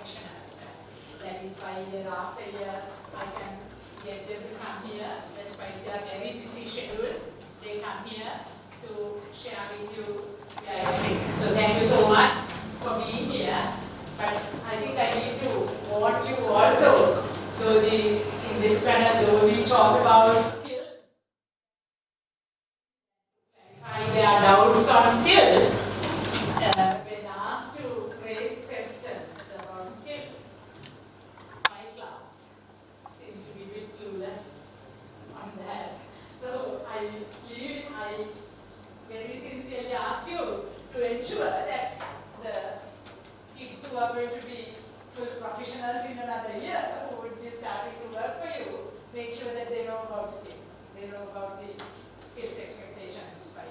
professionals. That is why year after year I can get them to come here, despite their very busy schedules. They come here to share with you their experience. So thank you so much for being here. But I think I need to warn you also, in this panel, though we talk about skills, clarify their doubts on skills. When asked to raise questions about skills, my class seems to be a bit clueless on that. So I very sincerely ask you to ensure that the kids who are going to be full professionals in another year, who would be starting to work for you, make sure that they know about skills. They know about the skills expectations. Right?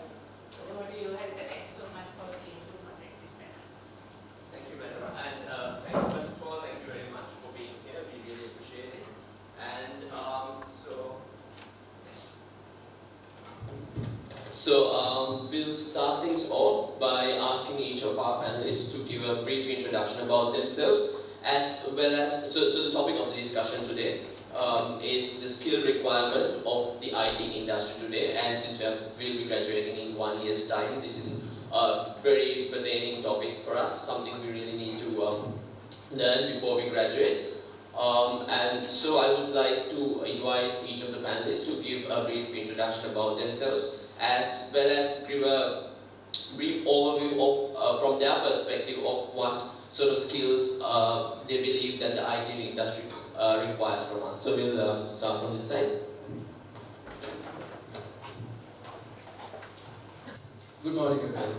So over to you, Harita. Thank you so much for being to conduct this panel. Thank you, Madam. And thank you, first of all, thank you very much for being here. We really appreciate it. And we'll start things off by asking each of our panelists to give a brief introduction about themselves, as well as, so the topic of the discussion today is the skill requirement of the IT industry today, and since we'll be graduating in 1 year's time, this is a very pertaining topic for us, something we really need to learn before we graduate. And so I would like to invite each of the panelists to give a brief introduction about themselves, as well as give a brief overview of, from their perspective, of what sort of skills they believe that the IT industry requires from us. So we'll start from this side. Good morning, everybody.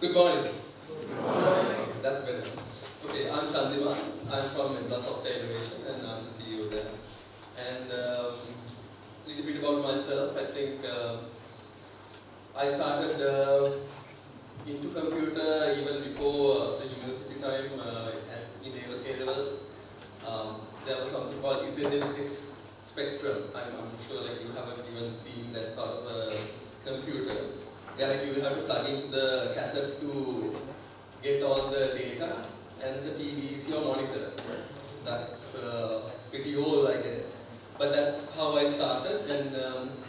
Good morning. Okay, that's better. Okay, I'm Chandiman. I'm from Indra Software Innovation, and I'm the CEO there. And a little bit about myself. I think I started into computer even before the university time in A-levels. There was something called ZX Spectrum. I'm sure like you haven't even seen that sort of a computer. Yeah, like you have to plug into the cassette to get all the data, and the TV is your monitor. That's pretty old, I guess. But that's how I started, and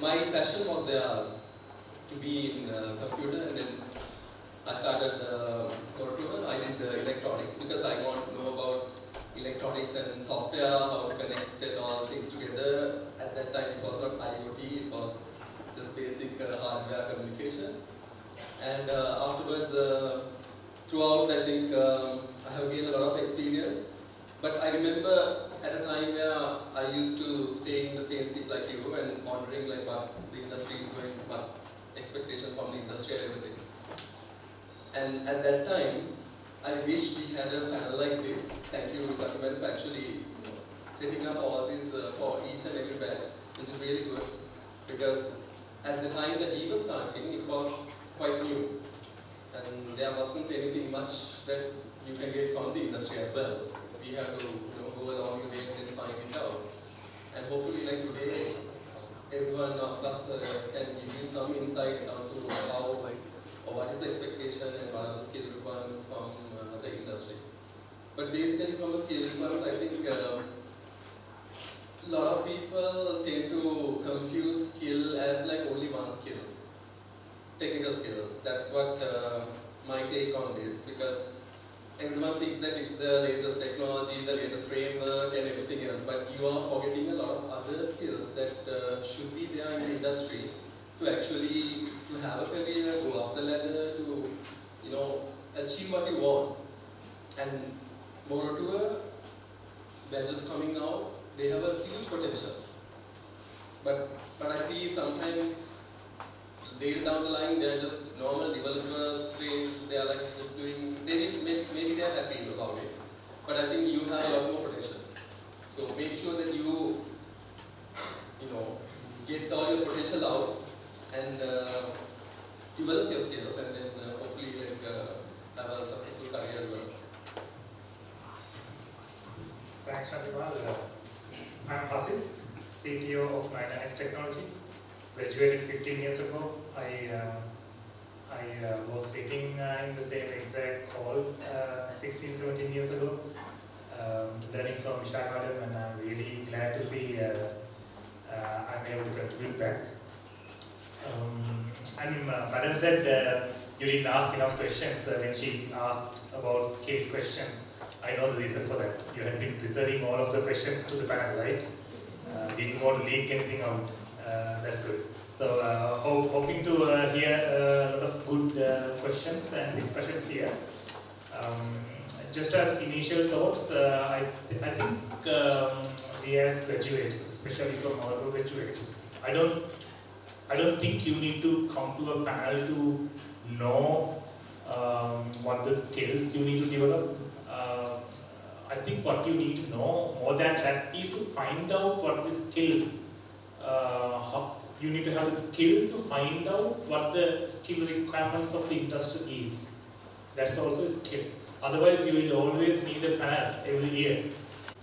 my passion was there to be in computer, and then I started computer. I did electronics because I want to know about electronics and software, how to connect and all things together. At that time, it was not IoT; it was just basic hardware communication. And afterwards, throughout, I think I have gained a lot of experience. But I remember at a time where I used to stay in the same seat like you and wondering like what the industry is going, what expectation from the industry and everything. And at that time, I wish we had a panel like this. Thank you, Sakaman, for actually setting up all these for each and every batch, which is really good. Because at the time that we were starting, it was quite new. And there wasn't anything much that you can get from the industry as well. We have to go along the way and then find it out. And hopefully like today, everyone of us can give you some insight onto how or what is the expectation and what are the skill requirements from the industry. But basically from a skill requirement, I think a lot of people tend to confuse skill as like only one skill. Technical skills. That's what my take on this, because everyone thinks that it's the latest technology, the latest framework and everything else, but you are forgetting a lot of other skills that should be there in the industry to actually have a career, go up the ladder, to achieve what you want. And moreover, they're just coming out, they have a huge potential. But I see sometimes later down the line, they're just normal developers, they're like just doing, maybe they're happy about it. But I think you have a lot more potential. So make sure that you get all your potential out and develop your skills, and then hopefully have a successful career as well. Thanks, Chandimal. I'm Hasid, CTO of 99X Technology. Graduated 15 years ago. I was sitting in the same exact hall 16, 17 years ago, learning from Vishal Madam, and I'm really glad to see I'm able to contribute back. And Madam said you didn't ask enough questions when she asked about skill questions. I know the reason for that. You had been reserving all of the questions to the panel, right? Didn't want to leak anything out. That's good. So hoping to hear a lot of good questions and discussions here. Just as initial thoughts, I think we as graduates, especially from our graduates, I don't think you need to come to a panel to know what the skills you need to develop. I think what you need to know more than that is to find out what the skill, you need to have the skill to find out what the skill requirements of the industry is. That's also a skill. Otherwise, you will always need a panel every year.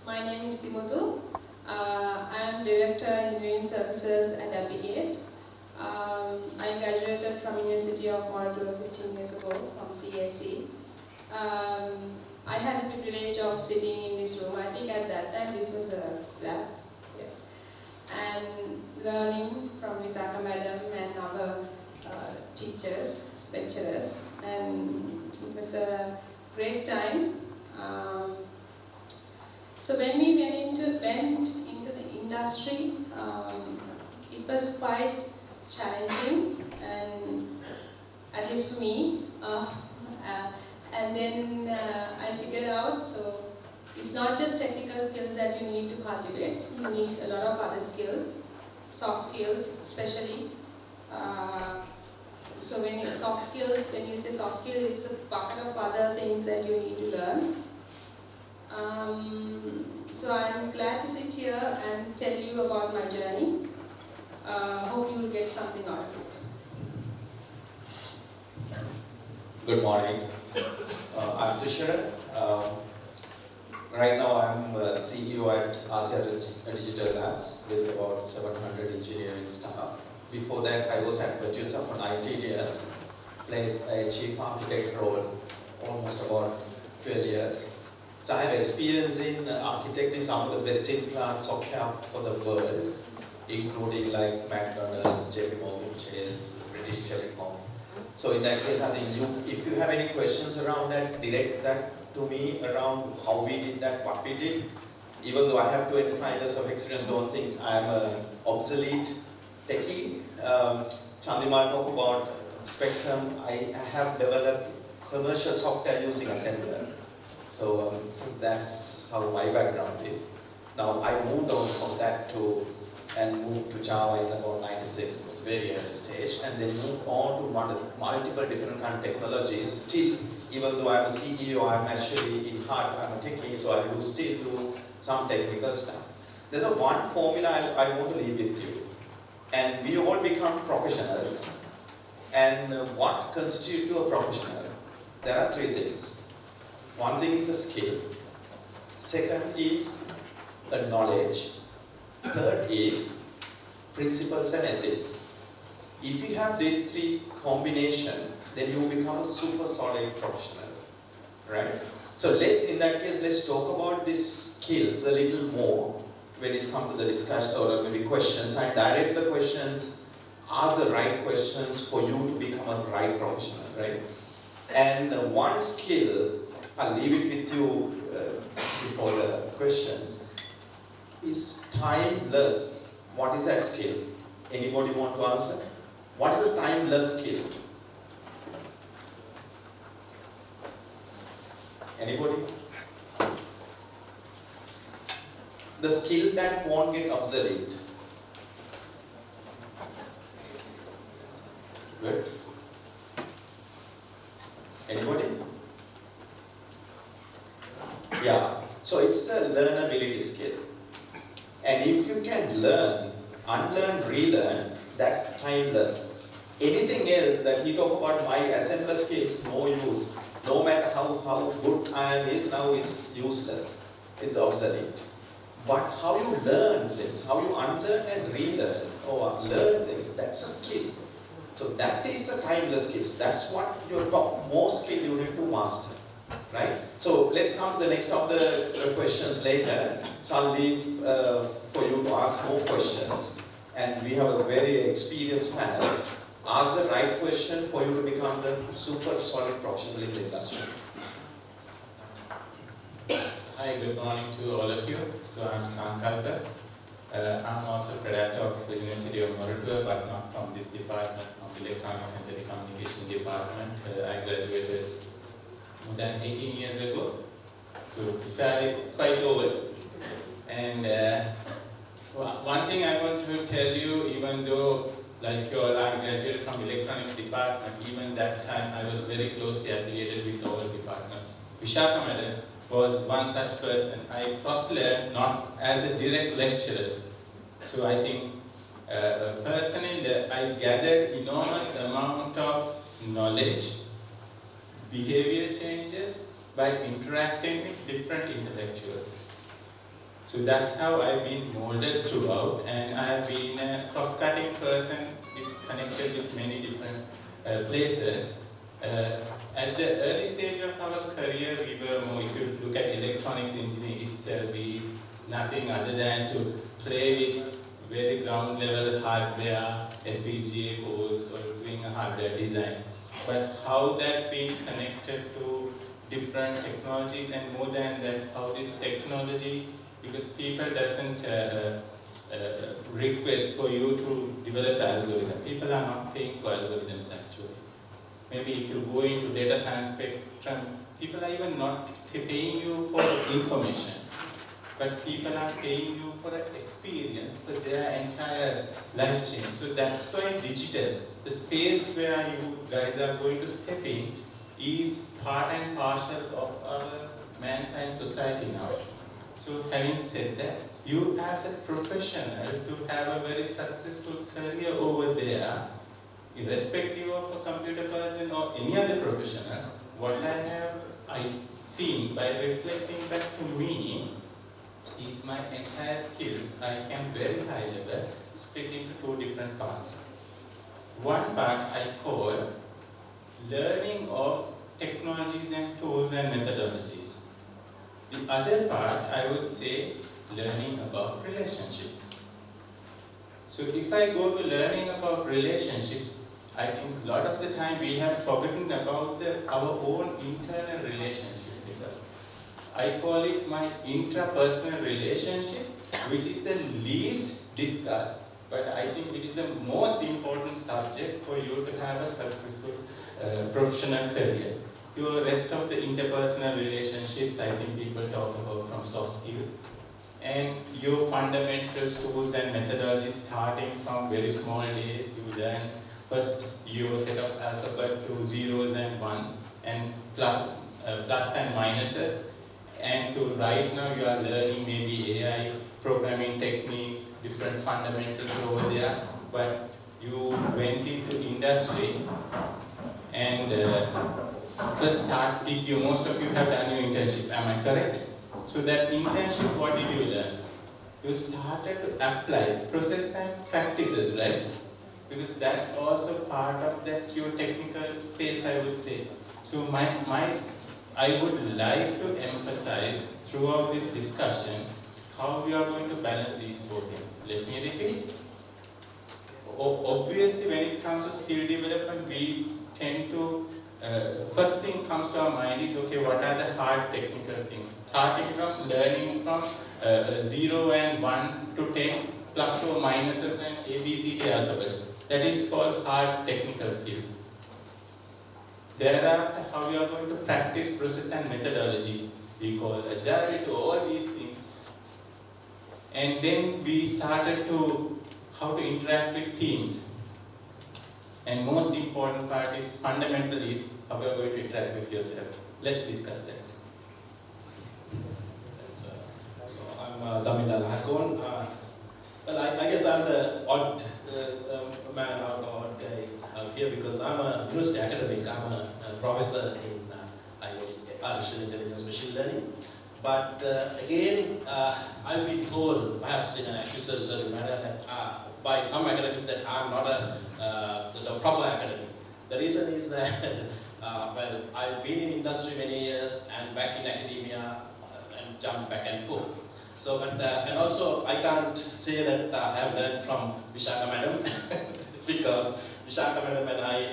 My name is Timothu. I am Director Engineering Services at Appigate. I graduated from University of Moratuwa 15 years ago from CSE. I had the privilege of sitting in this room. I think at that time this was a lab, yes, and learning from Visakha Madam and our teachers, lecturers, and it was a great time. So when we went into the industry, it was quite challenging, and at least for me. And then I figured out, so it's not just technical skills that you need to cultivate. You need a lot of other skills, soft skills especially. So when you say soft skills, it's a bucket of other things that you need to learn. So I'm glad to sit here and tell you about my journey. Hope you will get something out of it. Good morning. I'm Tushar. Right now I'm CEO at Asia Digital Labs with about 700 engineering staff. Before that I was at Virtusa for 19 years, played a chief architect role almost about 12 years. So I have experience in architecting some of the best in class software for the world, including like McDonald's, JP Morgan Chase, British Telecom. So in that case, I think if you have any questions around that, direct that to me around how we did that, what we did. Even though I have 25 years of experience, don't think I am an obsolete techie. Chandimal talked about Spectrum. I have developed commercial software using assembler. So that's how my background is. Now I moved on from that and moved to Java in about 96, it was very early stage, and then moved on to multiple different kind of technologies. Still, even though I'm a CEO, I'm actually in heart, I'm a techie, so I do still do some technical stuff. There's a one formula I want to leave with you. And we all become professionals. And what constitutes a professional? There are three things. One thing is a skill. Second is a knowledge. Third is principles and ethics. If you have these three combinations, then you become a super solid professional, right? So in that case, let's talk about these skills a little more when it's come to the discussion or maybe questions. I direct the questions, ask the right questions for you to become a right professional, right? And one skill, I'll leave it with you before the questions, is timeless. What is that skill? Anybody want to answer? What is a timeless skill? Anybody? The skill that won't get obsolete. Good. Anybody? Yeah. So it's a learnability skill. And if you can learn, unlearn, relearn, that's timeless. Anything else that he talk about my assembler skill, no use. No matter how good I am is, now it's useless. It's obsolete. But how you learn things, how you unlearn and relearn, or learn things, that's a skill. So that is the timeless skills. That's what your top most skill you need to master, right? So let's come to the next of the questions later. So I'll leave for you to ask more questions, and we have a very experienced panel. Ask the right question for you to become the super solid professional in the industry. Hi, good morning to all of you. So I'm Sankalpa. I'm also a product of the University of Moratuwa, but not from this department, from the Electronics and Telecommunication department. I graduated more than 18 years ago, so quite old. And one thing I want to tell you, even though like you all, I graduated from Electronics department, even that time I was very closely affiliated with all departments. Vishaka was one such person. I cross-learned not as a direct lecturer. So I think personally I gathered enormous amount of knowledge, behavior changes by interacting with different intellectuals. So that's how I've been molded throughout, and I have been a cross-cutting person connected with many different places. At the early stage of our career, we were more, if you look at electronics engineering itself, is nothing other than to play with very ground level hardware, FPGA codes, or doing a hardware design. But how that being connected to different technologies, and more than that, how this technology, because people doesn't request for you to develop algorithm. People are not paying for algorithms actually. Maybe if you go into data science spectrum, people are even not paying you for information, but people are paying you for an experience for their entire life change. So that's why digital, the space where you guys are going to step in, is part and parcel of our mankind society now. So having said that, you as a professional to have a very successful career over there, irrespective of a computer person or any other professional, what I seen by reflecting back to me is my entire skills I can very high level split into two different parts. One part I call learning of technologies and tools and methodologies. The other part I would say learning about relationships. So if I go to learning about relationships, I think a lot of the time we have forgotten about our own internal relationship with us. I call it my intrapersonal relationship, which is the least discussed, but I think which is the most important subject for you to have a successful professional career. Your rest of the interpersonal relationships, I think people talk about from soft skills. And your fundamental tools and methodologies starting from very small days, you learn first your set of alphabet to zeros and ones and plus and minuses, and to right now you are learning maybe AI programming techniques, different fundamentals over there, but you went into industry and first most of you have done your internship, am I correct? So that internship, what did you learn? You started to apply process and practices, right? Because that's also part of that your technical space, I would say. So I would like to emphasize throughout this discussion how we are going to balance these four things. Let me repeat. Obviously, when it comes to skill development, we tend to first thing comes to our mind is, okay, what are the hard technical things? Starting from learning from 0 and 1 to 10, plus or minuses and ABCD alphabet. That is called hard technical skills. Thereafter, how you are going to practice process and methodologies. We call agile to all these things. And then we started to how to interact with teams. And most important part is fundamental is how you are going to interact with yourself. Let's discuss that. So I'm Damindal Hakon. Well, I guess I'm the odd man or odd guy out here because I'm a university academic. I'm a professor in I guess artificial intelligence, machine learning. But again, I've been told, perhaps in an accusatory manner, that by some academics that I'm not the proper that, well, I've been in industry many years and back in academia and jumped back and forth. So, but, and also I can't say that I have learned from Vishaka madam because Vishaka madam and I,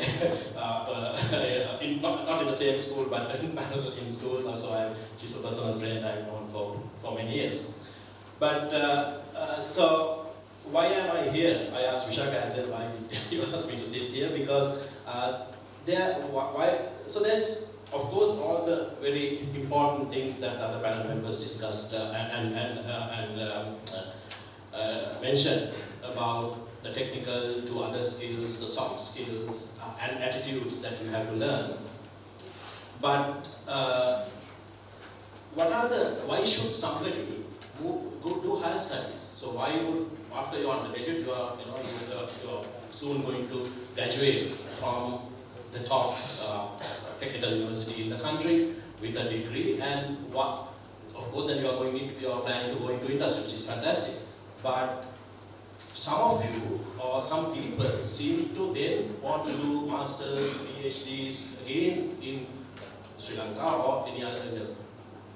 not in the same school, but in schools also, she's a personal friend I've known for many years. But, so, why am I here? I asked Vishaka as well, why you asked me to sit here, because so there's, of course, all the very important things that other panel members discussed and mentioned about the technical to other skills, the soft skills and attitudes that you have to learn. But why should somebody go do higher studies? So why would, after your undergraduate, you're soon going to graduate from the top technical university in the country with a degree, and of course then you are planning to go into industry, which is fantastic. But some of you or some people seem to then want to do masters, PhDs again in Sri Lanka or any other country.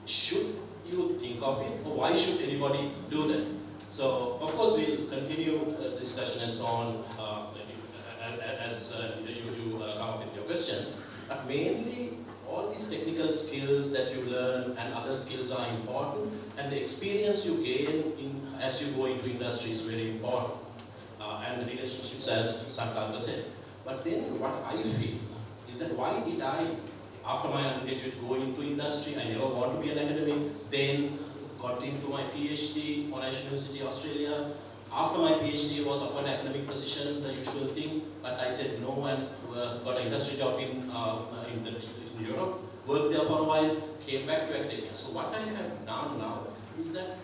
Should you think of it, or why should anybody do that? So of course we'll continue the discussion and so on as you come up with your questions. But mainly, all these technical skills that you learn and other skills are important, and the experience you gain as you go into industry is very important. And the relationships, as Sankalpa said. But then what I feel is that why did I, after my undergraduate, go into industry? I never want to be an academic, then got into my PhD, Monash University, Australia. After my PhD was offered an academic position, the usual thing, but I said no and got an industry job in Europe, worked there for a while, came back to academia. So what I have done now is that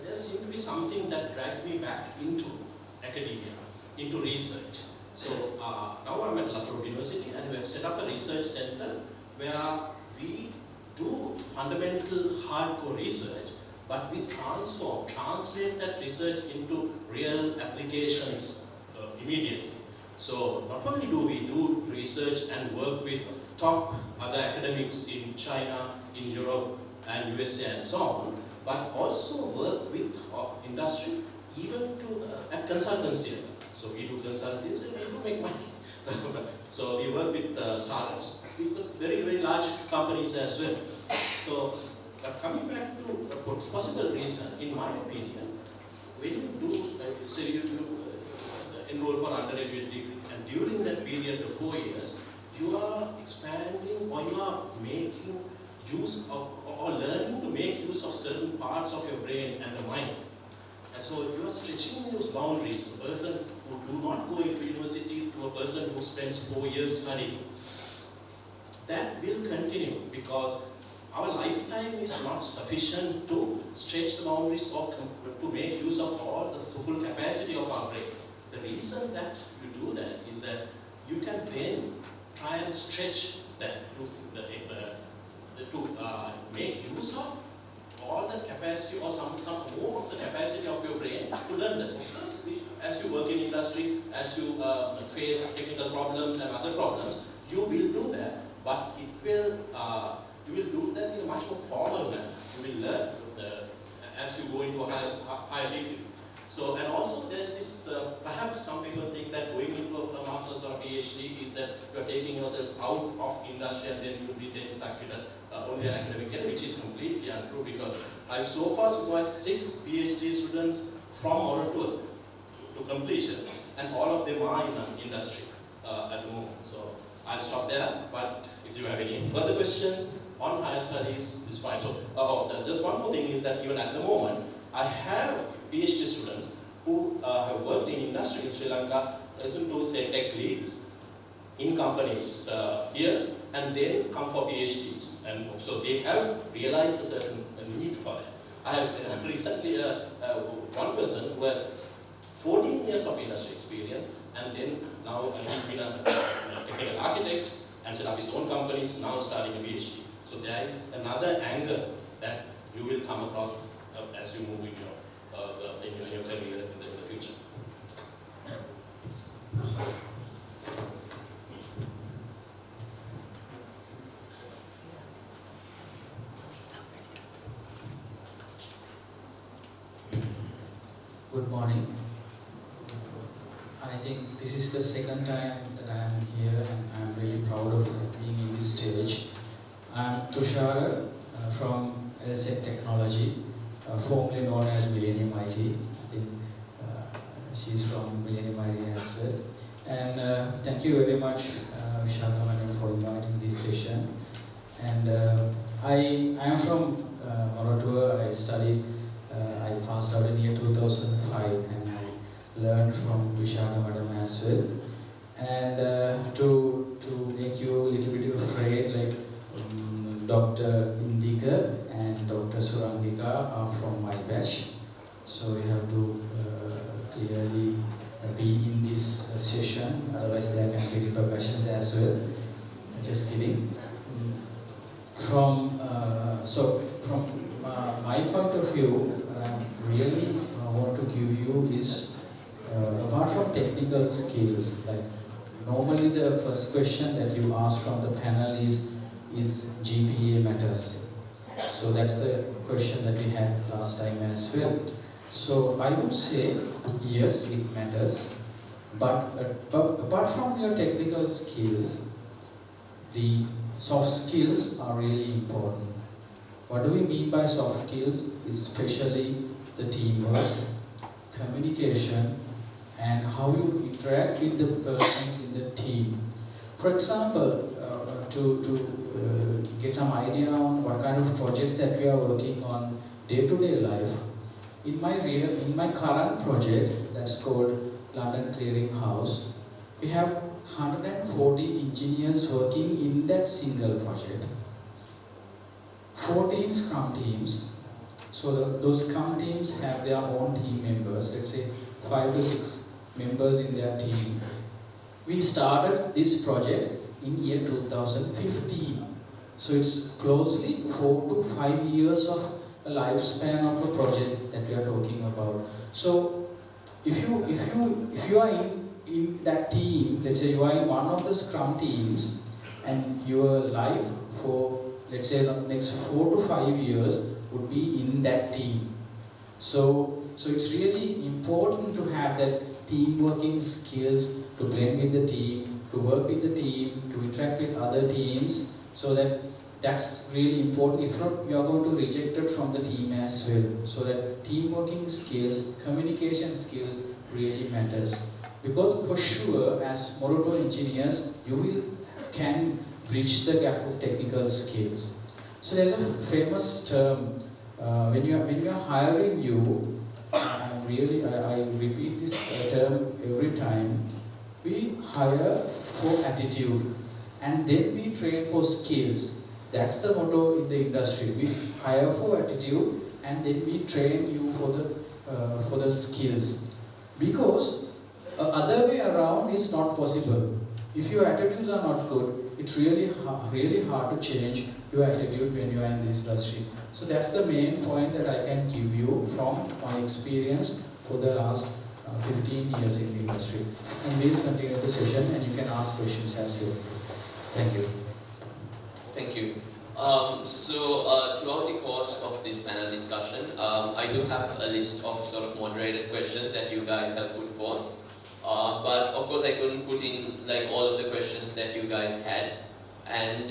there seems to be something that drags me back into academia, into research. So now I'm at La Trobe University and we have set up a research center where we do fundamental hardcore research, but we translate that research into real applications immediately. So not only do we do research and work with top other academics in China, in Europe and USA and so on, but also work with industry even to at consultancy level. So we do consultancy and we do make money. So we work with startups, we work very, very large companies as well. So, but coming back to what's possible reason, in my opinion, when you do, say you enroll for undergraduate degree, and during that period of 4 years, you are expanding or you are making use of, or learning to make use of certain parts of your brain and the mind. And so you are stretching those boundaries. A person who do not go into university to a person who spends 4 years studying. That will continue because our lifetime is not sufficient to stretch the boundaries or to make use of all the full capacity of our brain. The reason that you do that is that you can then try and stretch that to make use of all the capacity or some more of the capacity of your brain to learn that. Of course, as you work in industry, as you face technical problems and other problems, you will do that, but it will you will do that in a much more formal manner. You will learn as you go into a higher degree. So, and also there's this, perhaps some people think that going into a master's or a PhD is that you are taking yourself out of industry and then you will be then stuck with only an academic career, which is completely untrue because I've so far supervised 6 PhD students from oral to completion, and all of them are in industry at the moment. So I'll stop there, but if you have any further questions on higher studies, it's fine. So just one more thing is that even at the moment, I have PhD students who have worked in industry in Sri Lanka, listen to say tech leads in companies here, and then come for PhDs. And so they have realized a certain need for that. I have recently one person who has 14 years of industry experience, and then now he's been a technical architect and set up his own companies, now starting a PhD. So there is another angle that you will come across as you move in your career in the future. Good morning. I think this is the second time that I am here and I am really proud of being in this stage. I am Tushara from LSEC Technology, formerly known as Millennium IT. I think she's from Millennium IT as well. And thank you very much, Vishaka Madam, for inviting this session. And I am from Moratuwa. I passed out in year 2005 and I learned from Vishaka Madam as well. And to make you a little bit afraid, like Dr. Indika and Dr. Surangika are from my batch. So we have to clearly be in this session, otherwise there can be repercussions as well. Just kidding. From my point of view, what I really want to give you is, apart from technical skills, like normally the first question that you ask from the panel is GPA matters? So that's the question that we had last time as well. So I would say, yes, it matters, but apart from your technical skills, the soft skills are really important. What do we mean by soft skills? Especially the teamwork, communication, and how you interact with the persons in the team. For example, to get some idea on what kind of projects that we are working on day-to-day life, in my current project that's called London Clearing House, we have 140 engineers working in that single project. 14 Scrum teams. So those Scrum teams have their own team members, let's say 5 to 6 members in their team. We started this project in year 2015. So it's closely 4 to 5 years of a lifespan of a project that we are talking about. So if you are in that team, let's say you are in one of the Scrum teams, and your life for, let's say, the next 4 to 5 years would be in that team. So it's really important to have that team working skills, to blend with the team, to work with the team, to interact with other teams, so that's really important. If not, you are going to reject it from the team as well. So that team working skills, communication skills really matters. Because for sure, as Moratuwa engineers, you can bridge the gap of technical skills. So there's a famous term, when you are hiring you, I repeat this term every time, we hire for attitude and then we train for skills. That's the motto in the industry. We hire for attitude and then we train you for the skills. Because other way around is not possible. If your attitudes are not good, it's really hard to change your attitude when you are in this industry. So that's the main point that I can give you from my experience for the last 15 years in the industry. And we'll continue the session and you can ask questions as well. Thank you. Thank you. Throughout the course of this panel discussion, I do have a list of sort of moderated questions that you guys have put forth. But of course I couldn't put in like all of the questions that you guys had. And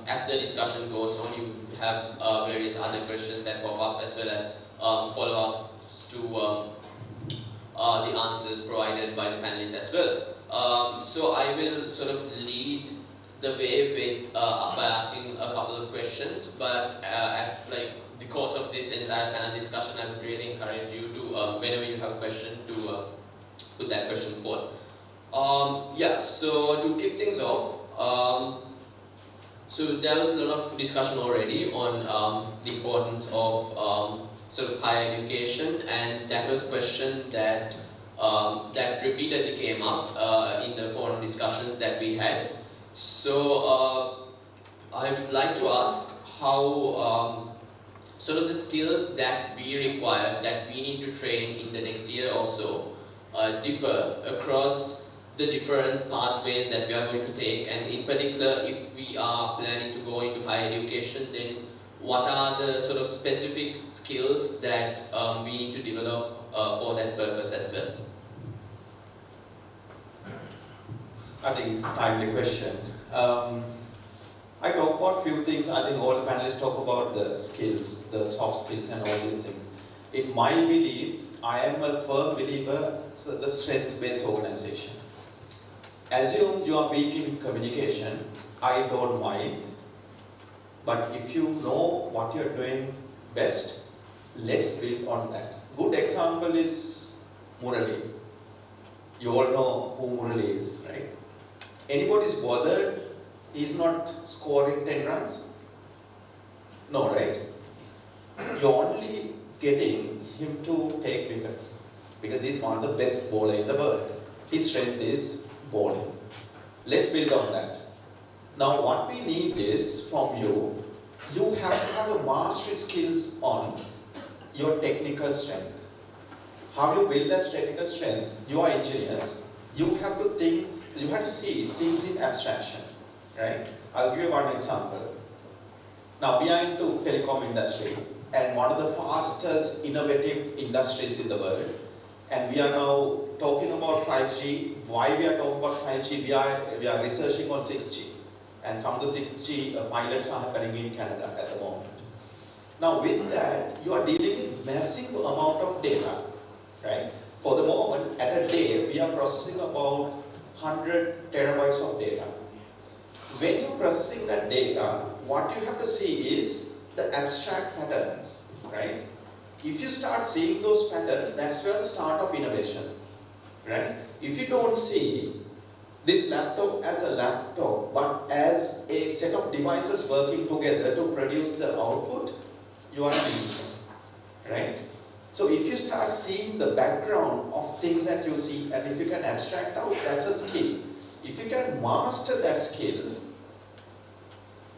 as the discussion goes on, you have various other questions that pop up as well as follow-ups to the answers provided by the panelists as well. So I will sort of lead the way with by asking a couple of questions, but at like the course of this entire panel discussion, I would really encourage you to, whenever you have a question, to put that question forth. So to kick things off, so there was a lot of discussion already on the importance of sort of higher education, and that was a question that that repeatedly came up in the forum discussions that we had. So I would like to ask how sort of the skills that we require, that we need to train in the next year or so, differ across the different pathways that we are going to take, and in particular, if we are planning to go into higher education, then what are the sort of specific skills that we need to develop for that purpose as well? I think timely question. I talk about few things. I think all the panelists talk about the skills, the soft skills and all these things. In my belief, I am a firm believer in the strengths-based organization. Assume you are weak in communication, I don't mind. But if you know what you're doing best, let's build on that. Good example is Murali. You all know who Murali is, right? Anybody's bothered he's not scoring 10 runs? No, right? You're only getting him to take wickets because he's one of the best bowler in the world. His strength is bowling. Let's build on that. Now what we need is from you, you have to have a mastery skills on your technical strength. How you build that technical strength? You are engineers. You have to see things in abstraction, right? I'll give you one example. Now we are into telecom industry and one of the fastest innovative industries in the world. And we are now talking about 5G. Why we are talking about 5G? We are researching on 6G. And some of the 6G pilots are happening in Canada at the moment. Now with that, you are dealing with massive amount of data, right? For the moment, at a day, we are processing about 100 terabytes of data. When you're processing that data, what you have to see is the abstract patterns, right? If you start seeing those patterns, that's where the start of innovation, right? If you don't see this laptop as a laptop, but as a set of devices working together to produce the output, you are an engineer, right? So if you start seeing the background of things that you see, and if you can abstract out, that's a skill. If you can master that skill,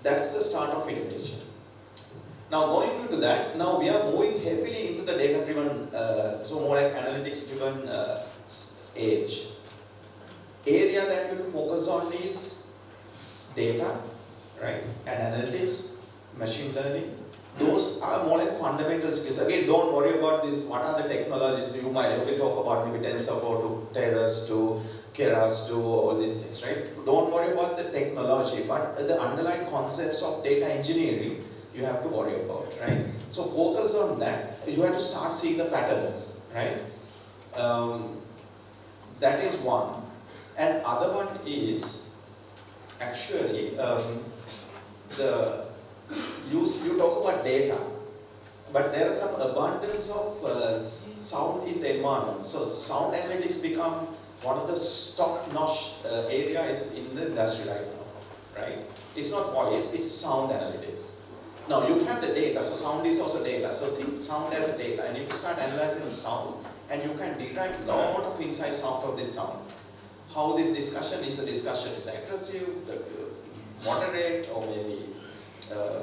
that's the start of innovation. Now going into that, now we are moving heavily into the data-driven, so more like analytics-driven age. Area that you will focus on is data, right? And analytics, machine learning. Those are more like fundamental skills. Again, don't worry about this. What are the technologies you might will talk about? Maybe TensorFlow to Keras to Keras to all these things, right? Don't worry about the technology, but the underlying concepts of data engineering you have to worry about, right? So focus on that. You have to start seeing the patterns, right? That is one. And other one is actually you talk about data, but there is some abundance of sound in the environment. So sound analytics become one of the top-notch areas in the industry right now, right? It's not voice, it's sound analytics. Now you have the data, so sound is also data. So think sound as a data, and if you start analyzing sound, and you can derive a lot of insights out of this sound. How this discussion is aggressive, moderate, or maybe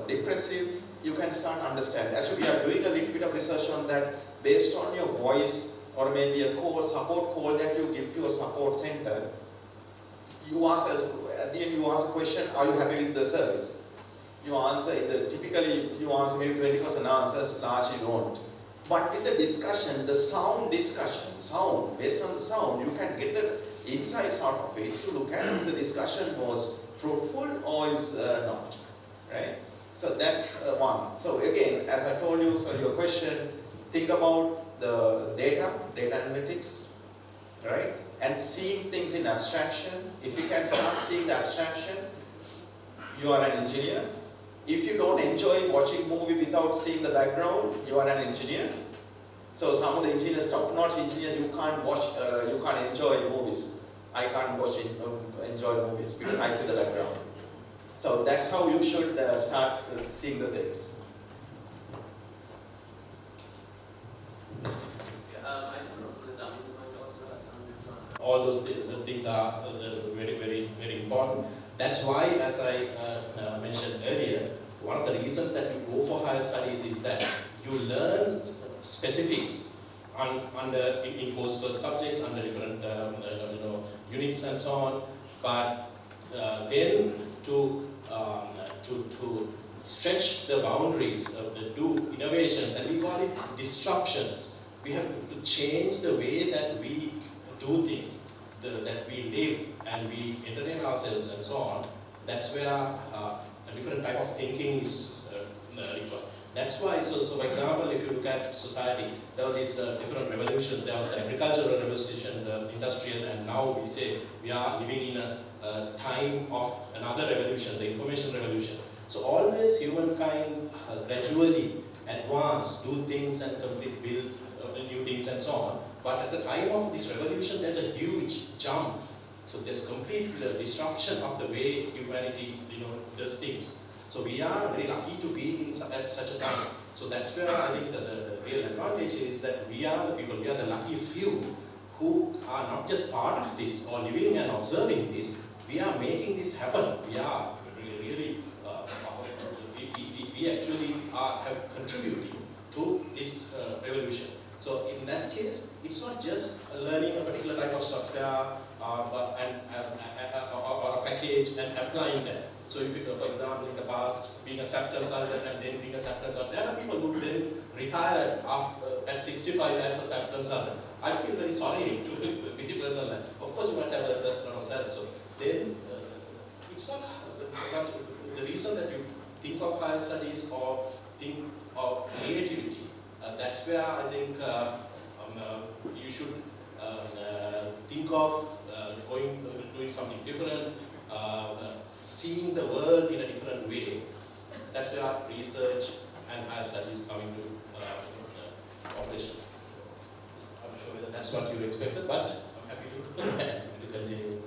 depressive, you can start understanding. Actually, we are doing a little bit of research on that based on your voice or maybe a call, support call that you give to a support center. You ask, at the end you ask a question, are you happy with the service? You answer, typically you answer maybe 20% answers, largely don't. But with the discussion, the sound, based on the sound, you can get the insights out of it to look at if the discussion was fruitful or is not, right? So that's one. So again, as I told you, so your question, think about the data analytics, right? And seeing things in abstraction. If you can start seeing the abstraction, you are an engineer. If you don't enjoy watching movie without seeing the background, you are an engineer. So some of the engineers, top-notch engineers, you can't watch, you can't enjoy movies. I can't enjoy movies because I see the background. So that's how you should start seeing the things. All those the things are very, very, very important. That's why, as I mentioned earlier, one of the reasons that you go for higher studies is that you learn specifics in coursework subjects under different units and so on. But then to stretch the boundaries, do innovations, and we call it disruptions. we have to change the way that we do things, that we live and we entertain ourselves and so on. That's where a different type of thinking is required. That's why, so for example, if you look at society, there were these different revolutions. There was the agricultural revolution, the industrial, and now we say we are living in a time of another revolution, the information revolution. So always humankind gradually advance, do things and build new things and so on. But at the time of this revolution, there's a huge jump. So there's complete disruption of the way humanity, does things. So we are very lucky to be at such a time. So that's where I think the real advantage is that we are the people, we are the lucky few who are not just part of this or living and observing this. We are making this happen. We are really, we actually have contributed to this revolution. So in that case, it's not just learning a particular type of software or a package and applying that. So if you, for example, in the past, being a SAP consultant and then being a SAP consultant, there are people who then retired at 65 as a SAP consultant. I feel very sorry to be a person like, of course you might have a SAP, so then it's not the reason that you think of higher studies or think of creativity. That's where I think you should think of doing something different, seeing the world in a different way. That's where research and higher studies coming to operation. I'm not sure whether that's what you expected, but I'm happy to continue.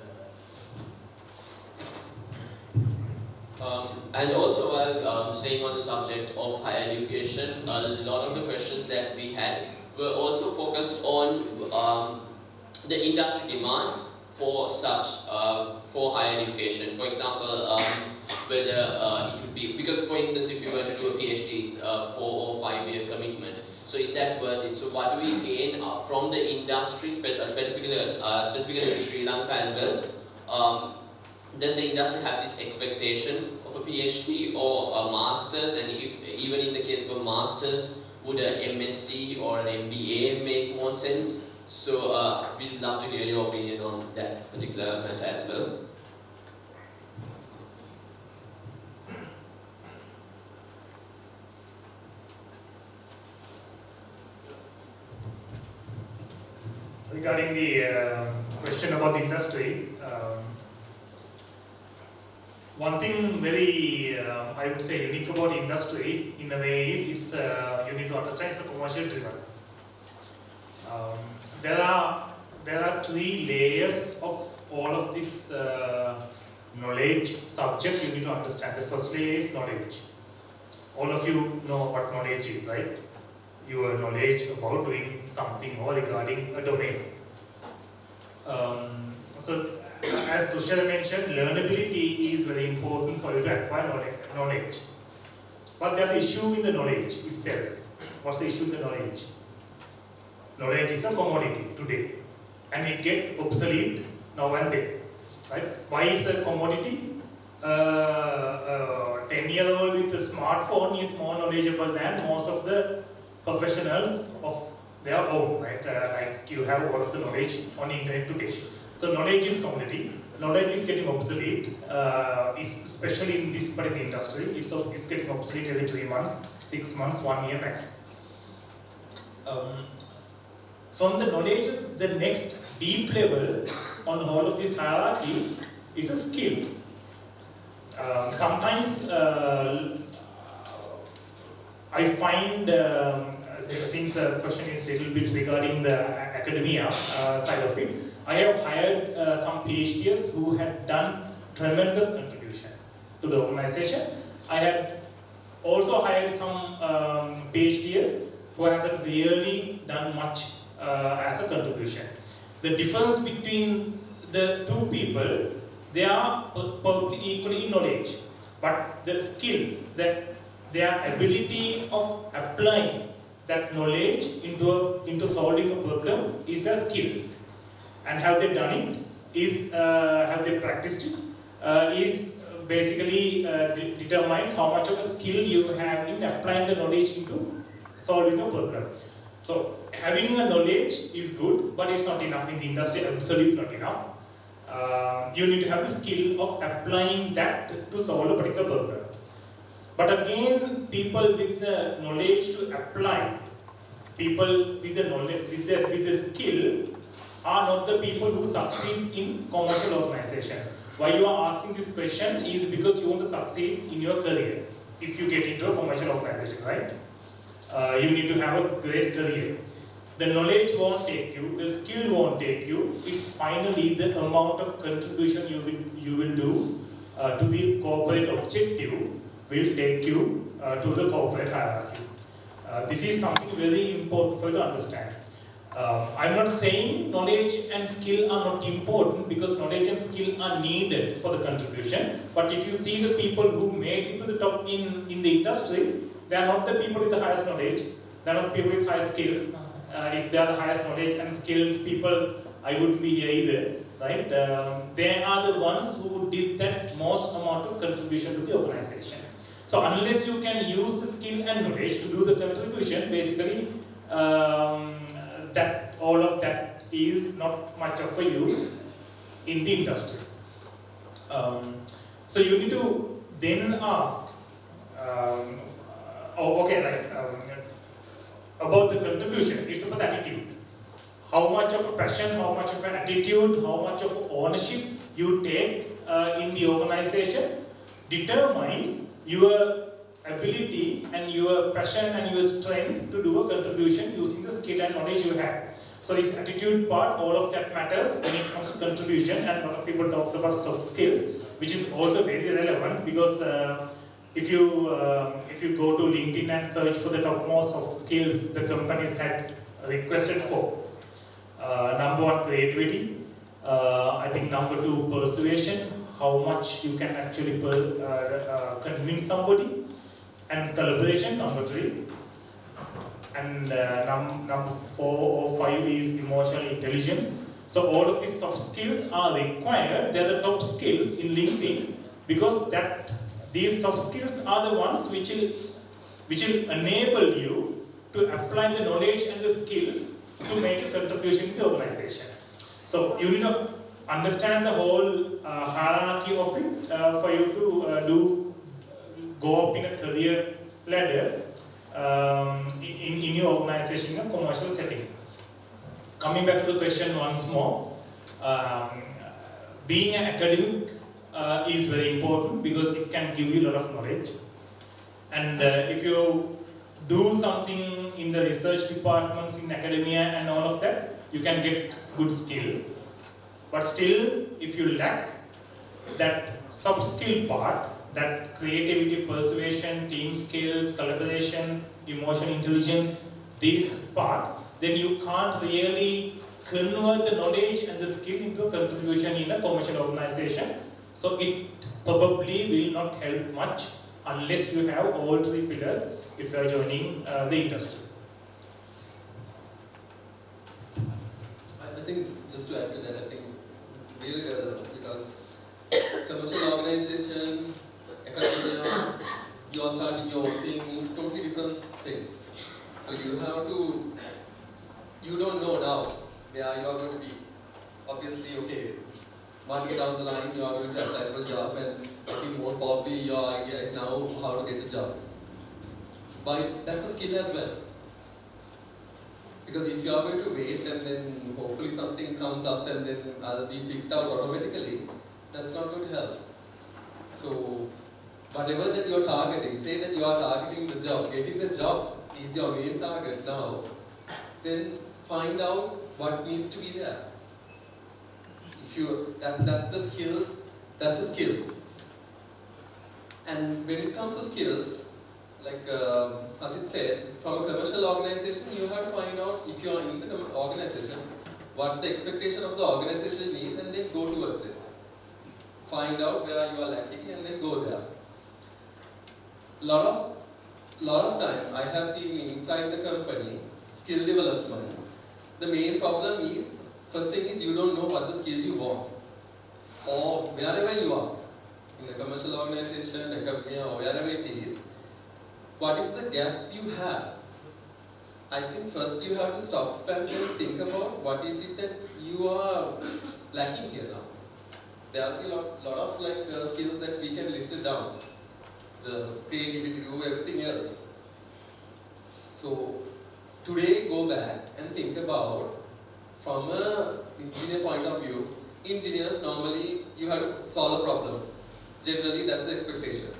And also, while staying on the subject of higher education, a lot of the questions that we had were also focused on the industry demand for such for higher education. For example, whether it would be, because for instance, if you were to do a PhD, 4 or 5 year commitment, so is that worth it? So what do we gain from the industry, specifically in Sri Lanka as well? Does the industry have this expectation of a PhD or a master's? And if even in the case of a master's, would an MSc or an MBA make more sense? So we'd love to hear your opinion on that particular matter as well. Regarding the question about the industry, one thing very, I would say, unique about industry in a way is it's you need to understand it's a commercial driven. There are 3 layers of all of this knowledge subject you need to understand. The first layer is knowledge. All of you know what knowledge is, right? Your knowledge about doing something or regarding a domain. So as Tushar mentioned, learnability is very important for you to acquire knowledge. But there's an issue in the knowledge itself. What's the issue in the knowledge? Knowledge is a commodity today, and it gets obsolete now and then. Right? Why it's a commodity? 10-year-old with a smartphone is more knowledgeable than most of the professionals of their own. Right? Like you have all of the knowledge on the internet today. So knowledge is commodity. Knowledge is getting obsolete, especially in this particular industry. It's getting obsolete every 3 months, 6 months, 1 year max. From the knowledge, the next deep level on the whole of this hierarchy is a skill. Sometimes I find, since the question is a little bit regarding the academia side of it, I have hired some PhDs who had done tremendous contribution to the organization. I had also hired some PhDs who hasn't really done much as a contribution. The difference between the 2 people, they are probably equally in knowledge, but the skill, their ability of applying that knowledge into solving a problem is a skill. And have they done it? Have they practiced it? Is basically determines how much of a skill you have in applying the knowledge into solving a problem. So having a knowledge is good, but it's not enough in the industry, absolutely not enough. You need to have the skill of applying that to solve a particular problem. But again, people with the knowledge to apply, people with the knowledge, with the skill, are not the people who succeed in commercial organizations. Why you are asking this question is because you want to succeed in your career. If you get into a commercial organization, right? You need to have a great career. The knowledge won't take you, the skill won't take you. It's finally the amount of contribution you will do to the corporate objective will take you to the corporate hierarchy. This is something very important for you to understand. I'm not saying knowledge and skill are not important, because knowledge and skill are needed for the contribution. But if you see the people who made it to the top in the industry, they are not the people with the highest knowledge, they are not the people with highest skills. If they are the highest knowledge and skilled people, I wouldn't be here either, right? They are the ones who did that most amount of contribution to the organization. So unless you can use the skill and knowledge to do the contribution, basically, that all of that is not much of a use in the industry. So you need to then ask, about the contribution. It's about attitude. How much of a passion, how much of an attitude, how much of ownership you take in the organization determines your ability and your passion and your strength to do a contribution using the skill and knowledge you have. So this attitude part, all of that matters when it comes to contribution, and a lot of people talked about soft skills, which is also very relevant, because if you go to LinkedIn and search for the topmost soft skills the companies had requested for, number 1, creativity, I think number 2, persuasion, how much you can actually convince somebody, and collaboration, number 3, and number 4 or 5 is emotional intelligence. So all of these soft skills are required. They are the top skills in LinkedIn, because these soft skills are the ones which will enable you to apply the knowledge and the skill to make a contribution to the organization. So you need to understand the whole hierarchy of it for you to go up in a career ladder in your organization in a commercial setting. Coming back to the question once more, being an academic is very important, because it can give you a lot of knowledge. And if you do something in the research departments in academia and all of that, you can get good skill. But still, if you lack that soft skill part, that creativity, persuasion, team skills, collaboration, emotional intelligence, these parts, then you can't really convert the knowledge and the skill into a contribution in a commercial organization. So it probably will not help much unless you have all 3 pillars if you are joining the industry. I think, just to add to that, I think really relevant, because commercial organization, academia, you are starting your own thing, totally different things. So you have to, you don't know now where you are going to be. Obviously, okay, 1 year down the line you are going to apply for a job, and I think most probably your idea is now how to get the job. But that's a skill as well. Because if you are going to wait and then hopefully something comes up and then I'll be picked out automatically, that's not going to help. So whatever that you are targeting, say that you are targeting the job, getting the job is your main target now, then find out what needs to be there. If you, that's the skill. And when it comes to skills, like Asit said, from a commercial organization, you have to find out, if you are in the organization, what the expectation of the organization is, and then go towards it. Find out where you are lacking and then go there. Lot of time I have seen inside the company, skill development, the main problem is, first thing is you don't know what the skill you want. Or wherever you are, in a commercial organization, academia, or wherever it is, what is the gap you have? I think first you have to stop and then think about what is it that you are lacking here now. There will be a lot of skills that we can list it down. The creativity, do everything else. So today go back and think about, from an engineer point of view, engineers normally you have to solve a problem. Generally that's the expectation.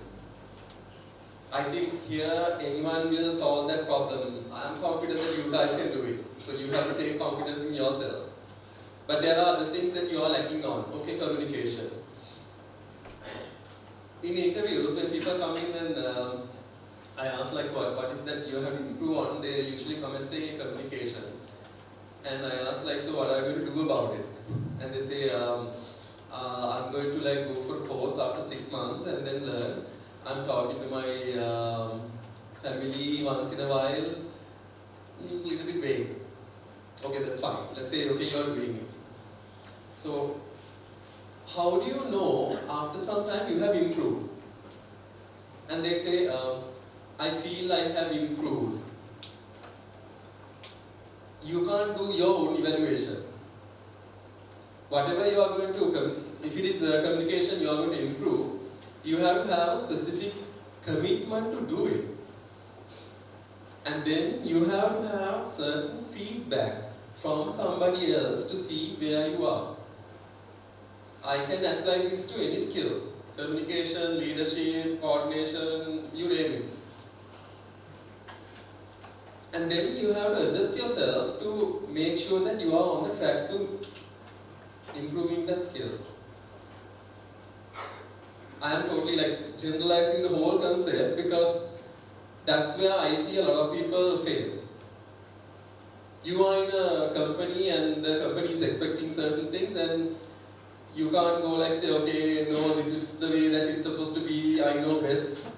I think here anyone will solve that problem. I am confident that you guys can do it. So you have to take confidence in yourself. But there are other things that you are lacking on. Okay, communication. In interviews, when people come in and I ask what is that you have to improve on, they usually come and say communication. And I ask so what are you going to do about it? And they say, I'm going to go for a course after 6 months and then learn. I'm talking to my family once in a while, a little bit vague. Okay, that's fine. Let's say, okay, you're doing it. So, how do you know after some time you have improved? And they say, I feel I have improved. You can't do your own evaluation. Whatever you are going to, if it is communication you are going to improve, you have to have a specific commitment to do it. And then you have to have certain feedback from somebody else to see where you are. I can apply this to any skill. Communication, leadership, coordination, you name it. And then you have to adjust yourself to make sure that you are on the track to improving that skill. I am totally generalizing the whole concept because that's where I see a lot of people fail. You are in a company and the company is expecting certain things and you can't go say, okay, no, this is the way that it's supposed to be, I know best.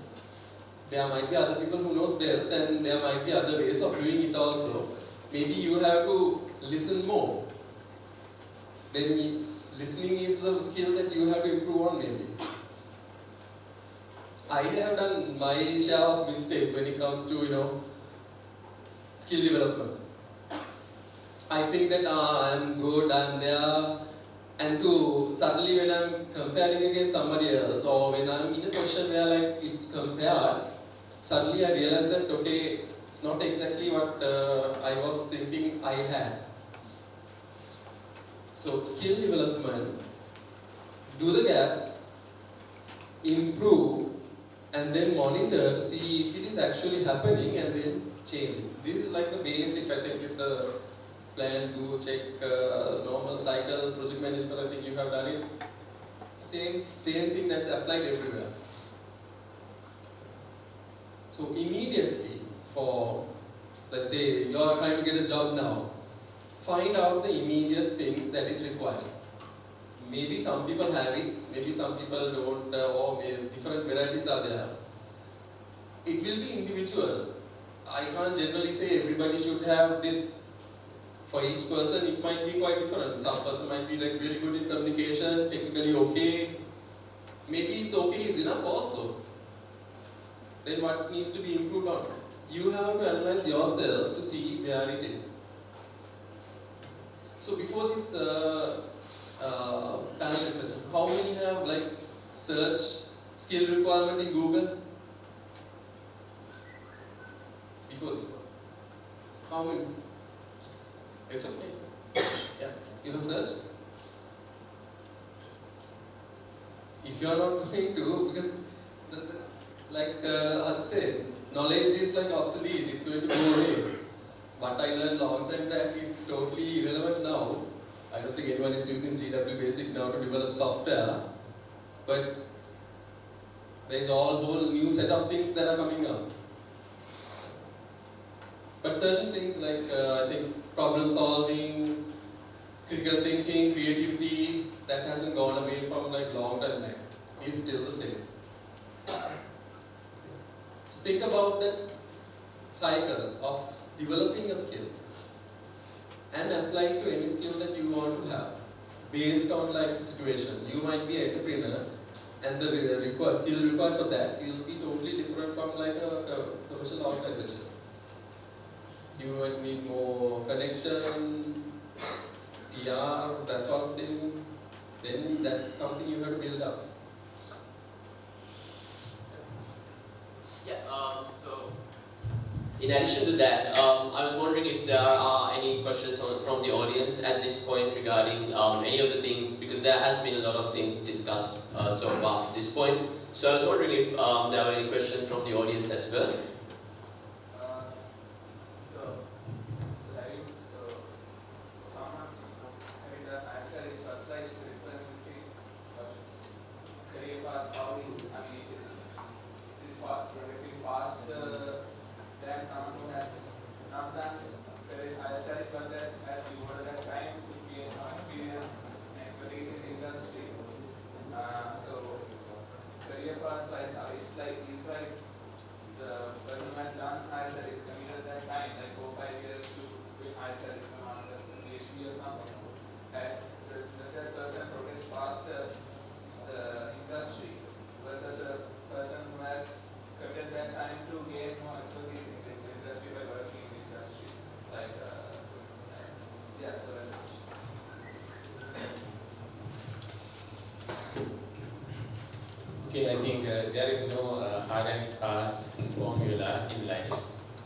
There might be other people who knows best and there might be other ways of doing it also. Maybe you have to listen more. Then listening is the skill that you have to improve on maybe. I have done my share of mistakes when it comes to, skill development. I think that I'm good, I'm there, and suddenly when I'm comparing against somebody else, or when I'm in a position where it's compared, suddenly I realize that, okay, it's not exactly what I was thinking I had. So skill development, do the gap, improve, and then monitor to see if it is actually happening and then change it. This is the basic, I think it's a plan, do, check, normal cycle, project management, I think you have done it. Same thing that's applied everywhere. So immediately for, let's say you are trying to get a job now, find out the immediate things that is required. Maybe some people have it, maybe some people don't, or different varieties are there. It will be individual. I can't generally say everybody should have this. For each person, it might be quite different. Some person might be really good in communication, technically okay. Maybe it's okay is enough also. Then what needs to be improved on? You have to analyze yourself to see where it is. So before this panel discussion, how many have search skill requirement in Google? Before this one. How many? It's okay. Yeah. You have searched? If you are not going to, because as I said, knowledge is obsolete, it's going to go away. What I learned long time back is totally irrelevant now. I don't think anyone is using GW Basic now to develop software, but there is a whole new set of things that are coming up. But certain things I think problem solving, critical thinking, creativity, that hasn't gone away from long time back. It's still the same. So think about that cycle of developing a skill and apply it to any skill that you want to have based on the situation. You might be an entrepreneur and the skill required for that will be totally different from a commercial organization. you might need more connection, PR, that sort of thing, then that's something you have to build up. Yeah, so in addition to that, I was wondering if there are any questions from the audience at this point regarding any of the things, because there has been a lot of things discussed so far at this point. So I was wondering if there are any questions from the audience as well. Someone having the higher studies first like to represent what's career path, how is, I mean, it's progressing faster than someone who has not done very higher studies, but that has devoted that time to gain more experience and expertise in the industry. So career paths is like the person who has done higher studies committed that time, like 4 or 5 years to do higher studies, master, PhD or something. Does that person progress faster in the industry versus a person who has committed that time to gain more expertise in the industry by working in the industry? Like, yeah, so Okay, I think there is no hard and fast formula in life.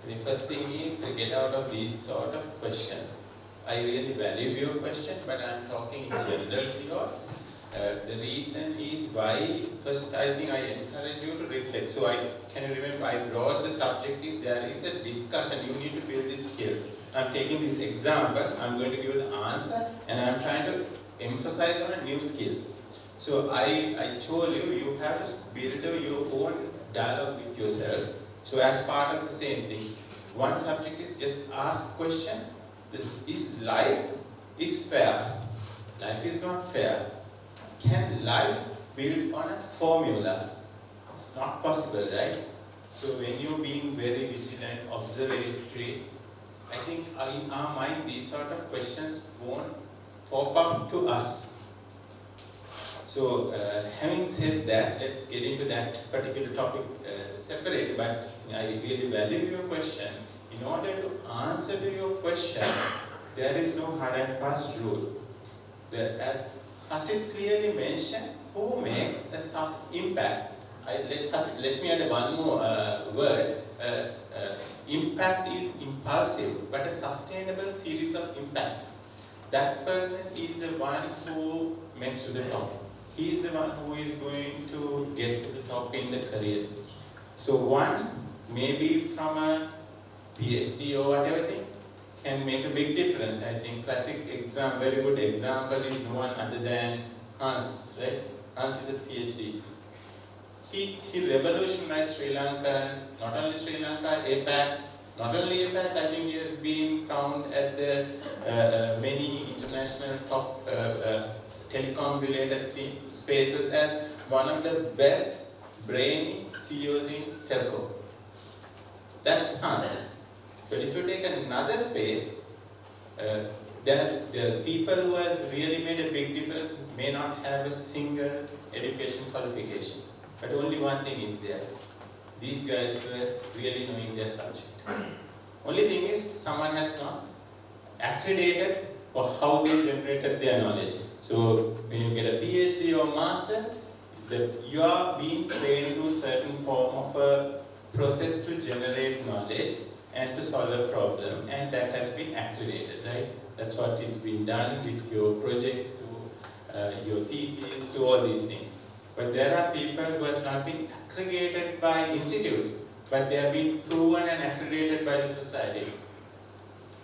The first thing is get out of these sort of questions. I really value your question, but I'm talking in general to you. The reason is why, first I think I encourage you to reflect. So can you remember I brought the subject is there is a discussion, you need to build this skill. I'm taking this example, I'm going to give you the answer and I'm trying to emphasize on a new skill. So I told you, you have to build your own dialogue with yourself. So as part of the same thing, one subject is just ask question, is life is fair? Life is not fair. Can life build on a formula? It's not possible, right? So when you're being very vigilant, observatory, I think in our mind these sort of questions won't pop up to us. So having said that, let's get into that particular topic separately, but I really value your question. In order to answer to your question, there is no hard and fast rule. As Hasid clearly mentioned, who makes a impact? Let me add one more word. Impact is impulsive, but a sustainable series of impacts. That person is the one who makes to the top. He is the one who is going to get to the top in the career. So one, maybe from a PhD or whatever thing, can make a big difference. I think classic example, very good example is no one other than Hans, right? Hans is a PhD. He revolutionized Sri Lanka, not only Sri Lanka, APAC. Not only APAC, I think he has been crowned at the many international top telecom related spaces as one of the best brainy CEOs in telco. That's Hans. But if you take another space, the people who have really made a big difference may not have a single education qualification. But only one thing is there. These guys were really knowing their subject. Only thing is, someone has not accredited for how they generated their knowledge. So when you get a PhD or master's, you are being trained to a certain form of a process to generate knowledge and to solve a problem, and that has been accredited, right? That's what it's been done with your project, to your thesis, to all these things. But there are people who has not been accredited by institutes, but they have been proven and accredited by the society.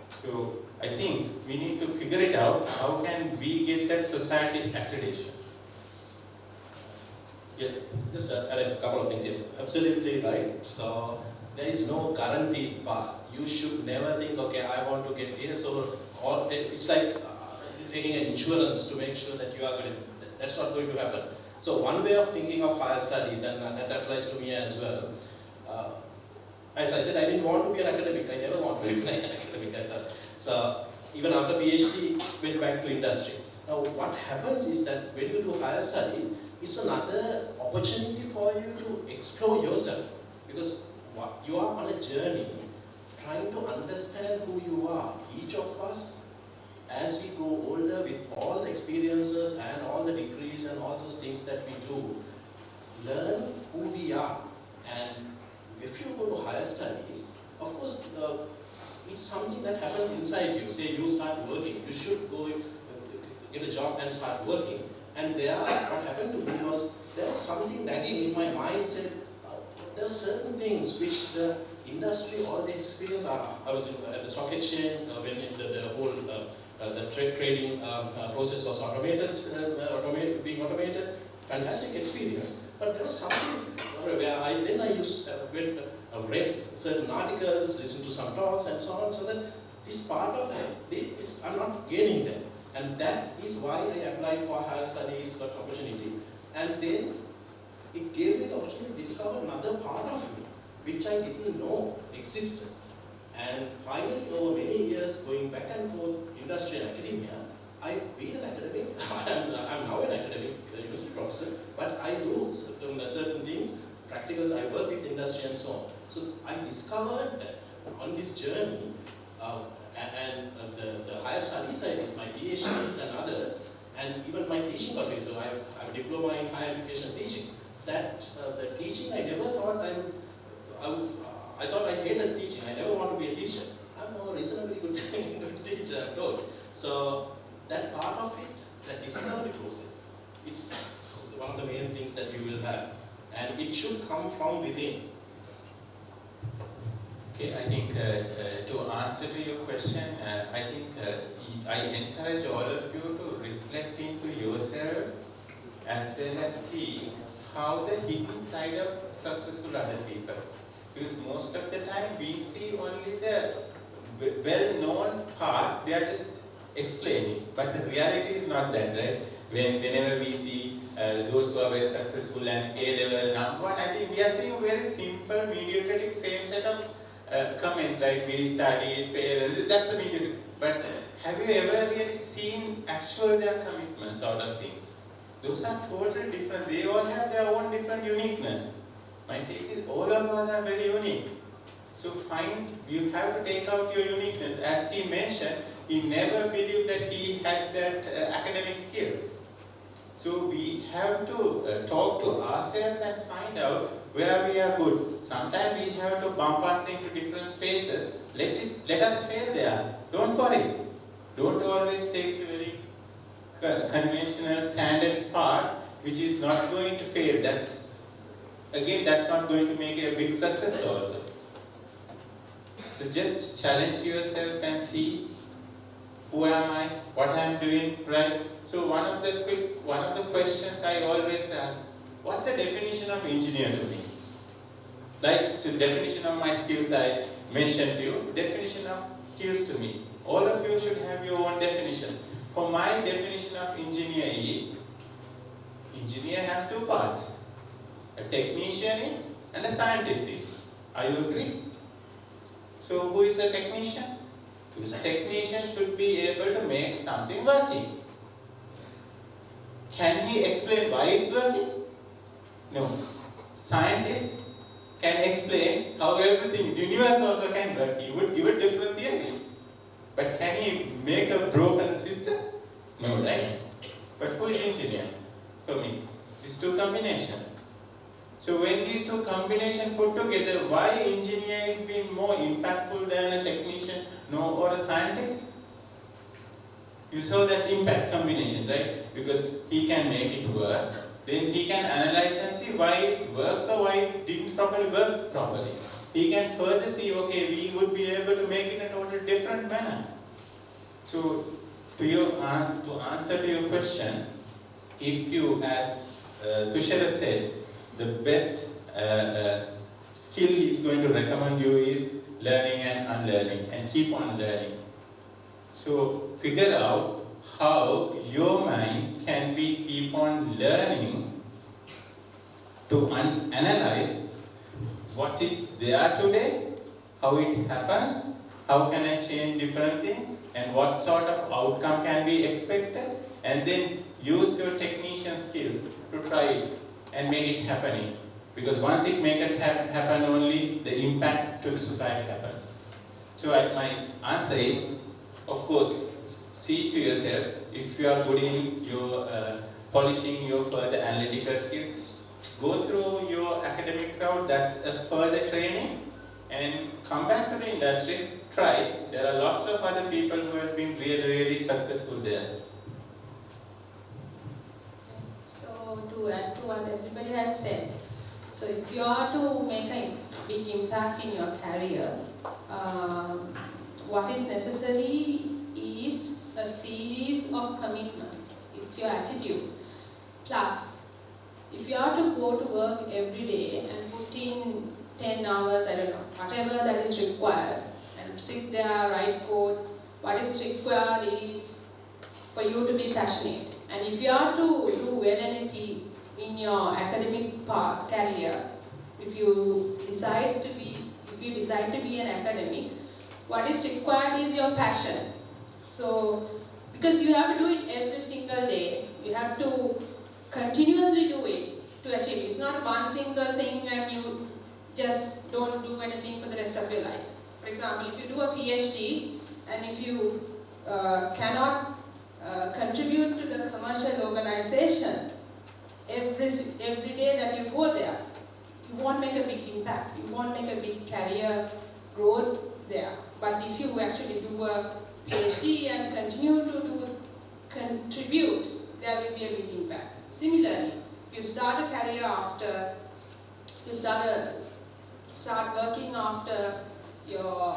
So I think we need to figure it out, how can we get that society accreditation? Yeah, just add a couple of things here. Absolutely right. So there is no guaranteed path. You should never think, okay, I want to get here. So it's like taking an insurance to make sure that you are going to, that's not going to happen. So one way of thinking of higher studies, and that applies to me as well. As I said, I didn't want to be an academic. I never wanted to be an academic at that. So even after PhD, went back to industry. Now what happens is that when you do higher studies, it's another opportunity for you to explore yourself, because you are on a journey trying to understand who you are. Each of us, as we grow older with all the experiences and all the degrees and all those things that we do, learn who we are. And if you go to higher studies, of course, it's something that happens inside you. Say you start working, you should go get a job and start working. And there, what happened to me was, there was something nagging in my mind, said, there are certain things which the industry, all the experience, I was at the stock exchange when the whole the trading process was being automated, fantastic experience. But there was something where I read certain articles, listened to some talks and so on, so that this part of it, I'm not gaining them. And that is why I applied for higher studies, got opportunity. And then it gave me the opportunity to discover another part of me, which I didn't know existed. And finally, over many years, going back and forth, industry and academia, I've been an academic. I'm now an academic university professor, but I do certain things, practicals, I work with industry and so on. So I discovered that on this journey, the higher study side is my PhDs and others, and even my teaching qualification. So I have a diploma in higher education teaching. That the teaching, I never thought I thought I hated teaching. I never want to be a teacher. I'm a reasonably good teacher, I'm told. So that part of it, that discovery process, it's one of the main things that you will have. And it should come from within. Okay, I think to answer to your question, I think I encourage all of you to reflect into yourself as well as see how the hidden side of successful other people. Because most of the time we see only the well-known part, they are just explaining. But the reality is not that, right? Whenever we see those who are very successful and A-level number one, I think we are seeing very simple, mediocre, same set of comments like we studied, parents, that's a mediocre. But have you ever really seen actual their commitments out of things? Those are totally different. They all have their own different uniqueness. My take is all of us are very unique. So you have to take out your uniqueness. As he mentioned, he never believed that he had that academic skill. So we have to talk to ourselves and find out where we are good. Sometimes we have to bump us into different spaces. Let us fail there. Don't worry. Don't always take the very conventional standard path which is not going to fail. That's not going to make a big success also. So just challenge yourself and see who am I, what I am doing, right? So one of the questions I always ask, what's the definition of engineer to me? Like the definition of my skills I mentioned to you, definition of skills to me. All of you should have your own definition. For my definition of engineer is, engineer has two parts, a technician and a scientist. Are you agree? So who is a technician? Because a technician should be able to make something working. Can he explain why it's working? No. Scientist can explain how everything, the universe also can work. He would give it different theories. But can he make a broken system? No, right? But who is engineer? For me, these two combinations. So when these two combinations put together, why engineer is being more impactful than a technician, or a scientist? You saw that impact combination, right? Because he can make it work, then he can analyze and see why it works or why it didn't properly work properly. He can further see, okay, we would be able to make it in a totally different manner. So to answer to your question, if you, as Tushara said, the best skill he is going to recommend you is learning and unlearning, and keep on learning. So figure out how your mind can be keep on learning to analyze what is there today, how it happens, how can I change different things, and what sort of outcome can be expected, and then use your technician skills to try it and make it happening. Because once it make it happen, only the impact to the society happens. So my answer is, of course, see to yourself. If you are good in your polishing your further analytical skills, go through your academic route. That's a further training, and come back to the industry. Try. There are lots of other people who has been really successful there. So to add to what everybody has said, so if you are to make a big impact in your career, what is necessary is a series of commitments. It's your attitude. Plus, if you are to go to work every day and put in 10 hours, I don't know, whatever that is required, and sit there, write code, what is required is for you to be passionate. And if you are to do well in your academic path, career, if you decide to be an academic, what is required is your passion. So, because you have to do it every single day, you have to continuously do it to achieve it. It's not one single thing and you just don't do anything for the rest of your life. For example, if you do a PhD and if you cannot contribute to the commercial organization every day that you go there, you won't make a big impact, you won't make a big career growth there. But if you actually do a PhD and continue to contribute, there will be a big impact. Similarly, if you start a career after, you start working after your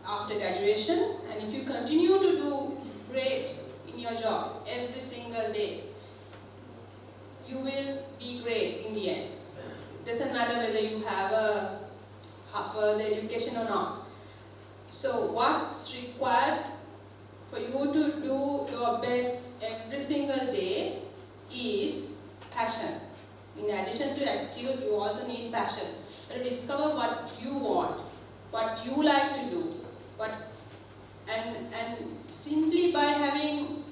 after graduation, and if you continue to do great in your job every single day, you will be great in the end. It doesn't matter whether you have a further education or not. So what's required for you to do your best every single day is passion. In addition to attitude, you also need passion. To discover what you want, what you like to do, and simply by having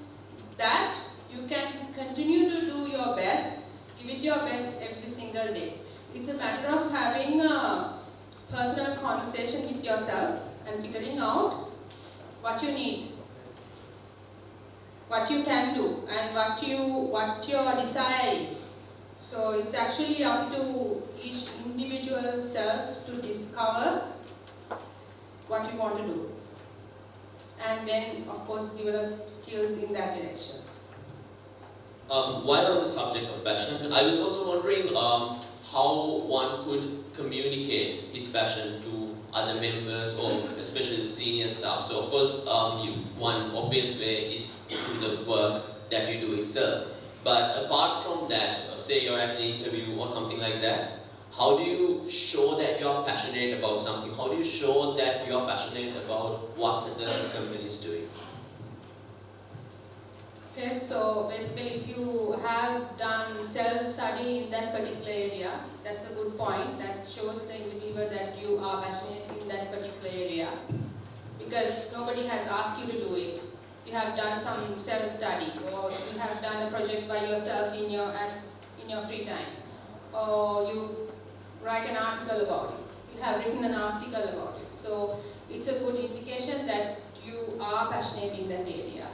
that, you can continue to do your best, give it your best every single day. It's a matter of having a personal conversation with yourself and figuring out what you need, what you can do, and what your desire is. So it's actually up to each individual self to discover what you want to do, and then of course develop skills in that direction. While on the subject of passion, I was also wondering how one could communicate his passion to other members or especially the senior staff. So of course, one obvious way is through the work that you do itself. But apart from that, say you're at an interview or something like that, how do you show that you're passionate about something? How do you show that you're passionate about what a certain company is doing? Okay, so basically if you have done self-study in that particular area, that's a good point. That shows the individual that you are passionate in that particular area. Because nobody has asked you to do it. You have done some self-study, or you have done a project by yourself in your free time, or you write an article about it. You have written an article about it. So it's a good indication that you are passionate in that area.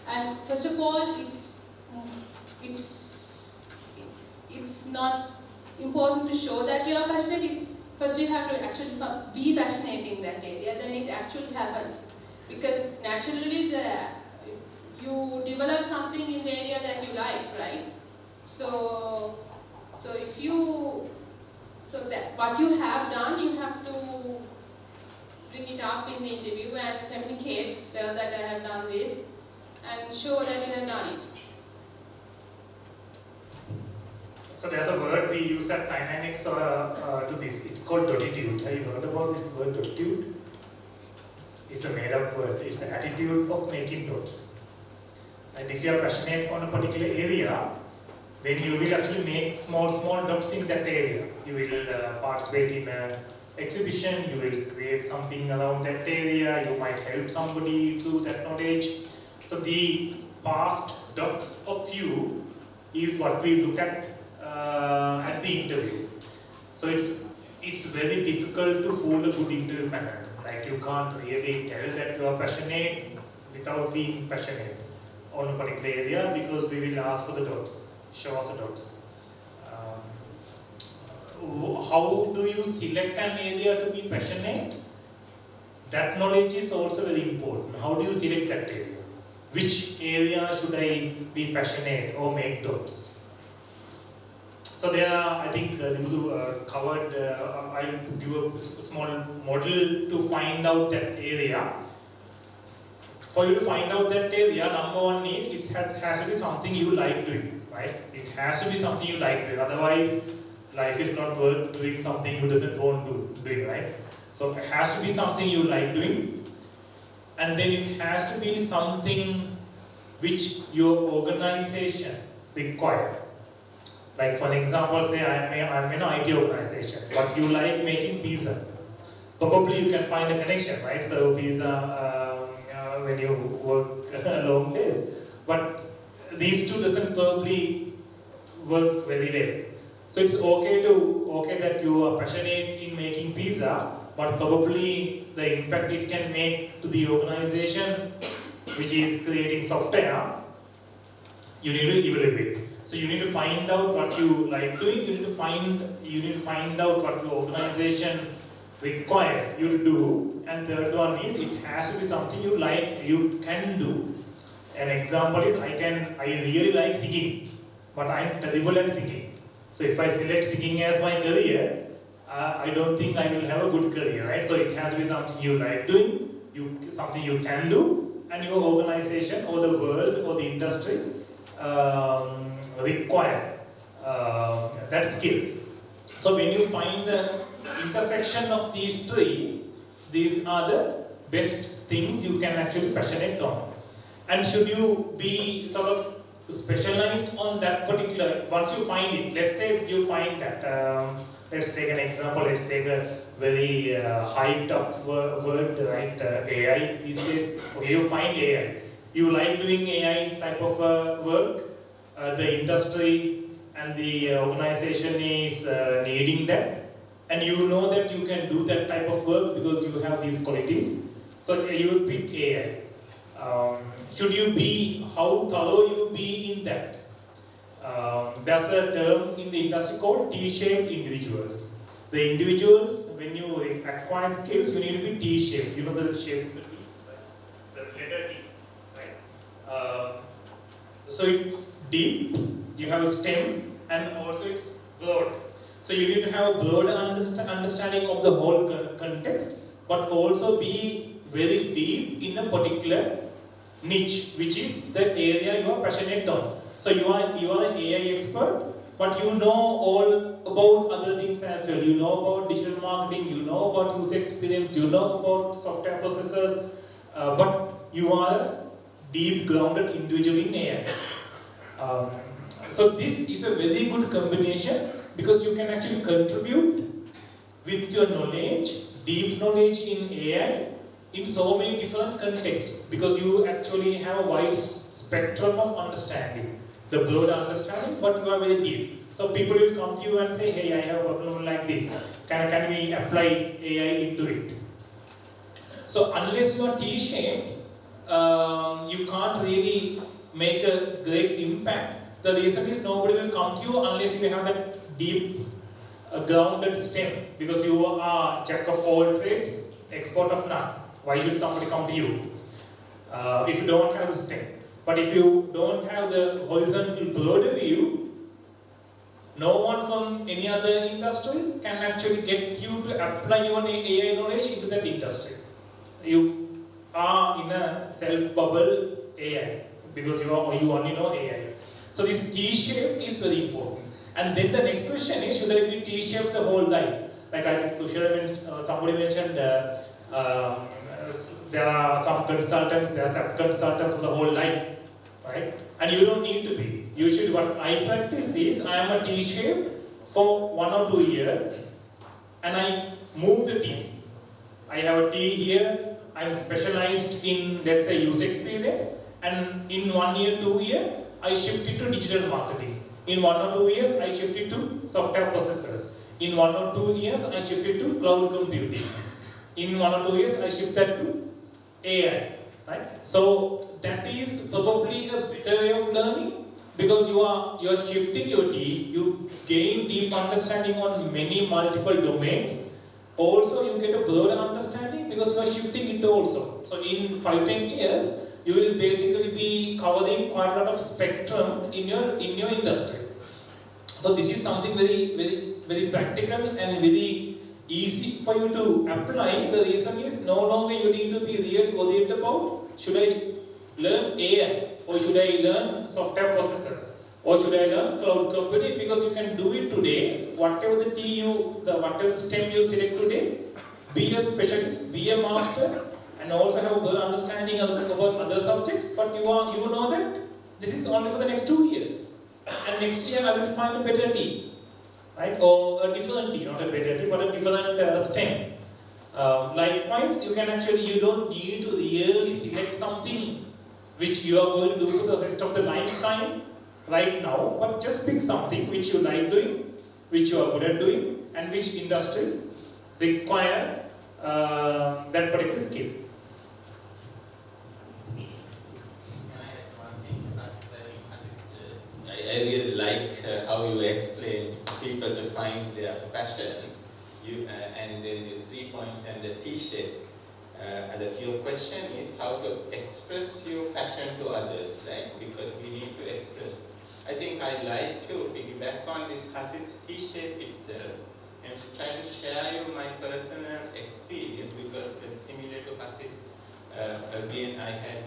And first of all, it's not important to show that you are passionate. First you have to actually be passionate in that area. Then it actually happens. Because naturally you develop something in the area that you like, right? So that what you have done, you have to bring it up in the interview and communicate, well, that I have done this, and show that you have done it. So there's a word we use at Dynamics to this. It's called dotitude. Have you heard about this word dotitude? It's a made-up word. It's an attitude of making dots. And if you are passionate on a particular area, then you will actually make small dots in that area. You will participate in an exhibition, you will create something around that area, you might help somebody through that knowledge. So the past dots of you is what we look at the interview. So it's it's very difficult to fool a good interview panel. Like you can't really tell that you are passionate without being passionate on a particular area, because we will ask for the dots, show us the dots. How do you select an area to be passionate? That knowledge is also very important. How do you select that area? Which area should I be passionate or make dots? So there are, I think, covered, I give a small model to find out that area. For you to find out that area, number one is it has to be something you like doing, right? It has to be something you like doing. Otherwise, life is not worth doing something you doesn't want to do, right? So it has to be something you like doing, and then it has to be something which your organization requires. Like for example, say I'm in an IT organization, but you like making pizza. Probably you can find a connection, right? So pizza, when you work long days. But these two doesn't probably work very well. So it's okay that you are passionate in making pizza, but probably the impact it can make to the organization which is creating software, you need to evaluate. So you need to find out what you like doing, you need to find out what your organization require you to do, and third one is it has to be something you like, you can do. An example is I really like singing, but I'm terrible at singing. So if I select singing as my career, I don't think I will have a good career, right? So it has to be something you like doing, something you can do, and your organization or the world or the industry require that skill. So when you find the intersection of these three, these are the best things you can actually passionate on. And should you be sort of specialized on that particular, once you find it, let's say you find that, let's take an example, let's take a very hyped up word, right, AI these days. Okay, you find AI. You like doing AI type of work, the industry and the organization is needing that, and you know that you can do that type of work because you have these qualities. So you will pick AI. Should you be, how thorough you be in that? There's a term in the industry called T-shaped individuals. The individuals, when you acquire skills, you need to be T-shaped. You know the shape of the T, the letter T, right? So it's deep, you have a stem, and also it's broad. So you need to have a broad understanding of the whole context, but also be very deep in a particular niche, which is the area you are passionate on. So you are an AI expert, but you know all about other things as well. You know about digital marketing, you know about user experience, you know about software processors, but you are a deep grounded individual in AI. So this is a very good combination because you can actually contribute with your knowledge, deep knowledge in AI, in so many different contexts, because you actually have a wide spectrum of understanding, the broad understanding, but you are very deep. So people will come to you and say, hey, I have a problem like this. Can we apply AI into it? So unless you are T-shaped, you can't really make a great impact. The reason is nobody will come to you unless you have that deep grounded stem, because you are jack of all trades, expert of none. Why should somebody come to you if you don't have the stem? But if you don't have the horizontal broad view, no one from any other industry can actually get you to apply your AI knowledge into that industry. You are in a self-bubble AI because you only know AI. So this T-shape is very important. And then the next question is, should I be T-shaped the whole life? Like I think somebody mentioned, there are some consultants, there are sub-consultants for the whole life, right? And you don't need to be. Usually what I practice is, I am a T-shape for 1 or 2 years, and I move the T. I have a T here, I'm specialized in, let's say, user experience, and in 1 year, 2 years, I shifted to digital marketing. In 1 or 2 years, I shifted to software processors. In 1 or 2 years, I shifted to cloud computing. In 1 or 2 years, I shifted to AI. Right? So that is probably a better way of learning because you are shifting your team. You gain deep understanding on many multiple domains. Also, you get a broader understanding because you are shifting it also. So in 5-10 years, you will basically be covering quite a lot of spectrum in your industry. So this is something very practical and very easy for you to apply. The reason is no longer you need to be really worried about should I learn AI or should I learn software processors or should I learn cloud computing, because you can do it today. Whatever whatever STEM you select today, be a specialist, be a master, and also have a good understanding about other subjects. But you know that this is only for the next 2 years, and next year I will find a better team, right? Or a different team, not a better team, but a different STEM. Likewise, you don't need to really select something which you are going to do for the rest of the lifetime right now, but just pick something which you like doing, which you are good at doing, and which industry require that particular skill. I really like how you explain people to find their passion, and then the 3 points and the T-shape. That your question is how to express your passion to others, right? Because we need to express. I think I'd like to piggyback on this Hasid's T-shape itself and to try to share you my personal experience, because similar to Hasid, again I had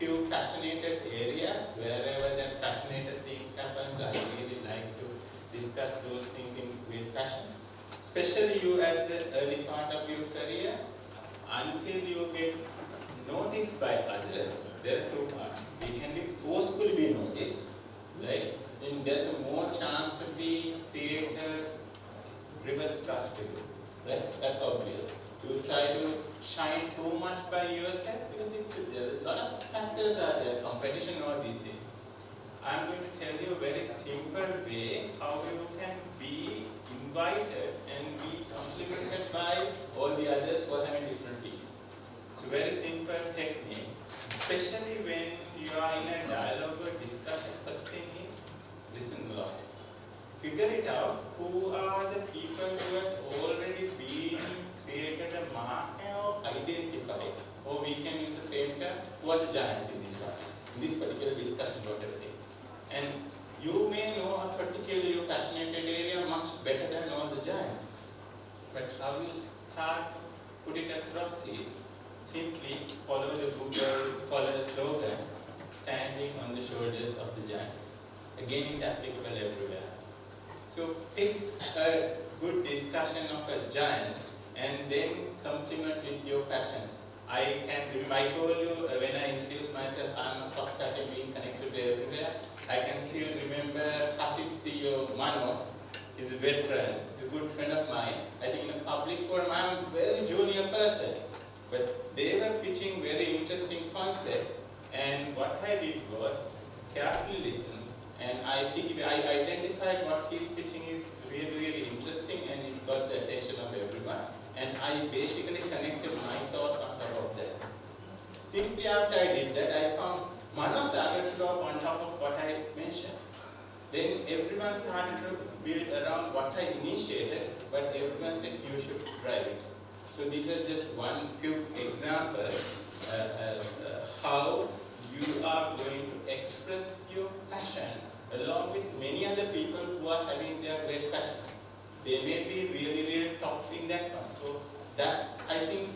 few passionate areas. Wherever that passionate things happens, I really like to discuss those things with passion. Especially you as the early part of your career, until you get noticed by others, there are 2 parts. You can be forcefully be noticed, right? Then there's a more chance to be creator, reverse thrust to you, right? That's obvious. You try to shine too much by yourself because a lot of factors are there, competition, all these things. I'm going to tell you a very simple way how you can be invited and be complimented by all the others who are having different piece. It's a very simple technique, especially when you are in a dialogue or discussion. First thing is listen a lot. Figure it out who are the people who have already been created a mark or identified, or we can use the same term, who are the giants in this one, in this particular discussion about everything. And you may know a particularly passionate area much better than all the giants. But how you start to put it across is simply follow the Google Scholar slogan, standing on the shoulders of the giants. Again, it's applicable everywhere. So pick a good discussion of a giant and then complement with your passion. I can remember, I told you when I introduced myself, I'm a top and being connected to everywhere. I can still remember Hasid CEO Mano, he's a veteran, he's a good friend of mine. I think in a public forum, I'm a very junior person. But they were pitching very interesting concept, and what I did was carefully listen, and I identified what he's pitching is really interesting, and it got the attention of everyone. And I basically connected my thoughts on top of that. Simply after I did that, I found Mano started to talk on top of what I mentioned. Then everyone started to build around what I initiated, but everyone said you should drive it. So these are just one few examples how you are going to express your passion along with many other people who are having their great passions. They may be really top in that one. So that's, I think,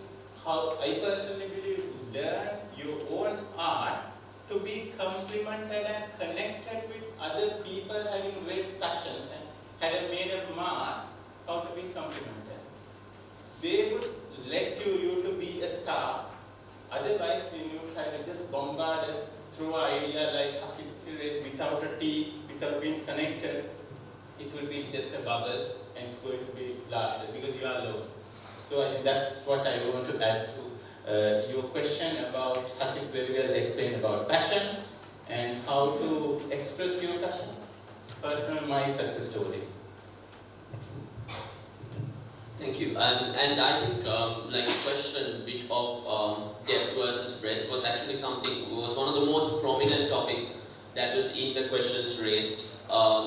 how I personally believe learn your own art to be complemented and connected with other people having great passions and had made a mark how to be complemented. They would let you to be a star. Otherwise, when you try to just bombard through an idea like Hasid said, without a T, without being connected, it will be just a bubble and it's going to be blasted because you are alone. So I think that's what I want to add to your question about Hasid very well explained about passion and how to express your passion. Personal, my success story. Thank you. And I think like question bit of depth versus breadth was actually was one of the most prominent topics that was in the questions raised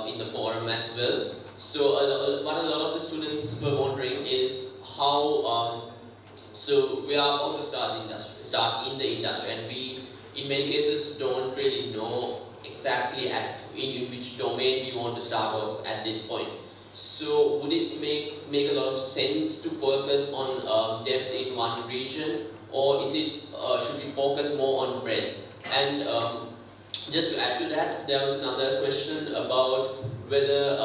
in the forum as well. So what a lot of the students were wondering is how so we are about to start in the industry, and we in many cases don't really know exactly in which domain we want to start off at this point. So would it make a lot of sense to focus on depth in one region, or is it should we focus more on breadth? And just to add to that, there was another question about whether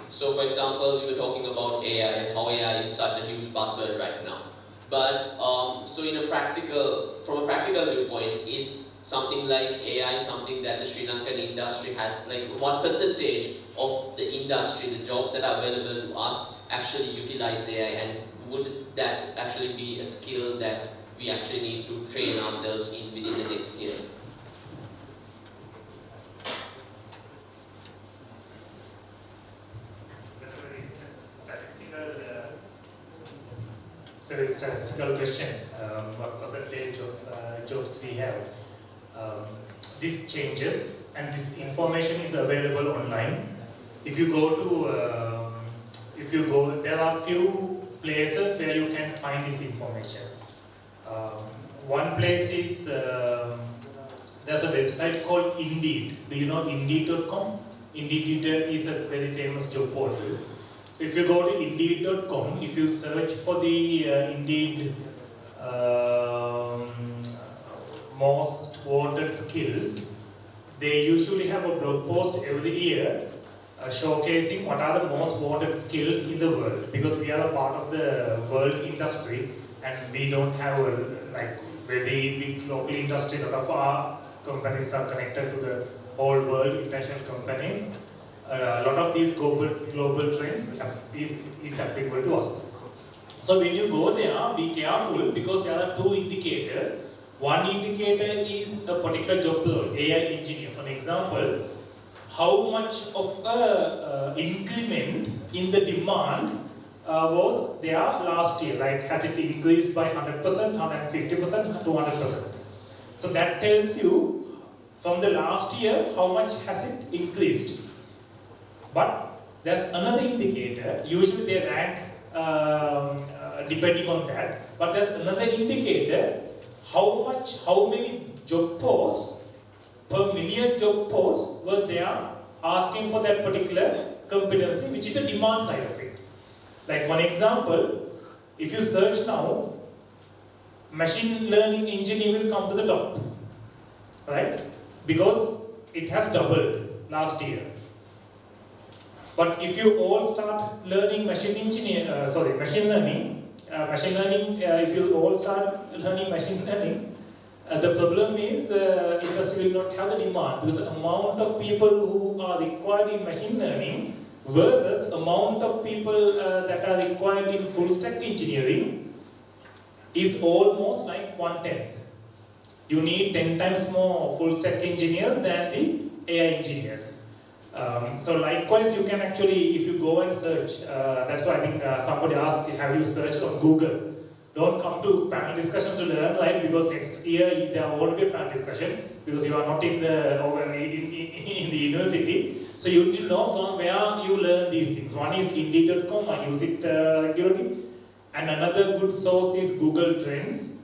so for example, we were talking about AI, how AI is such a huge buzzword right now. But so from a practical viewpoint, is something like AI something that the Sri Lankan industry has, like what percentage of the industry, the jobs that are available to us actually utilize AI, and would that actually be a skill that we actually need to train ourselves in within the next year? So it's a statistical question, what percentage of jobs we have. This changes, and this information is available online. If you go, there are few places where you can find this information. One place is, there's a website called Indeed. Do you know Indeed.com? Indeed is a very famous job portal. So if you go to Indeed.com, if you search for the Indeed most wanted skills, they usually have a blog post every year showcasing what are the most wanted skills in the world, because we are a part of the world industry and we don't have a very big local industry. A lot of our companies are connected to the whole world, international companies. A lot of these global trends is applicable to us. So when you go there, be careful, because there are two indicators. One indicator is a particular job role, AI engineer. For example, how much of a increment in the demand was there last year? Like, has it increased by 100%, 150%, 200%? So that tells you from the last year how much has it increased. But there's another indicator. Usually they rank depending on that. But there's another indicator. How many job posts per million job posts were there asking for that particular competency, which is the demand side of it. Like, for example, if you search now, machine learning engineer will come to the top, right? Because it has doubled last year. But if you all start learning machine learning, if you all start learning machine learning, the problem is industry will not have the demand, because the amount of people who are required in machine learning versus amount of people that are required in full stack engineering is almost like 1/10. You need 10 times more full stack engineers than the AI engineers. So likewise, you can actually, if you go and search, that's why I think somebody asked, have you searched on Google? Don't come to panel discussions to learn, right? Because next year there won't be a panel discussion, because you are not in the university. So you need to know from where you learn these things. One is Indeed.com, I use it regularly. And another good source is Google Trends.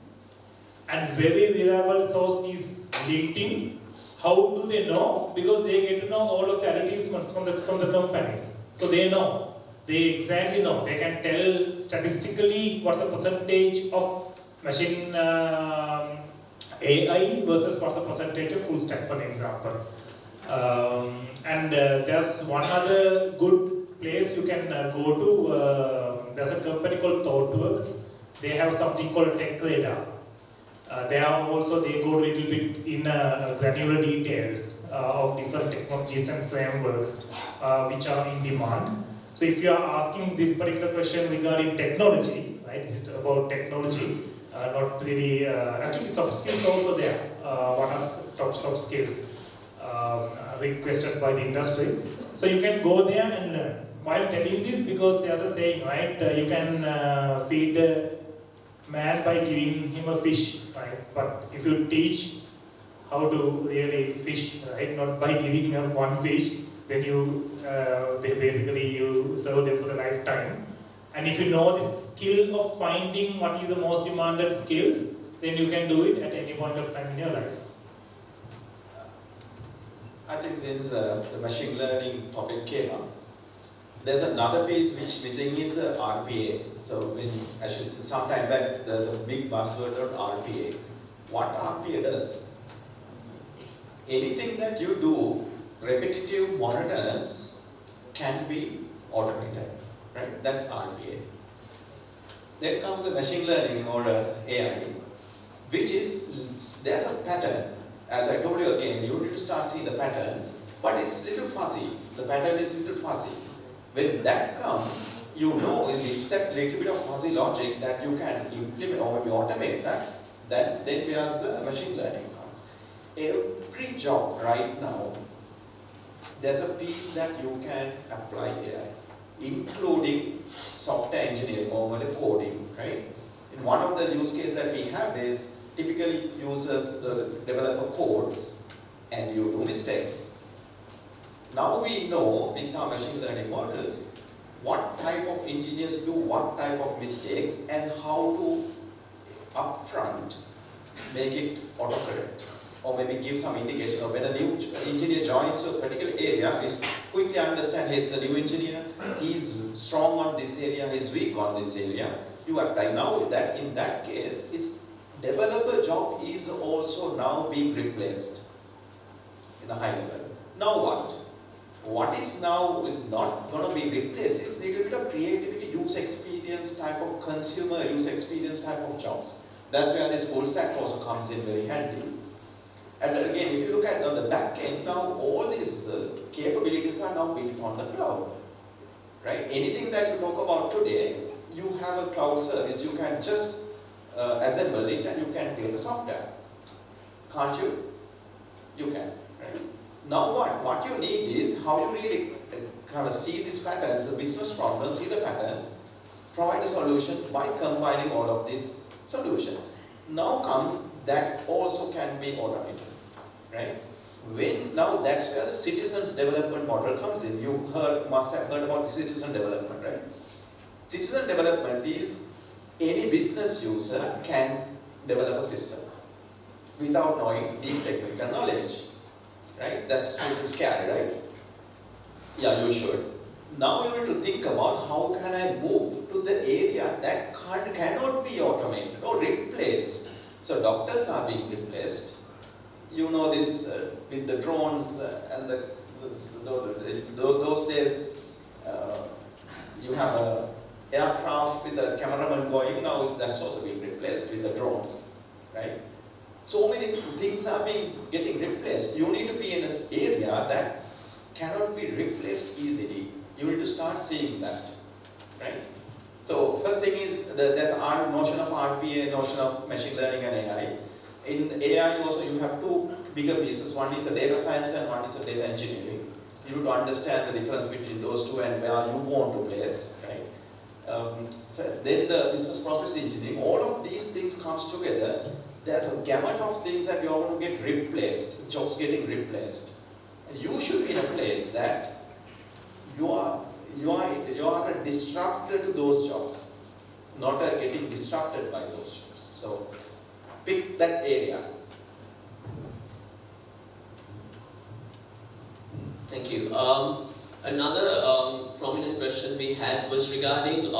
And very reliable source is LinkedIn. How do they know? Because they get to know all of the advertisements from the companies. So they know. They exactly know. They can tell statistically what's the percentage of machine AI versus what's the percentage of full stack, for example. And there's one other good place you can go to. There's a company called ThoughtWorks. They have something called Tech Radar. They go a little bit in granular details of different technologies and frameworks which are in demand. So if you are asking this particular question regarding technology, right? Is it about technology? Not really. Actually, soft skills also there. What are top soft skills requested by the industry? So you can go there and learn. why I'm telling this, because there's a saying, right? You can feed a man by giving him a fish, right? But if you teach how to really fish, right? Not by giving him one fish, then you serve them for the lifetime. And if you know this skill of finding what is the most demanded skills, then you can do it at any point of time in your life. I think since the machine learning topic came up, there's another piece which missing is the RPA. So actually some time back, there's a big buzzword on RPA. What RPA does? Anything that you do, repetitive, monotonous, can be automated, right? That's RPA. Then comes the machine learning or AI, which is, there's a pattern. As I told you again, you need to start seeing the patterns, but it's little fuzzy. The pattern is little fuzzy. When that comes, you know with that little bit of fuzzy logic that you can implement or maybe automate that, then where's the machine learning comes. Every job right now, there's a piece that you can apply AI, including software engineering or the coding, right? And one of the use cases that we have is typically users developer codes and you do mistakes. Now we know with our machine learning models what type of engineers do what type of mistakes and how to upfront make it autocorrect or maybe give some indication. Or when a new engineer joins a particular area, we quickly understand, hey, it's a new engineer, he's strong on this area, he's weak on this area. You apply. Now that in that case, it's developer job is also now being replaced in a high level. Now what? What is now is not going to be replaced is a little bit of creativity, user experience type of consumer user experience type of jobs. That's where this full stack also comes in very handy. And again, if you look at on the back end, now all these capabilities are now built on the cloud. Right? Anything that you talk about today, you have a cloud service, you can just assemble it and you can build the software. Can't you? You can, right? Now what you need is how you really kind of see these patterns, the business problems, see the patterns, provide a solution by combining all of these solutions. Now comes that also can be automated, right? Now that's where the citizens development model comes in. You must have heard about the citizen development, right? Citizen development is any business user can develop a system without knowing deep technical knowledge, right? That's pretty scary, right? Yeah, you should. Now you need to think about how can I move to the area that cannot be automated or replaced. So doctors are being replaced. You know this with the drones and those days you have a aircraft with a cameraman going, now that's also being replaced with the drones, right? So many things are getting replaced. You need to be in an area that cannot be replaced easily. You need to start seeing that, right? So first thing is there's a notion of RPA, notion of machine learning and AI. In AI also you have two bigger pieces. One is a data science and one is a data engineering. You need to understand the difference between those two and where you want to place, right? So then the business process engineering, all of these things comes together. There's a gamut of things that you're going to get replaced, jobs getting replaced. And you should be in a place that you are a disruptor to those jobs, not getting disrupted by those jobs. So pick that area. Thank you. Another prominent question we had was regarding the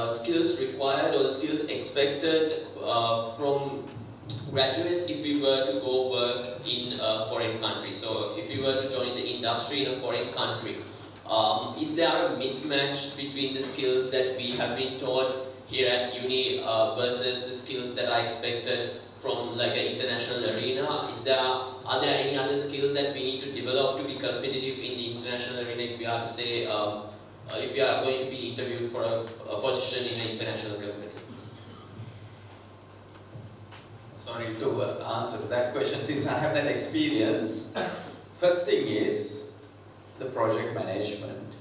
skills required or the skills expected from graduates if we were to go work in a foreign country. So if you were to join the industry in a foreign country, is there a mismatch between the skills that we have been taught here at uni versus the skills that are expected from like an international arena? Are there any other skills that we need to develop to be competitive in the international arena if we are to say, if you are going to be interviewed for a position in an international company? Sorry to answer that question since I have that experience. First thing is, the project management.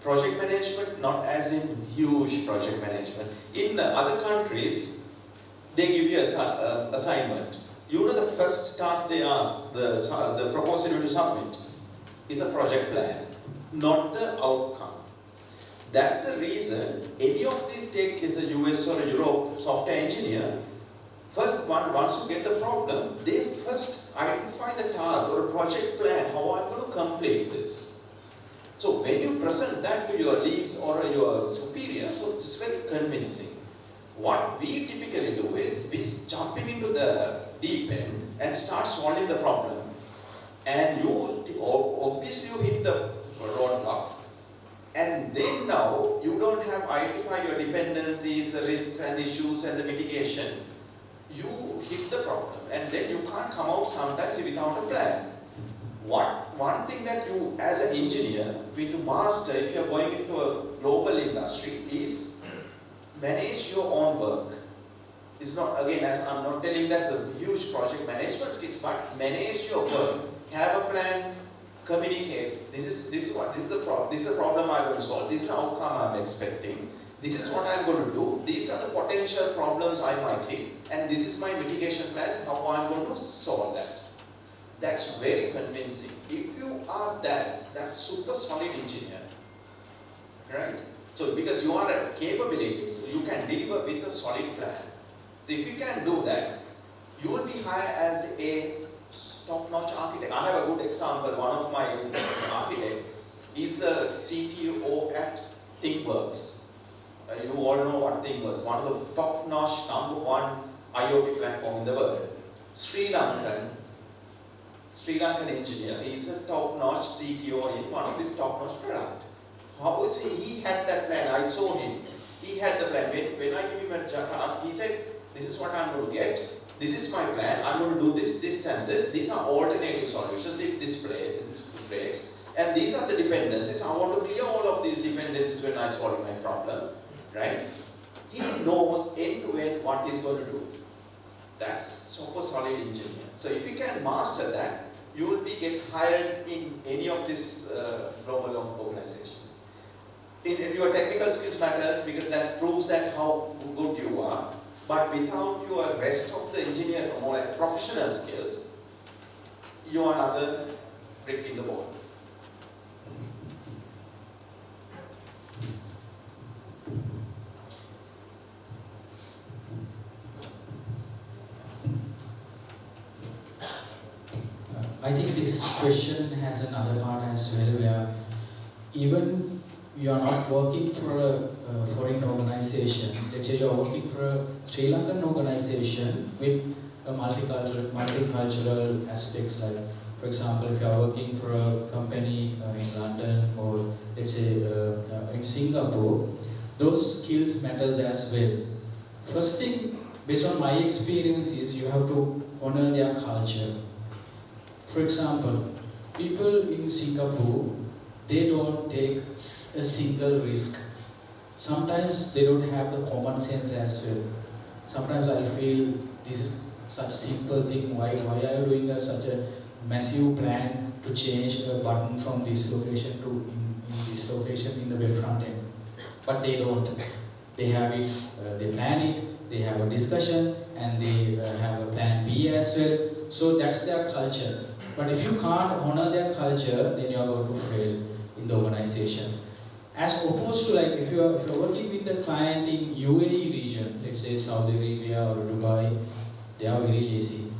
Project management, not as in huge project management. In other countries, they give you an assignment. You know the first task they ask, the proposal you to submit, is a project plan, not the outcome. That's the reason any of these take in the US or Europe software engineer, once you get the problem, they first identify the task or a project plan, how I'm going to complete this. So when you present that to your leads or your superiors, so it's very convincing. What we typically do is we jumping into the deep end and start solving the problem. And you obviously you hit the roadblocks. And then now you don't have identify your dependencies, the risks and issues and the mitigation. You hit the problem and then you can't come out sometimes without a plan. One thing that you as an engineer need to master if you are going into a global industry is manage your own work. It's not, again, as I'm not telling that's a huge project management skills, but manage your work, have a plan, communicate. This is the problem I'm going to solve. This is the outcome I'm expecting. This is what I'm going to do. These are the potential problems I might hit, and this is my mitigation plan. How I'm going to solve that. That's very convincing. If you are that's super solid engineer, right? So because you are a capabilities, you can deliver with a solid plan. So if you can do that, you will be hired as a top-notch architect. I have a good example. One of my architect is the CTO at ThinkWorks. You all know what ThinkWorks, one of the top-notch #1 IoT platform in the world. Sri Lankan engineer, he is a top-notch CTO in one of these top-notch product. How is he had that plan? I saw him. He had the plan. When I give him a task, he said, this is what I'm going to get. This is my plan. I'm going to do this, this and this. These are alternative solutions if this breaks. And these are the dependencies. I want to clear all of these dependencies when I solve my problem. Right? He knows end-to-end what he's going to do. That's super solid engineer. So if you can master that, you will get hired in any of these global organizations. Your technical skills matters because that proves that how good you are. But without your rest of the engineer or more like professional skills, you are another brick in the wall. I think this question has another part as well, where even you are not working for a foreign organization. Let's say you are working for a Sri Lankan organization with a multicultural aspects. Like, for example, if you are working for a company in London or let's say in Singapore, those skills matters as well. First thing, based on my experience, is you have to honor their culture. For example, people in Singapore, they don't take a single risk. Sometimes they don't have the common sense as well. Sometimes I feel this is such a simple thing. Why are you doing such a massive plan to change a button from this location to in this location in the web front end? But they don't. They have it. They plan it. They have a discussion, and they have a plan B as well. So that's their culture. But if you can't honor their culture, then you are going to fail in the organization. As opposed to like if you're working with a client in UAE region, let's say Saudi Arabia or Dubai, they are very lazy.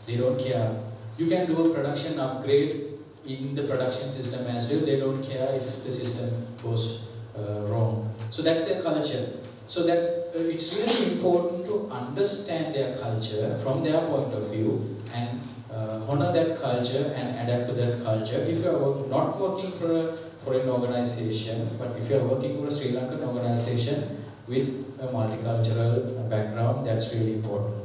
They don't care. You can do a production upgrade in the production system as well. They don't care if the system goes wrong. So that's their culture. So that's it's really important to understand their culture from their point of view and honor that culture and adapt to that culture. If you are not working for a foreign organization, but if you are working for a Sri Lankan organization with a multicultural background, that's really important.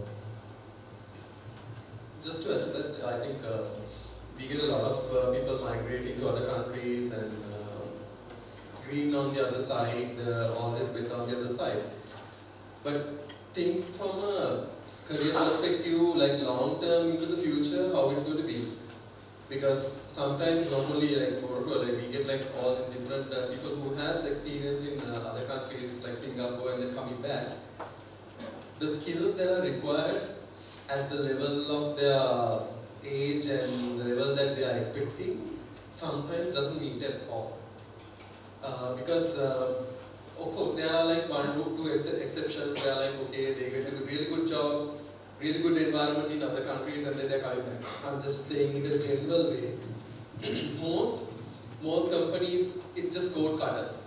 Just to add to that, I think we get a lot of people migrating to other countries and green on the other side, all this better on the other side. But think from a career perspective, like long term into the future, how it's going to be. Because sometimes not only like Morocco, like we get like all these different people who has experience in other countries like Singapore and then coming back. The skills that are required at the level of their age and the level that they are expecting sometimes doesn't meet at all. Because of course there are like one or two exceptions where like okay they get a really good job, really good environment in other countries and then they're coming back. I'm just saying in a general way. most companies it's just code cutters.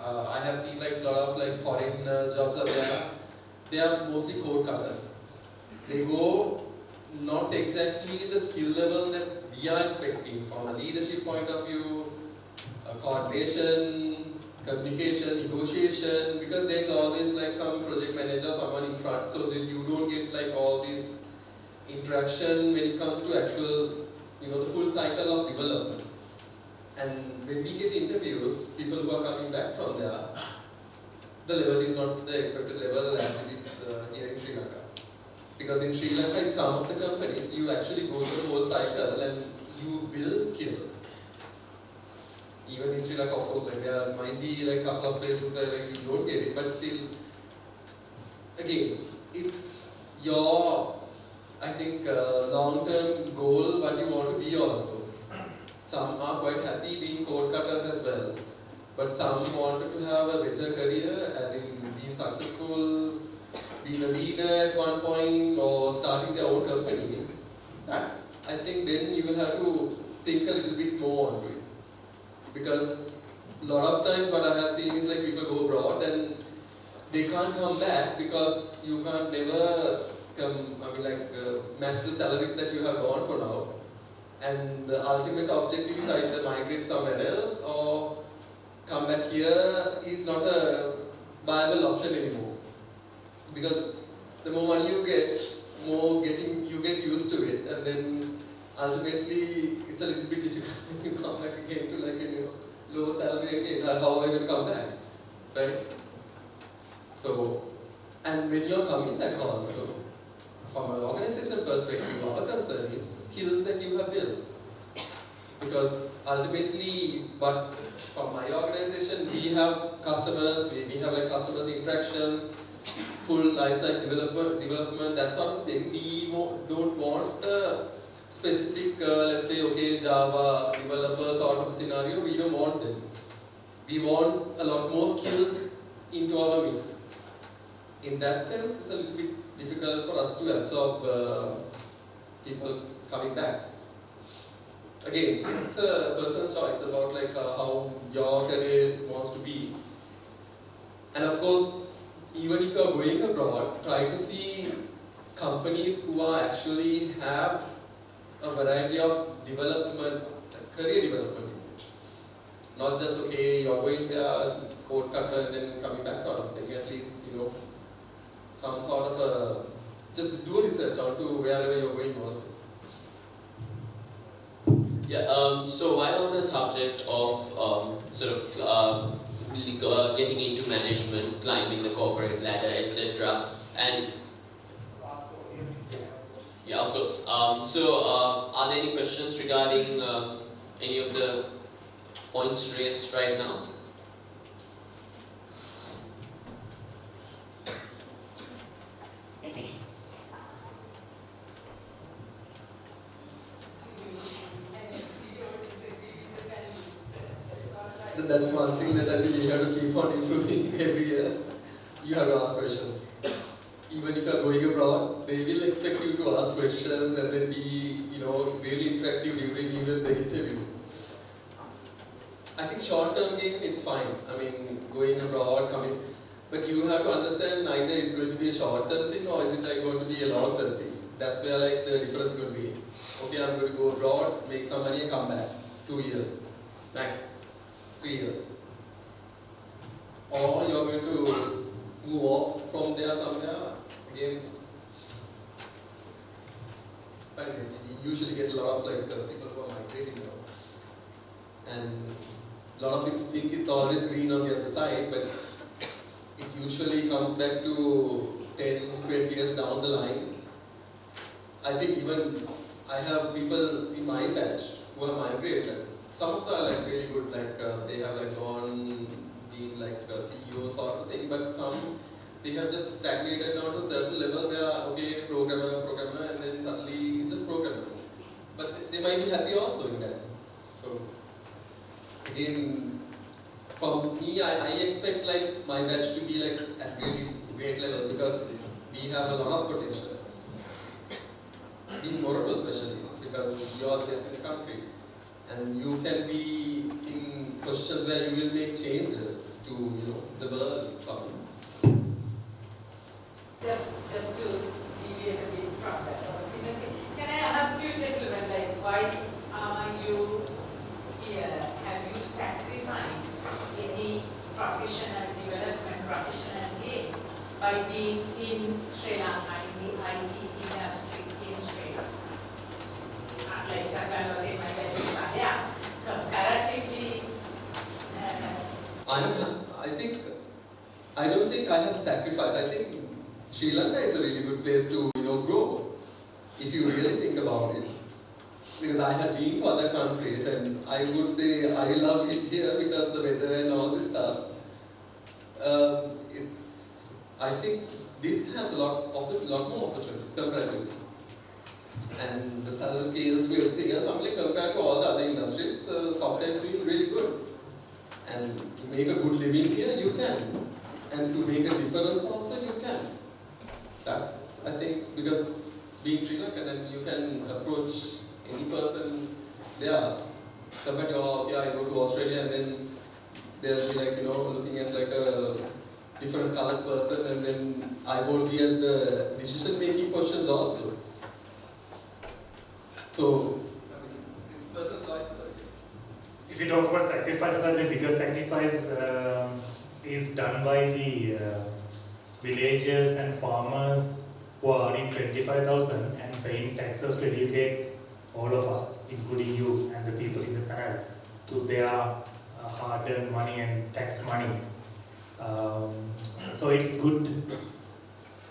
I have seen like a lot of like foreign jobs are there. They are mostly code cutters. They go not exactly the skill level that we are expecting from a leadership point of view, coordination, communication, negotiation, because there is always like some project manager, someone in front, so that you don't get like all this interaction when it comes to actual, the full cycle of development. And when we get interviews, people who are coming back from there, the level is not the expected level as it is here in Sri Lanka. Because in Sri Lanka, in some of the companies, you actually go through the whole cycle and you build skill. Even in Sri Lanka, of course, like there might be like a couple of places where like, you don't get it, but still, again, it's your, I think, long-term goal, what you want to be also. Some are quite happy being code cutters as well, but some wanted to have a better career, as in being successful, being a leader at one point, or starting their own company. That, I think then you will have to think a little bit more onto it. Because a lot of times what I have seen is like people go abroad and they can't come back because you can't never match the salaries that you have gone for now. And the ultimate objective is either migrate somewhere else or come back here is not a viable option anymore. Because the more money you get, you get used to it, and then ultimately it's a little bit difficult when you come back again to like lower salary again. How are you going to come back, right? So, and when you're coming back also, from an organization perspective, our concern is the skills that you have built. Because ultimately, but from my organization, we have customers, we have like customers interactions, full lifecycle development, that sort of thing. We don't want a specific, let's say, okay, Java developer sort of scenario. We don't want them. We want a lot more skills into our mix. In that sense, it's a little bit difficult for us to absorb people coming back. Again, it's a personal choice about like how your career wants to be. And of course, even if you are going abroad, try to see companies who are actually have a variety of development, career development. Not just, okay, you're going there, code cutter and then coming back sort of thing. At least, some sort of a, just do research onto wherever you're going also. Yeah, so while on the subject of getting into management, climbing the corporate ladder, etc., and yeah, of course. Are there any questions regarding any of the points raised right now? That's one thing that I think you have to keep on improving every year. You have to ask questions. Even if you are going abroad, they will expect you to ask questions and then be, really interactive during even the interview. I think short-term gain, it's fine. I mean, going abroad, coming, but you have to understand either it's going to be a short-term thing or is it like going to be a long-term thing. That's where like the difference is going to be. Okay, I'm going to go abroad, make some money and come back. 2 years, max. 3 years. Or you're going to move off from there somewhere, again. But you usually get a lot of like people who are migrating now. And a lot of people think it's always green on the other side, but it usually comes back to 10, 20 years down the line. I think even I have people in my batch who are migrated. Some of them are like really good, like they have like gone, been like CEO sort of thing, but some they have just stagnated down to a certain level where, okay, programmer, and then suddenly it's just programmer. But they might be happy also in that. So, again, for me, I expect like my batch to be like at really great levels because we have a lot of potential. In Morocco especially, because you are based in the country. And you can be in positions where you will make changes to, the world. Just to deviate a bit from that opportunity, can I ask you, gentlemen, like why are you here? Have you sacrificed any professional development, professional gain by being in Sri Lanka, in the IT industry in Sri Lanka? Like I was saying, my values are there. Comparatively, I don't think I have sacrificed. I think Sri Lanka is a really good place to, grow, if you really think about it. Because I have been to other countries and I would say I love it here because the weather and all this stuff. I think this has a lot more opportunities comparatively. And the salary scales, everything else, compared to all the other industries, software is doing really good. And to make a good living here, you can. And to make a difference also, you can. That's, I think, because being Sri Lankan and you can approach any person there. Compared to, I go to Australia and then they'll be like, looking at like a different colored person and then I won't be at the decision-making positions also. So, it's personal choices, I guess. If you talk about sacrifices, I think the biggest sacrifice is done by the villagers and farmers who are earning 25,000 and paying taxes to educate all of us, including you and the people in the panel, to their hard-earned money and tax money. So it's good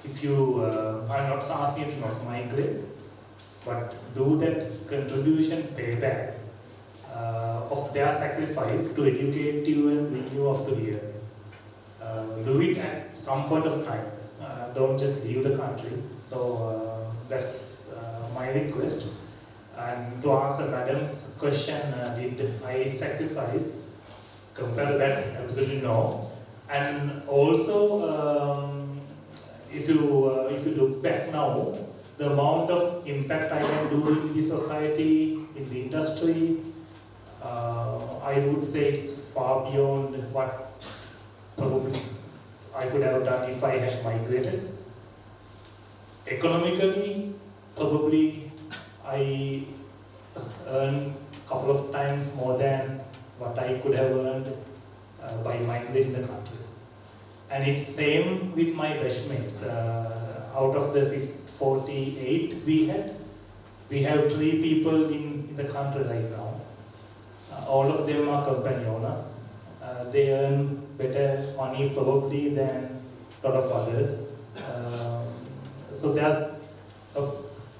if you, I'm not asking you to not migrate, but do that contribution payback of their sacrifice to educate you and bring you up to here. Do it at some point of time. Don't just leave the country. So that's my request. And to answer Madam's question, did I sacrifice? Compared to that, absolutely no. And also, if you look back now, the amount of impact I can do in the society, in the industry, I would say it's far beyond what probably I could have done if I had migrated. Economically, probably I earn a couple of times more than what I could have earned by migrating the country. And it's same with my batchmates. Out of the 48 we have 3 people in the country right now. All of them are company owners. They earn better money probably than a lot of others. So there's a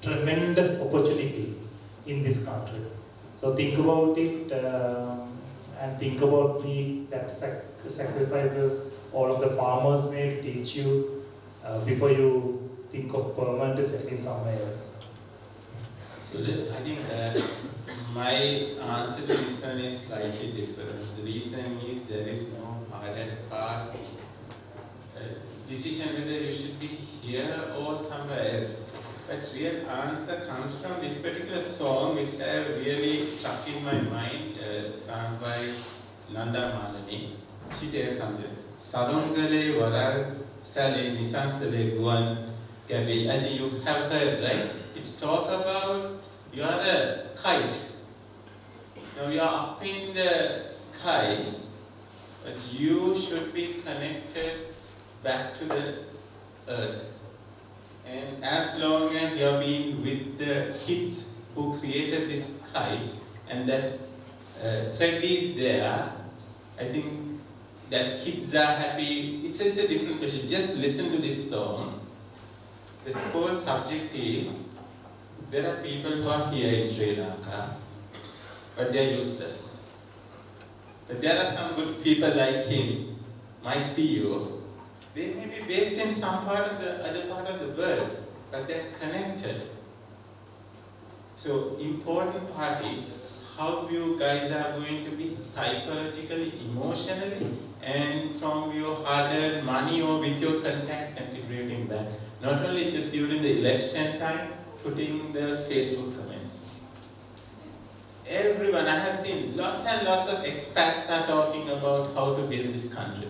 tremendous opportunity in this country. So think about it and think about that sacrifices all of the farmers may teach you before you think of permanently settling somewhere else. So I think my answer to this one is slightly different. The reason is there is no hard and fast decision whether you should be here or somewhere else. But real answer comes from this particular song which I have really struck in my mind, sung by Nanda Malani. She tells something. Sarongale varal sale nisansale guan gabi. I think you have heard, right? It's talk about you are a kite. Now you are up in the sky, but you should be connected back to the earth. And as long as you are being with the kids who created this kite, and that thread is there, I think that kids are happy. It's a different question. Just listen to this song. The whole subject is there are people who are here in Sri Lanka, but they are useless. But there are some good people like him, my CEO. They may be based in some part of the other part of the world, but they are connected. So important part is how you guys are going to be psychologically, emotionally, and from your hard-earned money or with your contacts contributing back. Not only just during the election time, putting the Facebook comments. Everyone, I have seen lots and lots of expats are talking about how to build this country.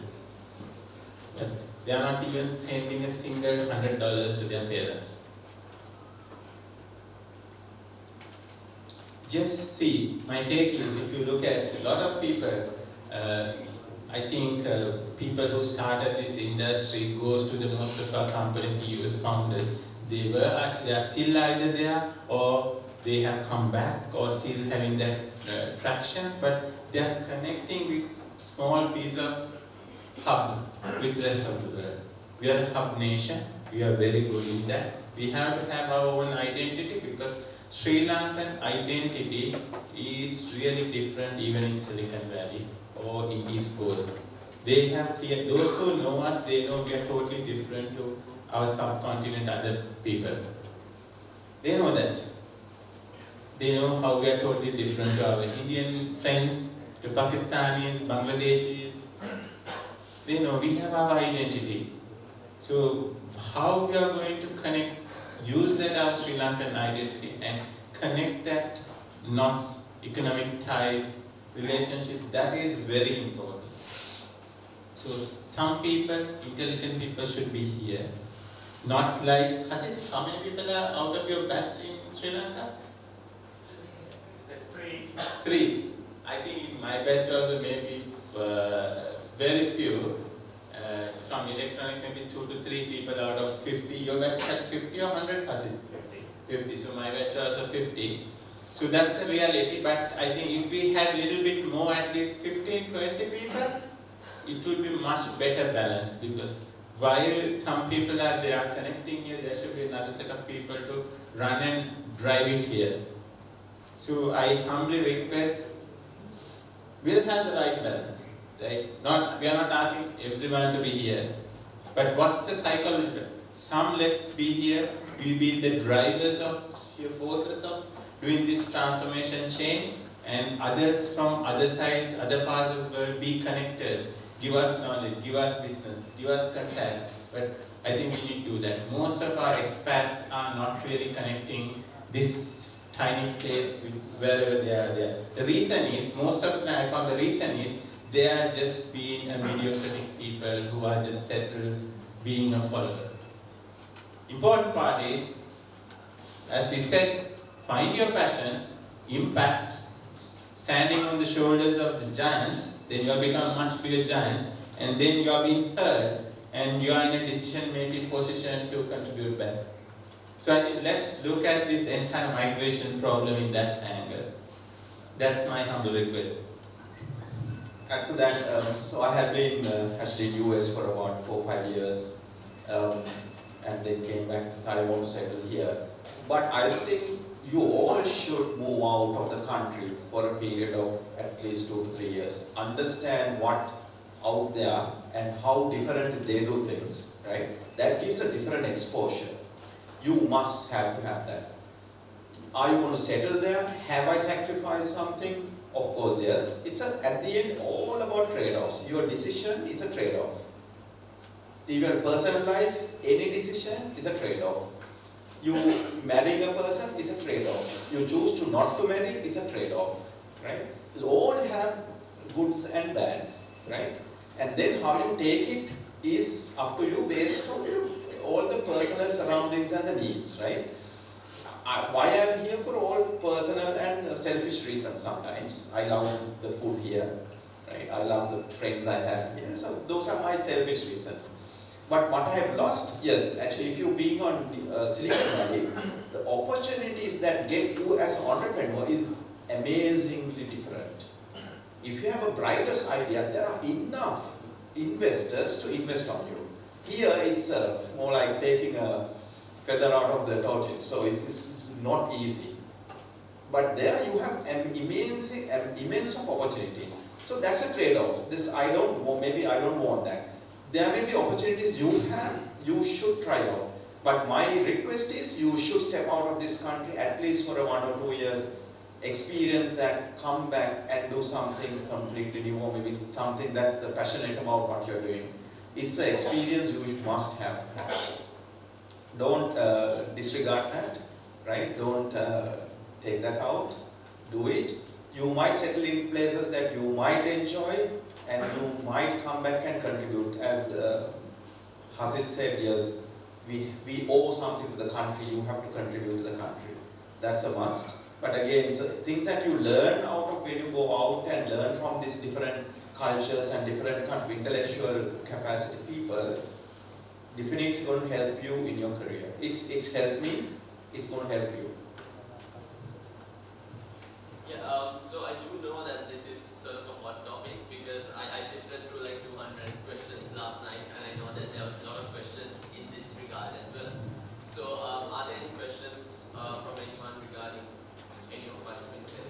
But they are not even sending a single $100 to their parents. Just see, my take is, if you look at a lot of people, I think people who started this industry goes to the most of our company CEOs, founders. They are still either there or they have come back or still having that traction, but they are connecting this small piece of hub with the rest of the world. We are a hub nation. We are very good in that. We have to have our own identity because Sri Lankan identity is really different even in Silicon Valley or in East Coast. They have clear, those who know us, they know we are totally different to our subcontinent, other people. They know that. They know how we are totally different to our Indian friends, to Pakistanis, Bangladeshis. They know we have our identity. So how we are going to connect, use that our Sri Lankan identity and connect that knots, economic ties, relationship, that is very important. So some people, intelligent people should be here. Not like, Hasid, how many people are out of your batch in Sri Lanka? Three. I think in my batch also maybe very few. From electronics, maybe 2 to 3 people out of 50. Your batch had 50 or 100? 50. So my batch also 50. So that's a reality, but I think if we had a little bit more, at least 15, 20 people, it would be much better balanced, because while some people are there connecting here, there should be another set of people to run and drive it here. So I humbly request, we'll have the right balance, right? We are not asking everyone to be here, but what's the psychological? Some let's be here, we'll be the drivers of sheer forces of doing this transformation change, and others from other side, other parts of the world be connectors. Give us knowledge, give us business, give us contacts, but I think we need to do that. Most of our expats are not really connecting this tiny place with wherever they are there. The reason is, most of the time I found the reason is, they are just being a mediocre people who are just settled being a follower. Important part is, as we said, find your passion, impact, standing on the shoulders of the giants, then you have become much bigger giants, and then you are being heard, and you are in a decision-making position to contribute back. So I think let's look at this entire migration problem in that angle. That's my humble request. Add to that, so I have been actually in US for about 4 or 5 years, and then came back, so I want to settle here. But I think you all should move out of the country for a period of at least 2 to 3 years. Understand what out there and how different they do things, right? That gives a different exposure. You must have to have that. Are you going to settle there? Have I sacrificed something? Of course, yes. It's at the end all about trade-offs. Your decision is a trade-off. In your personal life, any decision is a trade-off. You marrying a person is a trade-off. You choose to not to marry is a trade-off, right? So all have goods and bads, right? And then how you take it is up to you based on all the personal surroundings and the needs, right? Why I am here for all personal and selfish reasons sometimes. I love the food here, right? I love the friends I have here. So those are my selfish reasons. But what I have lost, yes, actually if you being on Silicon Valley, the opportunities that get you as an entrepreneur is amazingly different. If you have a brightest idea, there are enough investors to invest on you. Here it's more like taking a feather out of the tortoise. So it's not easy. But there you have immense of opportunities. So that's a trade-off. Maybe I don't want that. There may be opportunities you should try out. But my request is you should step out of this country at least for 1 or 2 years, experience that, come back and do something completely new, or maybe something that you're passionate about what you're doing. It's an experience you must have. Don't disregard that, right? Don't take that out. Do it. You might settle in places that you might enjoy, and you might come back and contribute. As Hasid said, yes, we owe something to the country. You have to contribute to the country. That's a must. But again, so things that you learn out of when you go out and learn from these different cultures and different kind of intellectual capacity people, definitely going to help you in your career. It's helped me. It's going to help you. Yeah, so I do know that this is sort of a hot topic because I sifted through like 200 questions last night, and I know that there was a lot of questions in this regard as well. So are there any questions from anyone regarding any of what has been said?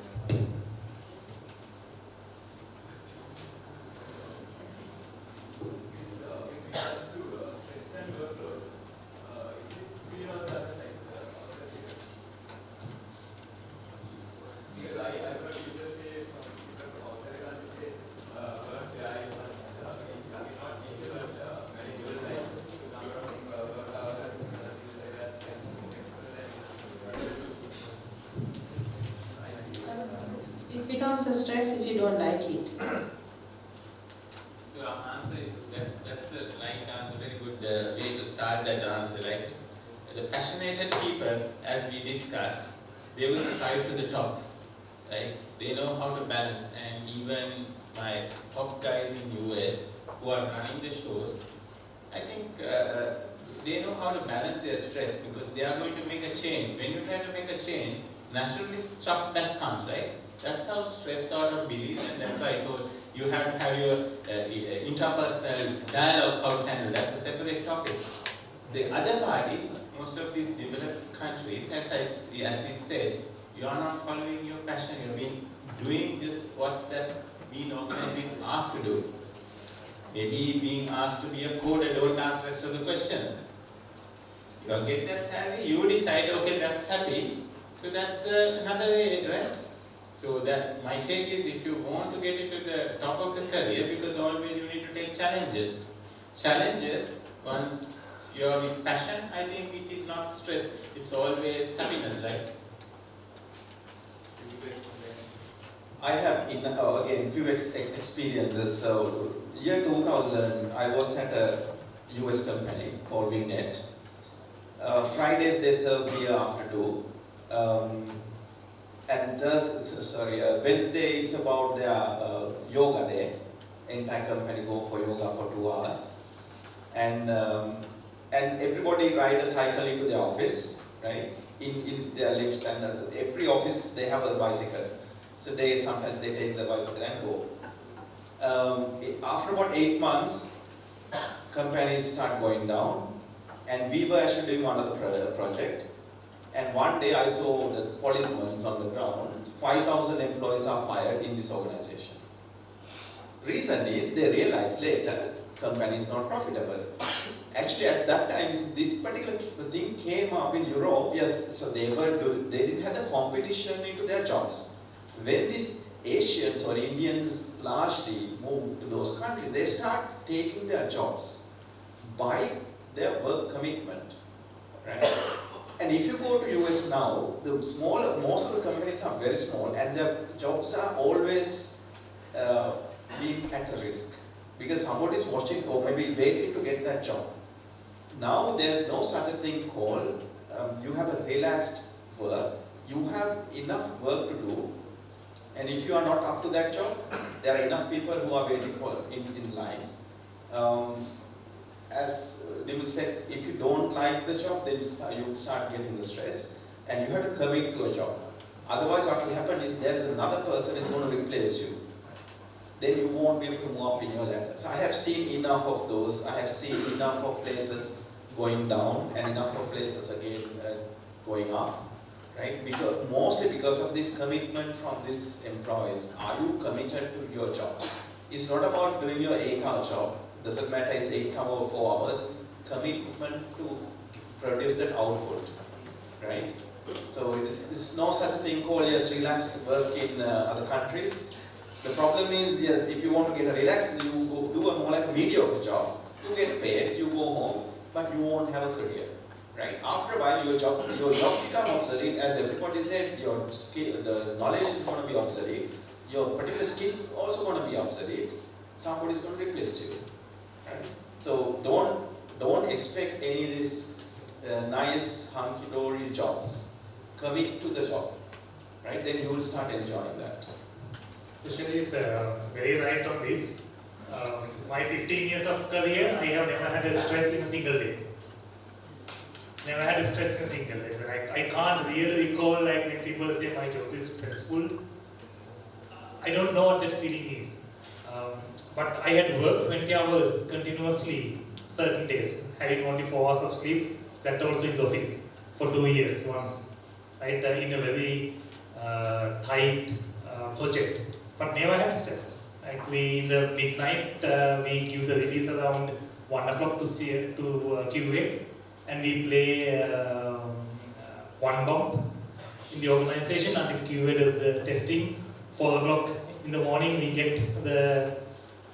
It becomes a stress if you don't like it. So our answer is, that's the right answer, very good way to start that answer. Like the passionate people, as we discussed, they will strive to the top, right? They know how to balance, and even my top guys in US who are running the shows, I think they know how to balance their stress because they are going to make a change. When you try to make a change, naturally thrust back comes, right? That's how stress sort of believes, and that's why I told you have to have your interpersonal dialogue how to handle. That's a separate topic. The other parties, most of these developed countries, as we said, you are not following your passion. You've been doing just what's that being organized, being asked to do. Maybe being asked to be a coder, don't ask rest of the questions. You get that salary, you decide, okay, that's happy. So that's another way, right? So that my take is, if you want to get into the top of the career, because always you need to take challenges. Challenges, once you are with passion, I think it is not stress, it's always happiness, right? I have, again, few experiences. So, year 2000, I was at a US company called Wingnet. Fridays they serve beer after 2. And Wednesday it's about their yoga day. Entire company go for yoga for 2 hours. And everybody ride a cycle into the office, right? In their lifts, and every office they have a bicycle. So sometimes they take the bicycle and go. After about 8 months, companies start going down, and we were actually doing one of the project. And one day I saw the policemen on the ground. 5,000 employees are fired in this organization. Reason is they realized later company is not profitable. Actually, at that time, this particular thing came up in Europe. Yes, so they didn't have the competition into their jobs. When these Asians or Indians largely move to those countries, they start taking their jobs by their work commitment, right? And if you go to US now, most of the companies are very small, and their jobs are always being at a risk because somebody is watching or maybe waiting to get that job. Now there's no such a thing called you have a relaxed work. You have enough work to do, and if you are not up to that job, there are enough people who are waiting for in line. As Dimul said, if you don't like the job, then you start getting the stress, and you have to commit to a job. Otherwise, what will happen is there's another person is going to replace you. Then you won't be able to move up in your ladder. So I have seen enough of those. I have seen enough of places going down and enough of places again going up, right? Mostly because of this commitment from these employees. Are you committed to your job? It's not about doing your 8-hour job. Doesn't matter it's 8 hours or 4 hours. Commitment to produce that output, right? So it's no such a thing called just relaxed work in other countries. The problem is, yes, if you want to get a relaxed, you go do a more like a mediocre job. You get paid, you go home, but you won't have a career, right? After a while, your job become obsolete. As everybody said, your skill, the knowledge is going to be obsolete. Your particular skills also going to be obsolete. Somebody is going to replace you, right? So don't expect any of these nice hunky-dory jobs. Commit to the job, right? Then you will start enjoying that. Tushan is very right on this. My 15 years of career, I have never had a stress in a single day. Never had a stress in a single day. So I can't really recall like when people say my job is stressful. I don't know what that feeling is. But I had worked 20 hours continuously certain days, having only 4 hours of sleep, that also in the office for 2 years once, right, in a very tight project, but never had stress. Like we, in the midnight, we give the release around 1 o'clock to QA, and we play one bump in the organization until QA does the testing. 4 o'clock in the morning, we get the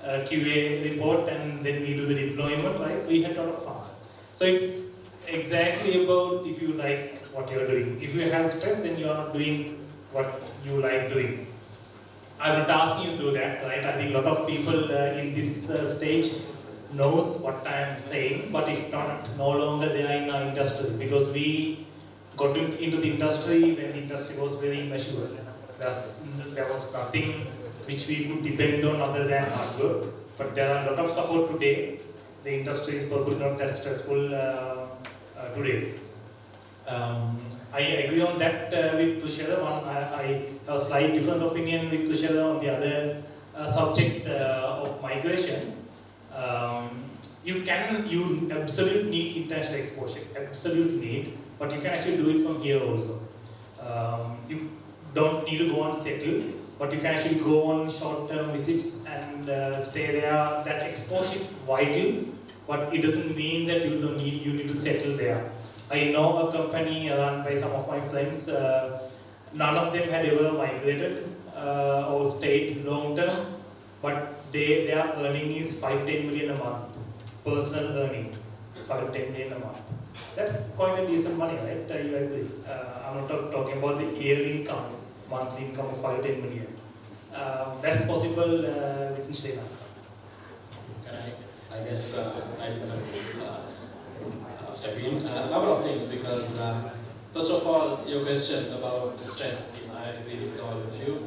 QA report, and then we do the deployment, right? We had a lot of fun. So it's exactly about if you like what you are doing. If you have stress, then you are not doing what you like doing. I'm not asking you to do that, right? I think a lot of people in this stage knows what I'm saying, but it's not no longer there in our industry, because we got into the industry when the industry was very immature. There was nothing which we could depend on other than hard work, but there are a lot of support today. The industry is probably not that stressful today. I agree on that with Tushara. I have a slight different opinion with Tushara on the other subject of migration. You absolutely need international exposure, absolute need, but you can actually do it from here also. You don't need to go and settle, but you can actually go on short-term visits and stay there. That exposure is vital, but it doesn't mean that you need to settle there. I know a company run by some of my friends. None of them had ever migrated or stayed long-term, but their earning is 5-10 million a month. Personal earning, 5-10 million a month. That's quite a decent money, right? You agree? I'm not talking about the yearly income, monthly income of 5-10 million. That's possible within Sri Lanka. Can I guess I step in. A number of things, because first of all, your question about stress is I agree with all of you.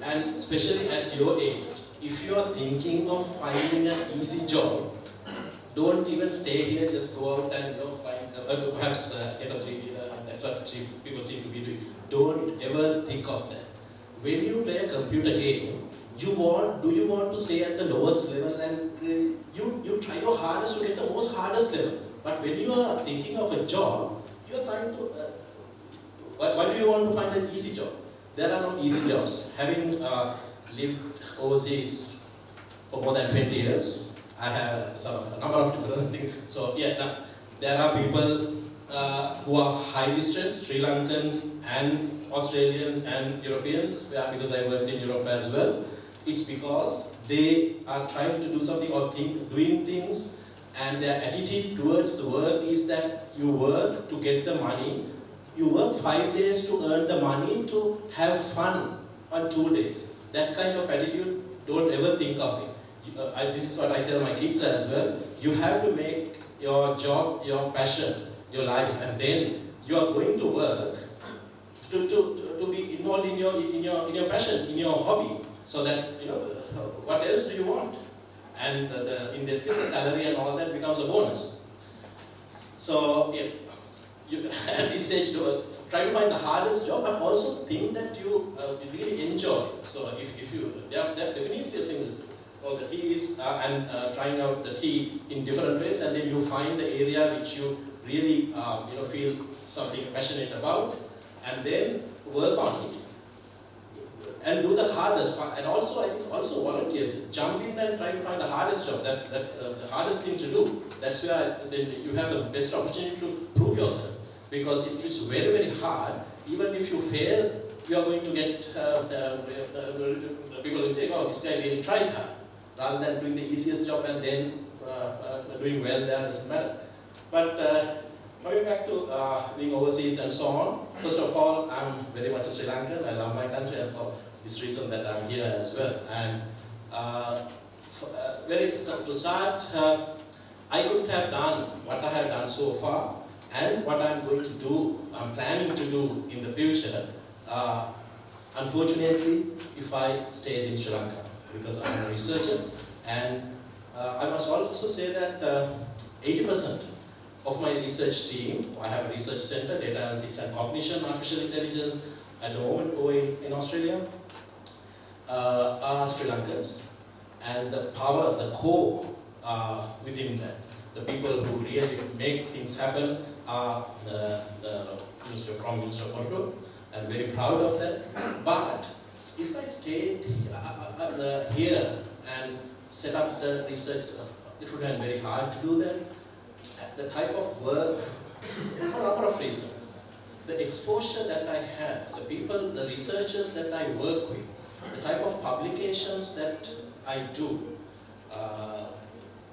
And especially at your age, if you are thinking of finding an easy job, don't even stay here, just go out and find, perhaps get a 3-wheeler, that's what people seem to be doing. Don't ever think of that. When you play a computer game, do you want to stay at the lowest level, and you try your hardest to get the most hardest level. But when you are thinking of a job, you are trying to, why do you want to find an easy job? There are no easy jobs. Having lived overseas for more than 20 years, I have sort of a number of different things. So yeah, now, there are people who are highly stressed, Sri Lankans and Australians and Europeans, because I worked in Europe as well. It's because they are trying to do something or doing things, and their attitude towards the work is that you work to get the money. You work 5 days to earn the money to have fun on 2 days. That kind of attitude, don't ever think of it. This is what I tell my kids as well. You have to make your job your passion, your life, and then you are going to work to be involved in your passion, in your hobby, so that what else do you want? And in that case, the salary and all that becomes a bonus. So at this stage, try to find the hardest job, but also think that you really enjoy. So if you, they are definitely a single. Well, the key is and trying out the tea in different ways, and then you find the area which you really feel something passionate about, and then work on it and do the hardest part. And also, I think also volunteer, jump in and try to find the hardest job. That's the hardest thing to do. That's where then you have the best opportunity to prove yourself, because if it's very, very hard, even if you fail, you are going to get the people will think, oh, this guy really tried hard, rather than doing the easiest job and then doing well there, doesn't matter. But coming back to being overseas and so on, first of all, I'm very much a Sri Lankan. I love my country, and for this reason that I'm here as well. And to start, I couldn't have done what I have done so far, and what I'm going to do, I'm planning to do in the future, unfortunately, if I stayed in Sri Lanka, because I'm a researcher. And I must also say that 80% of my research team, I have a research center, data analytics and cognition, artificial intelligence, at the moment over in Australia, are Sri Lankans. And the power, the core within that, the people who really make things happen are the Prime Minister of Portugal. I'm very proud of that. But if I stayed here and set up the research, it would have been very hard to do that. The type of work, for a number of reasons. The exposure that I have, the people, the researchers that I work with, the type of publications that I do,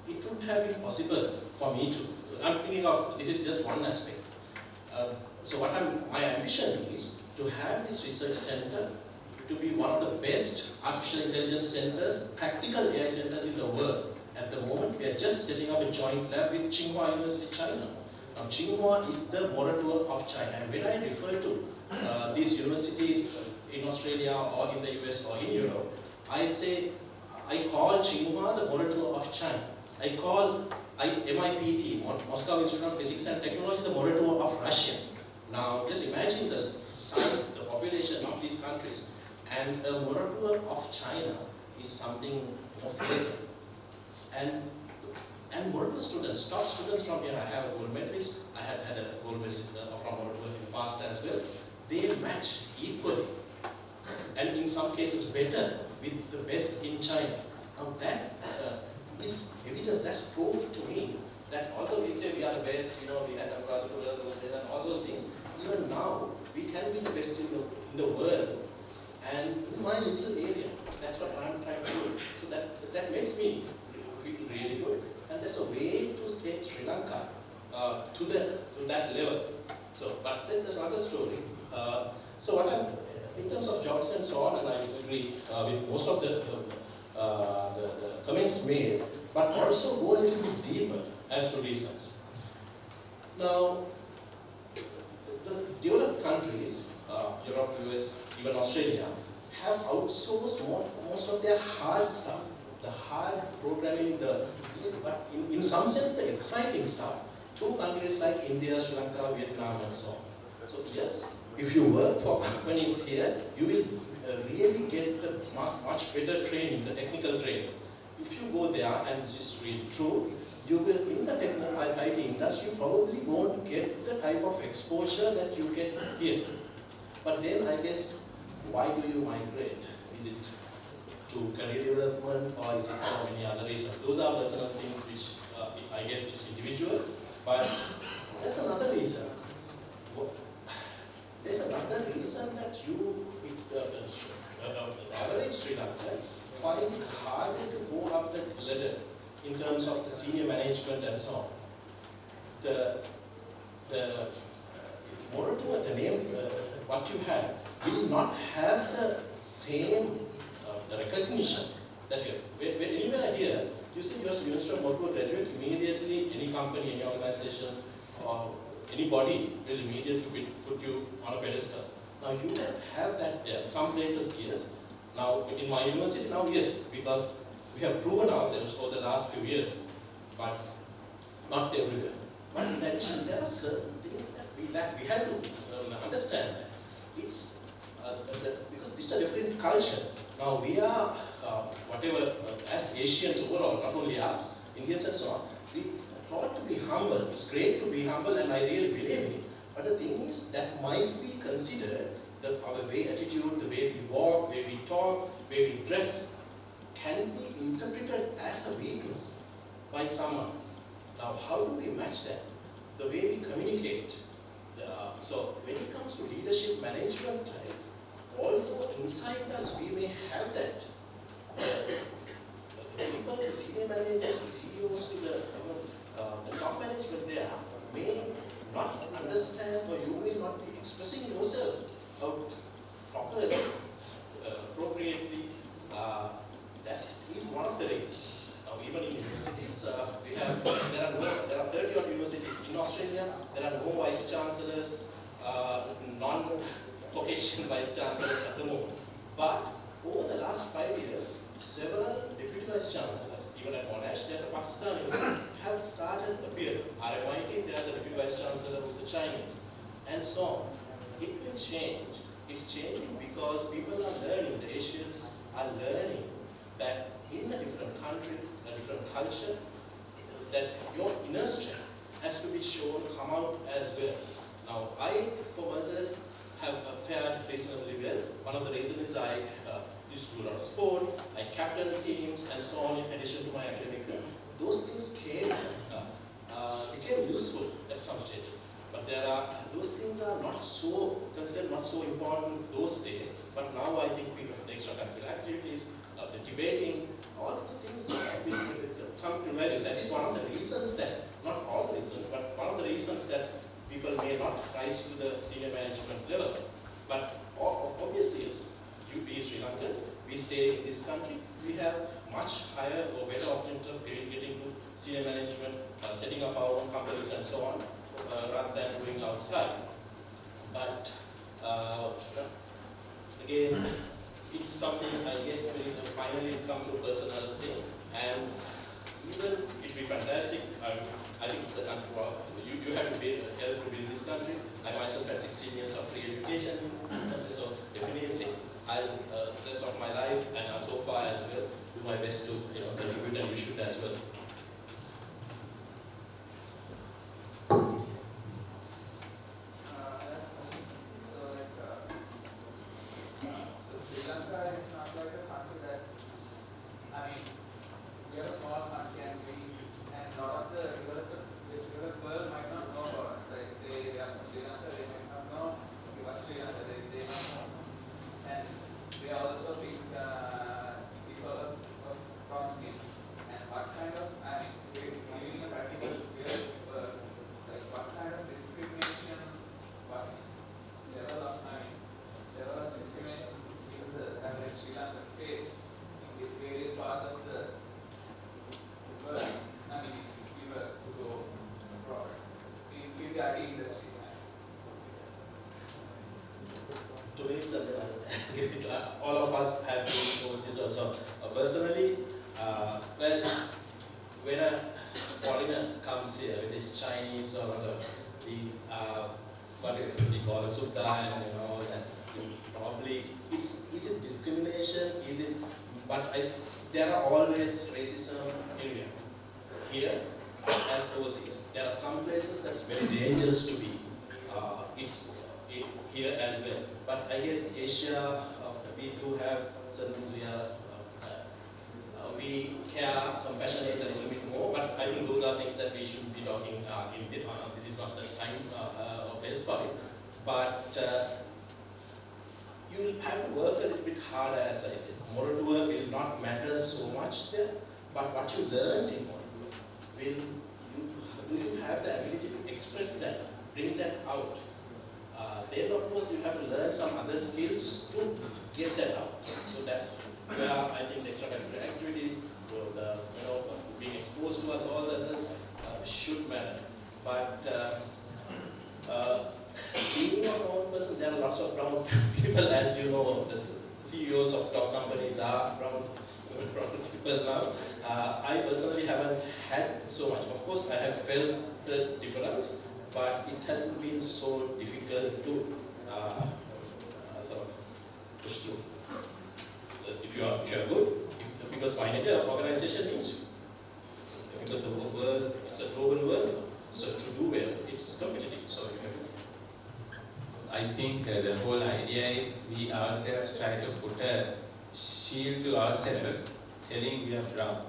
it wouldn't have been possible for me to. I'm thinking of, this is just one aspect. So my ambition is to have this research center to be one of the best artificial intelligence centers, practical AI centers in the world. At the moment, we are just setting up a joint lab with Tsinghua University, China. Now, Tsinghua is the moratorium of China. And when I refer to these universities in Australia or in the US or in Europe, I call Tsinghua the moratorium of China. I call MIPT, Moscow Institute of Physics and Technology, the moratorium of Russia. Now, just imagine the size, the population of these countries. And a moratorium of China is something fearsome. And moratorium students, top students from here, I have a gold medalist, I have had a gold medalist from moratorium in the past as well. They match equally, and in some cases better, with the best in China. Now that is evidence, that's proof to me that although we say we are the best, we had and all those things, even now we can be the best in the world. And in my little area, that's what I'm trying to do. So that makes me feel really good. And there's a way to take Sri Lanka to that level. So, but then there's another story. So in terms of jobs and so on, and I agree with most of the comments made, but also go a little bit deeper as to reasons. Now, the developed countries, Europe, US, even Australia, have outsourced most of their hard stuff, the hard programming, but in some sense the exciting stuff, to countries like India, Sri Lanka, Vietnam, and so on. So yes, if you work for companies here, you will really get the much better training, the technical training. If you go there, and this is really true, you will, in the technical IT industry, probably won't get the type of exposure that you get here. But then I guess, why do you migrate? Is it to career development, or is it for any other reason? Those are personal things which I guess is individual, but there's another reason. There's another reason that the average Sri Lankan find it harder to go up the ladder in terms of the senior management and so on. The moratorium, the name, what you have, will not have the same the recognition that you have. When you are here, you see you are University of Portugal graduate, immediately any company, any organization, or anybody will immediately put you on a pedestal. Now you don't have that there. Some places, yes. Now in my university, now yes, because we have proven ourselves over the last few years, but not everywhere. But in addition, there are certain things that we lack. We have to understand that. It's because it's a different culture. Now we are whatever, as Asians overall, not only us, Indians and so on, we taught to be humble. It's great to be humble, and I really believe in it. But the thing is, that might be considered our way attitude, the way we walk, way we talk, way we dress, can be interpreted as a weakness by someone. Now, how do we match that? The way we communicate. So, when it comes to leadership management, although inside us we may have that, the people, the senior managers, the CEOs to the top management there may not understand, or you may not be expressing yourself out properly, appropriately. That is one of the reasons. Now, even in universities, there are 30 odd universities in Australia. There are no vice chancellors, non-Caucasian vice chancellors at the moment. But over the last 5 years, several deputy vice chancellors, even at Monash, there's a Pakistani, have started appearing. RMIT, there's a deputy vice chancellor who's a Chinese, and so on. It will change. It's changing because people are learning, the Asians are learning that in a different country, a different culture, that your inner strength has to be shown, come out as well. Now, I, for myself, have fared reasonably well. One of the reasons is I used to do a lot of sport, I captained teams, and so on, in addition to my academic work. Those things became useful at some stage. But those things are not so considered, not so important those days. But now I think we have the extracurricular activities, the debating, all those things come to value. That is one of the reasons that, not all the reasons, but one of the reasons that people may not rise to the senior management level. But obviously, yes, we Sri Lankans, we stay in this country, we have much higher or better options of getting to senior management, setting up our own companies and so on, rather than doing outside. But again, it's something, I guess, finally it comes to a personal thing. And even it would be fantastic, I think the country, you have to help to build this country. I myself had 16 years of free education in this country, so definitely I'll, the rest of my life and so far as well, do my best to contribute, and you should as well. So Sri Lanka is not like a country that's, I mean, we are a small country, and a lot of the developed world might not know about us. Like say they are from Sri Lanka, they might not know what Sri Lanka, they don't know. And they are also big people of brown skin. And what kind of, I mean, giving a practical real world, like what kind of discrimination, what level of discrimination will the average Sri Lankan face in the various parts of the world. I mean, if you were to go abroad in the IT industry. To me, all of us have been overseas also. Personally, well, when a foreigner comes here with his Chinese or whatever, we call a sutta and all that, probably, is it discrimination? Is it? But there are always racism everywhere. Here, as overseas, there are some places that's very dangerous to be. It's here as well. But I guess Asia, we do have certain things we care, compassionate a little bit more, but I think those are things that we should be talking this is not the time or place for it. But you will have to work a little bit harder, as I said. Moral work will not matter so much there, but what you learned in moral work, do you have the ability to express that, bring that out? Then of course you have to learn some other skills to get that out. So that's where I think the extracurricular activities, being exposed to all the others should matter. But being a brown person, there are lots of brown people, as you know. The CEOs of top companies are brown people now. I personally haven't had so much. Of course, I have felt the difference, but it hasn't been so difficult to sort of push through. If you are good, if because finally the organization needs you. Because the world, it's a global world. So to do well, it's competitive. So you have to. I think the whole idea is we ourselves try to put a shield to ourselves, telling we are brown.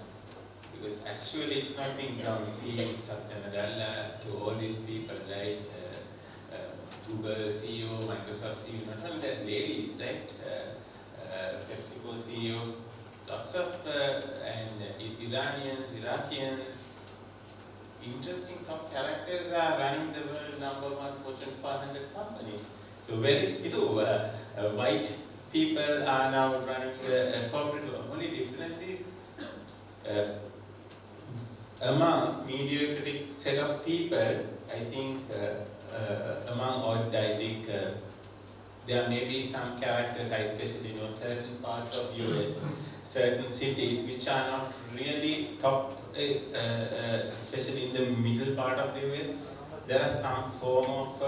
Because actually it's not being brown. See Satya Nadella, to all these people, right? Google CEO, Microsoft CEO, not only that, ladies, right? PepsiCo CEO, lots of and Iranians, Iraqians, interesting top characters are running the world #1 Fortune 500 companies. So very few white people are now running the corporate world. Only difference is among mediocre set of people, I think among odd, I think there may be some characters, I especially know certain parts of US, certain cities which are not really top, especially in the middle part of the US. There are some form of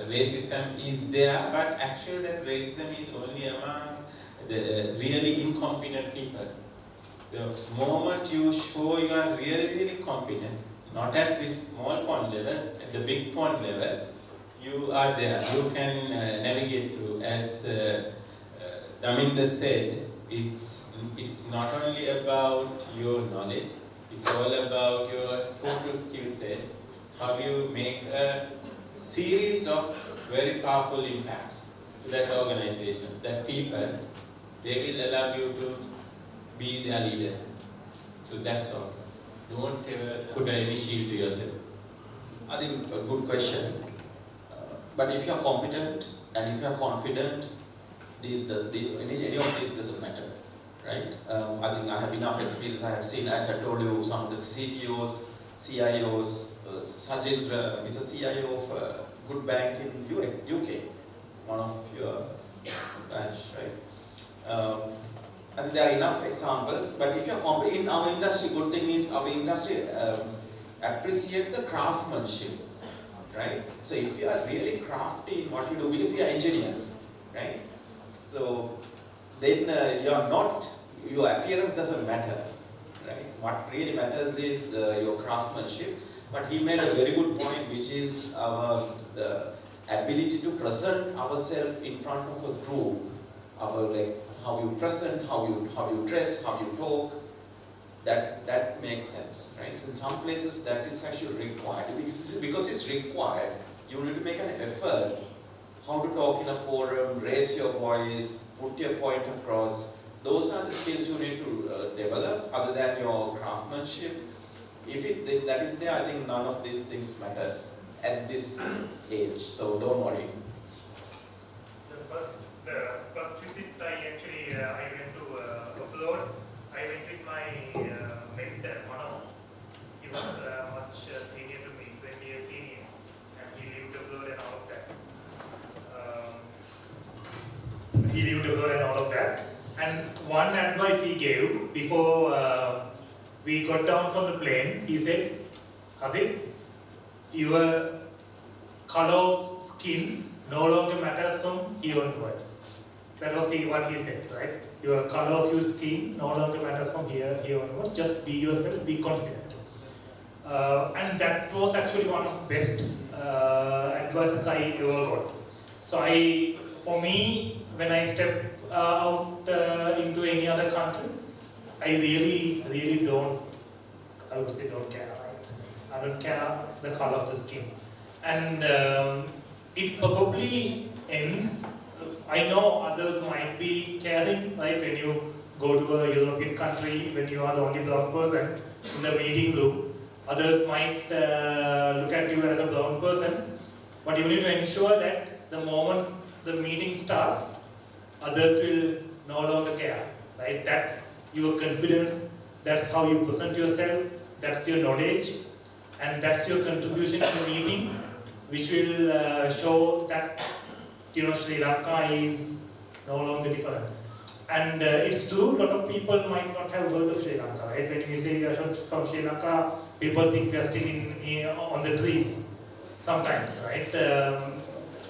racism is there, but actually that racism is only among the really incompetent people. The moment you show you are really competent, not at this small pond level, at the big pond level, you are there. You can navigate through. As Daminda said, it's not only about your knowledge, it's all about your total skill set. How you make a series of very powerful impacts to that organizations, that people, they will allow you to be their leader. So that's all. Don't ever put any shield to yourself. I think a good question. But if you are competent and if you are confident, any of this doesn't matter, right? I think I have enough experience. I have seen, as I told you, some of the CTOs, CIOs. Sajendra is a CIO of a good bank in UK, one of your branch, right? I think there are enough examples. But if you are competent in our industry, good thing is our industry appreciate the craftsmanship, right? So if you are really crafty in what you do, because we are engineers, right? So then your appearance doesn't matter, right? What really matters is your craftsmanship. But he made a very good point, which is the ability to present ourselves in front of a group, how you present, how you dress, how you talk. That makes sense, right? So in some places that is actually required. Because it's required, you need to make an effort how to talk in a forum, raise your voice, put your point across. Those are the skills you need to develop, other than your craftsmanship. If that is there, I think none of these things matters at this age. So don't worry. The first visit I went to upload. I went with my mentor, Mano. He was much senior to me, 20 years senior, and he lived abroad and all of that. And one advice he gave before we got down from the plane, he said, Hasid, your color of skin no longer matters from here onwards. That was what he said, right? Your color of your skin no longer matters from here onwards. Just be yourself, be confident. And that was actually one of the best advices I ever got. So for me, when I step out into any other country, I really don't care, right? I don't care the color of the skin. And it probably ends, I know others might be caring, right? When you go to a European country, when you are the only brown person in the meeting room, others might look at you as a brown person, but you need to ensure that the moment the meeting starts, others will no longer care, right? That's your confidence, that's how you present yourself, that's your knowledge, and that's your contribution to the meeting, which will show that Sri Lanka is no longer different. And it's true, a lot of people might not have heard of Sri Lanka, right? When we say we are from Sri Lanka, people think we are still on the trees sometimes, right?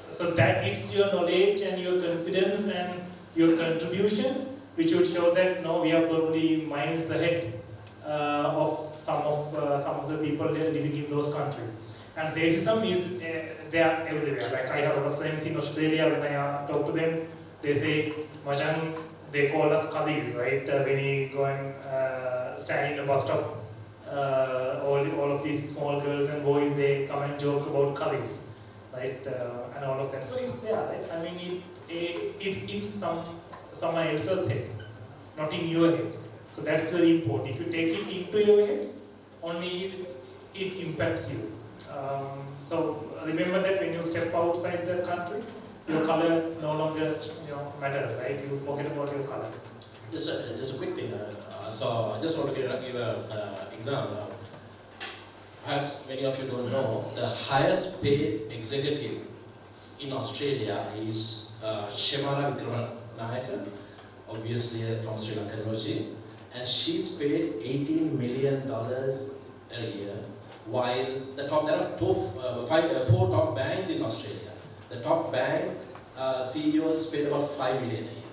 So that it's your knowledge and your confidence and your contribution which would show that no, we are probably miles ahead of some of the people living in those countries. And racism is there everywhere. Like I have a lot of friends in Australia. When I talk to them, they say, "Majan," they call us Kadis, right? When you go and stand in a bus stop, all of these small girls and boys, they come and joke about Kadis, right? And all of that. So it's there, right? I mean, it's in someone else's head, not in your head. So that's very important. If you take it into your head, only it impacts you. So remember that when you step outside the country, your color no longer matters, right? You forget about your color. Just a quick thing. So I just want to give an example. Perhaps many of you don't know, the highest paid executive in Australia is Shemara Vikramanayake, obviously from Sri Lankan origin, and she's paid $18 million a year, while the top, there are four top banks in Australia. The top bank CEOs paid about $5 million a year.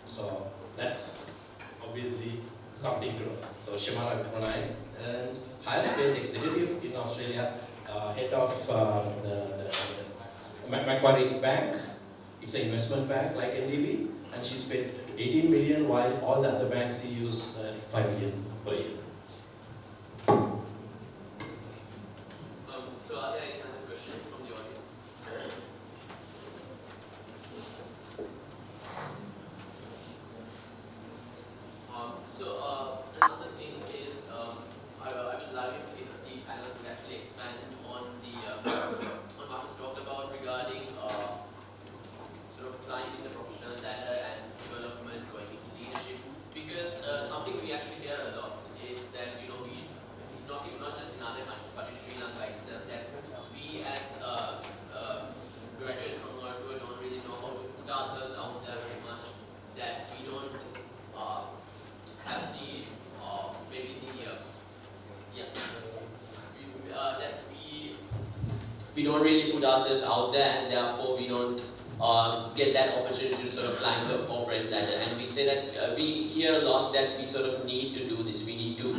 So that's obviously something to know. So Shemara Vikramanayake, and highest paid executive in Australia, head of the Macquarie Bank. It's an investment bank like NDB, and she's paid 18 million, while all the other bank CEOs 5 million per year. So are there any other questions from the audience? Another thing is, I would love it if the panel could actually expand on on what was talked about regarding sort of climbing the professional ladder and development, going into leadership. Because something we actually hear a lot is that we not just in other countries but in Sri Lanka itself, that we as graduates from Maldives don't really know how to put ourselves out there very much. That we don't have the that we don't really put ourselves out there, and therefore we don't get that opportunity to sort of climb the corporate ladder. And we say that we hear a lot that we sort of need to do this. We need to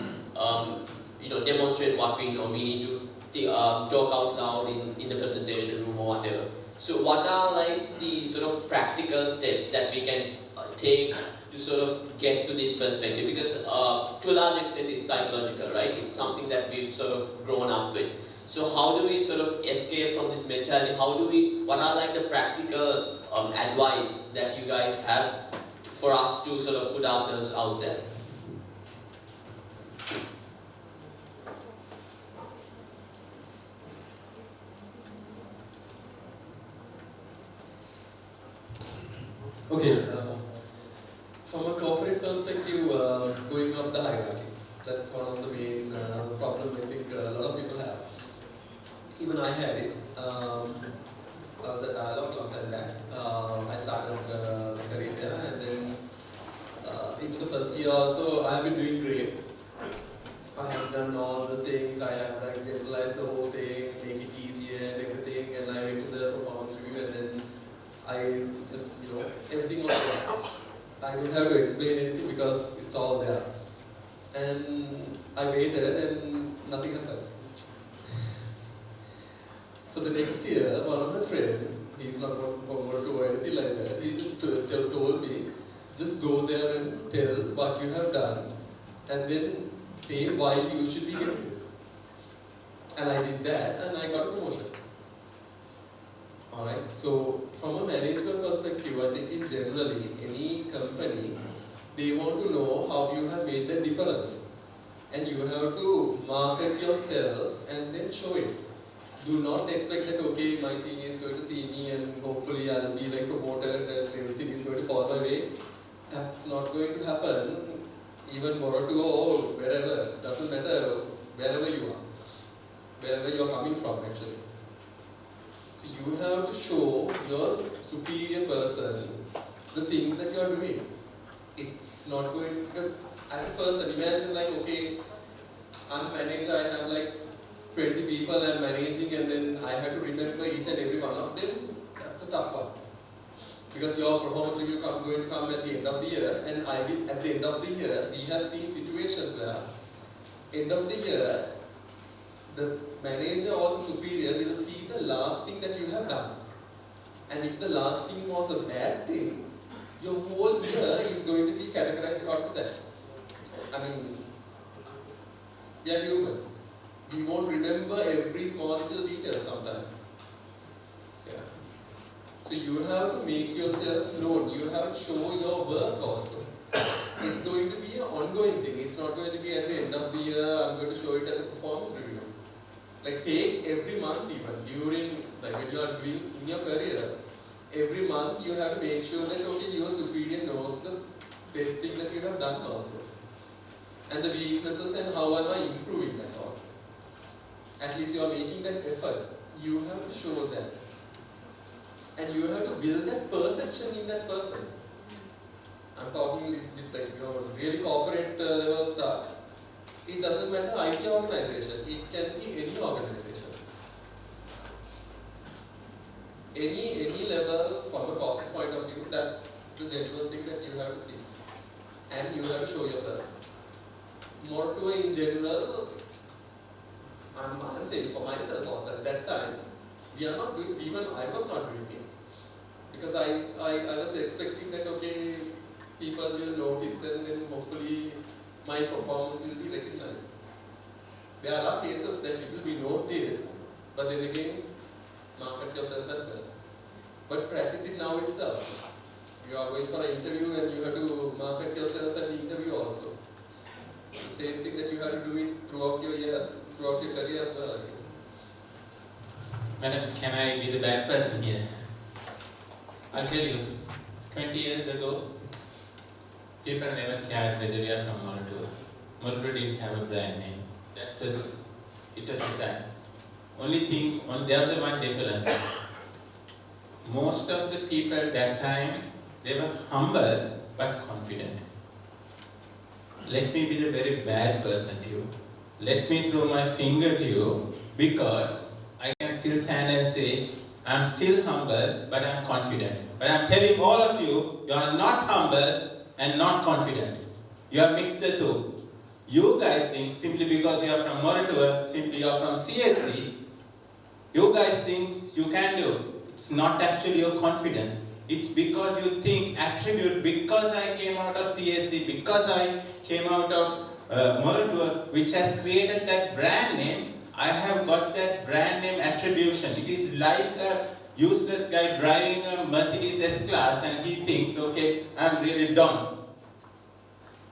demonstrate what we know. We need to talk out loud in the presentation room or whatever. So what are like the sort of practical steps that we can take to sort of get to this perspective? Because to a large extent it's psychological, right? It's something that we've sort of grown up with. So how do we sort of escape from this mentality? What are like the practical advice that you guys have for us to sort of put ourselves out there? Okay, from a corporate perspective, going up the hierarchy, that's one of the main problems I think a lot of people have. Even I had it. I was at Dialogue long time back. I started the career there, and then into the first year also, I have been doing great. I have done all the things, I have like generalized the whole thing, make it easier and everything, and I went to the performance review, and then I just, everything was there. I don't have to explain anything because it's all there. And I waited and nothing happened. For the next year, one of my friends, he's not promoted or anything like that, he just told me, just go there and tell what you have done and then say why you should be getting this. And I did that and I got a promotion. Alright, so from a management perspective, I think in generally, any company, they want to know how you have made the difference. And you have to market yourself and then show it. Do not expect that, okay, my senior is going to see me and hopefully I'll be like promoted and everything is going to fall my way. That's not going to happen. Even Morocco or wherever, doesn't matter wherever you are, wherever you're coming from actually. So you have to show your superior person the things that you are doing. It's not going, because as a person, imagine like, okay, I'm a manager, I have like 20 people I'm managing, and then I have to remember each and every one of them. That's a tough one. Because your performance review going to come at the end of the year, and at the end of the year, we have seen situations where, end of the year, the manager or the superior will see the last thing that you have done. And if the last thing was a bad thing, your whole year is going to be categorized according to that. I mean, we are human. We won't remember every small little detail sometimes. Yeah. So you have to make yourself known. You have to show your work also. It's going to be an ongoing thing. It's not going to be at the end of the year, I'm going to show it as a performance review. Like take every month even, during, like when you are doing in your career, every month you have to make sure that okay, your superior knows the best thing that you have done also. And the weaknesses and how am I improving that also. At least you are making that effort. You have to show that. And you have to build that perception in that person. I'm talking like, really corporate level stuff. It doesn't matter IT organization. It can be any organization. Any level from a corporate point of view, that's the general thing that you have to see. And you have to show yourself. More to in general, I'm saying for myself also, at that time, we are not doing, even I was not doing it. Because I was expecting that, okay, people will notice and then hopefully my performance will be recognized. There are cases that it will be noticed, but then again, market yourself as well. But practice it now itself. You are going for an interview and you have to market yourself at the interview also. The same thing that you have to do it throughout your year, throughout your career as well, I guess. Madam, can I be the bad person here? I'll tell you, 20 years ago, people never cared whether we are from Molatura. Molatura didn't have a brand name. It was the time. There was one difference. Most of the people at that time, they were humble but confident. Let me be the very bad person to you. Let me throw my finger to you because I can still stand and say, I'm still humble but I'm confident. But I'm telling all of you, you are not humble and not confident. You have mixed the two. You guys think simply because you are from Molatura, simply you are from CSC, you guys think you can do. It's not actually your confidence. It's because you think, attribute, because I came out of CSC, because I came out of Molatura, which has created that brand name, I have got that brand name attribution. It is like a useless guy driving a Mercedes S-Class and he thinks, okay, I'm really dumb.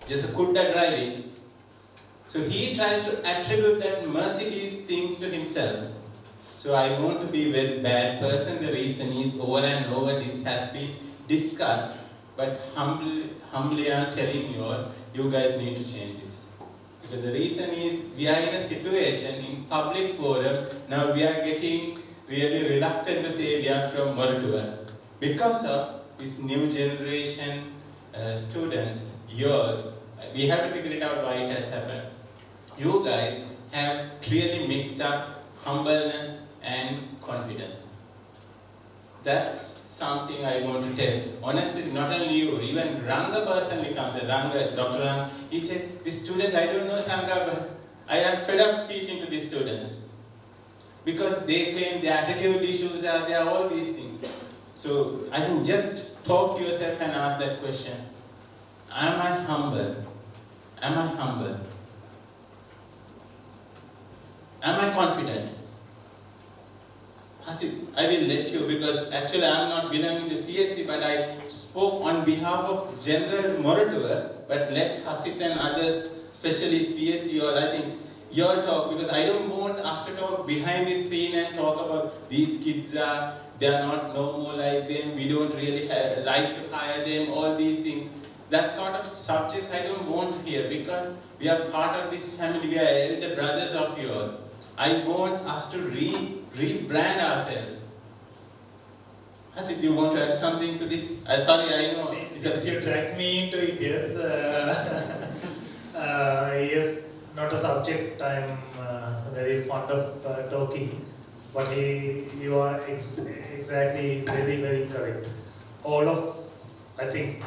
Just a kudda driving. So he tries to attribute that Mercedes things to himself. So I want to be a very bad person. The reason is over and over this has been discussed. But humbly I'm telling you all, you guys need to change this. Because the reason is we are in a situation in public forum, now we are getting really reluctant to say we are from Molatura. Because of this new generation students, we have to figure it out why it has happened. You guys have really mixed up humbleness and confidence. That's something I want to tell. Honestly, not only you, even Ranga personally comes, Dr. Rang, he said, these students, I don't know Sangha, but I am fed up teaching to these students. Because they claim their attitude issues are there, all these things. So I think just talk to yourself and ask that question. Am I humble? Am I humble? Am I confident? Hasit, I will let you because actually I am not belonging to CSC, but I spoke on behalf of General Molatura, but let Hasit and others, especially CSC, or I think you all talk, because I don't want us to talk behind this scene and talk about these kids they are not no more like them, we don't really like to hire them, all these things. That sort of subjects I don't want here because we are part of this family, we are elder brothers of you all. I want us to rebrand ourselves. Hasit, you want to add something to this? Sorry, I know. Since you dragged me into it, yes. Yes, not a subject I'm very fond of talking, but you are exactly very, very correct. all of, I think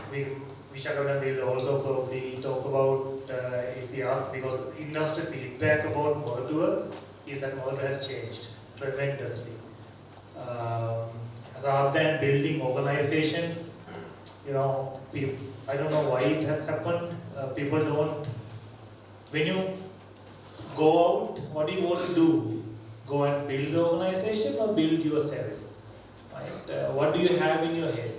Vishakana will also probably talk about, if we ask, because industry feedback about Moldova is that Moldova has changed tremendously. Rather than building organizations, I don't know why it has happened. People don't, when you go out, what do you want to do? Go and build the organization or build yourself? Right? What do you have in your head?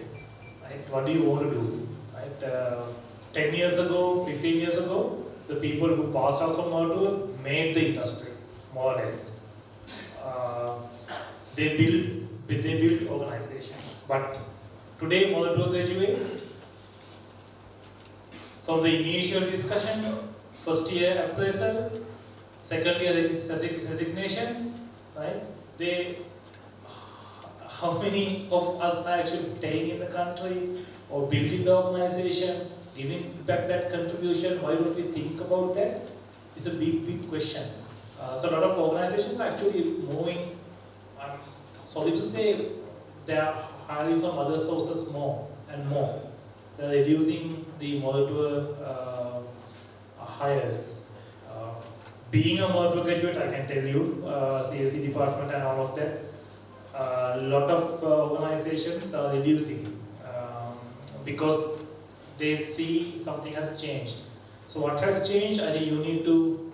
Right? What do you want to do? Right? 10 years ago, 15 years ago, the people who passed out from Moldova made the industry, more or less. They built organizations. But today, Moldova graduate, from the initial discussion, first year appraisal, second year resignation, right? How many of us are actually staying in the country or building the organization, giving back that contribution? Why don't we think about that? It's a big question. So a lot of organizations are actually moving, I'm sorry to say, they are hiring from other sources more and more. They are reducing the Moldova hires. Being a Moldova graduate, I can tell you, CSC department and all of that, a lot of organizations are reducing because they see something has changed. So what has changed? I think you need to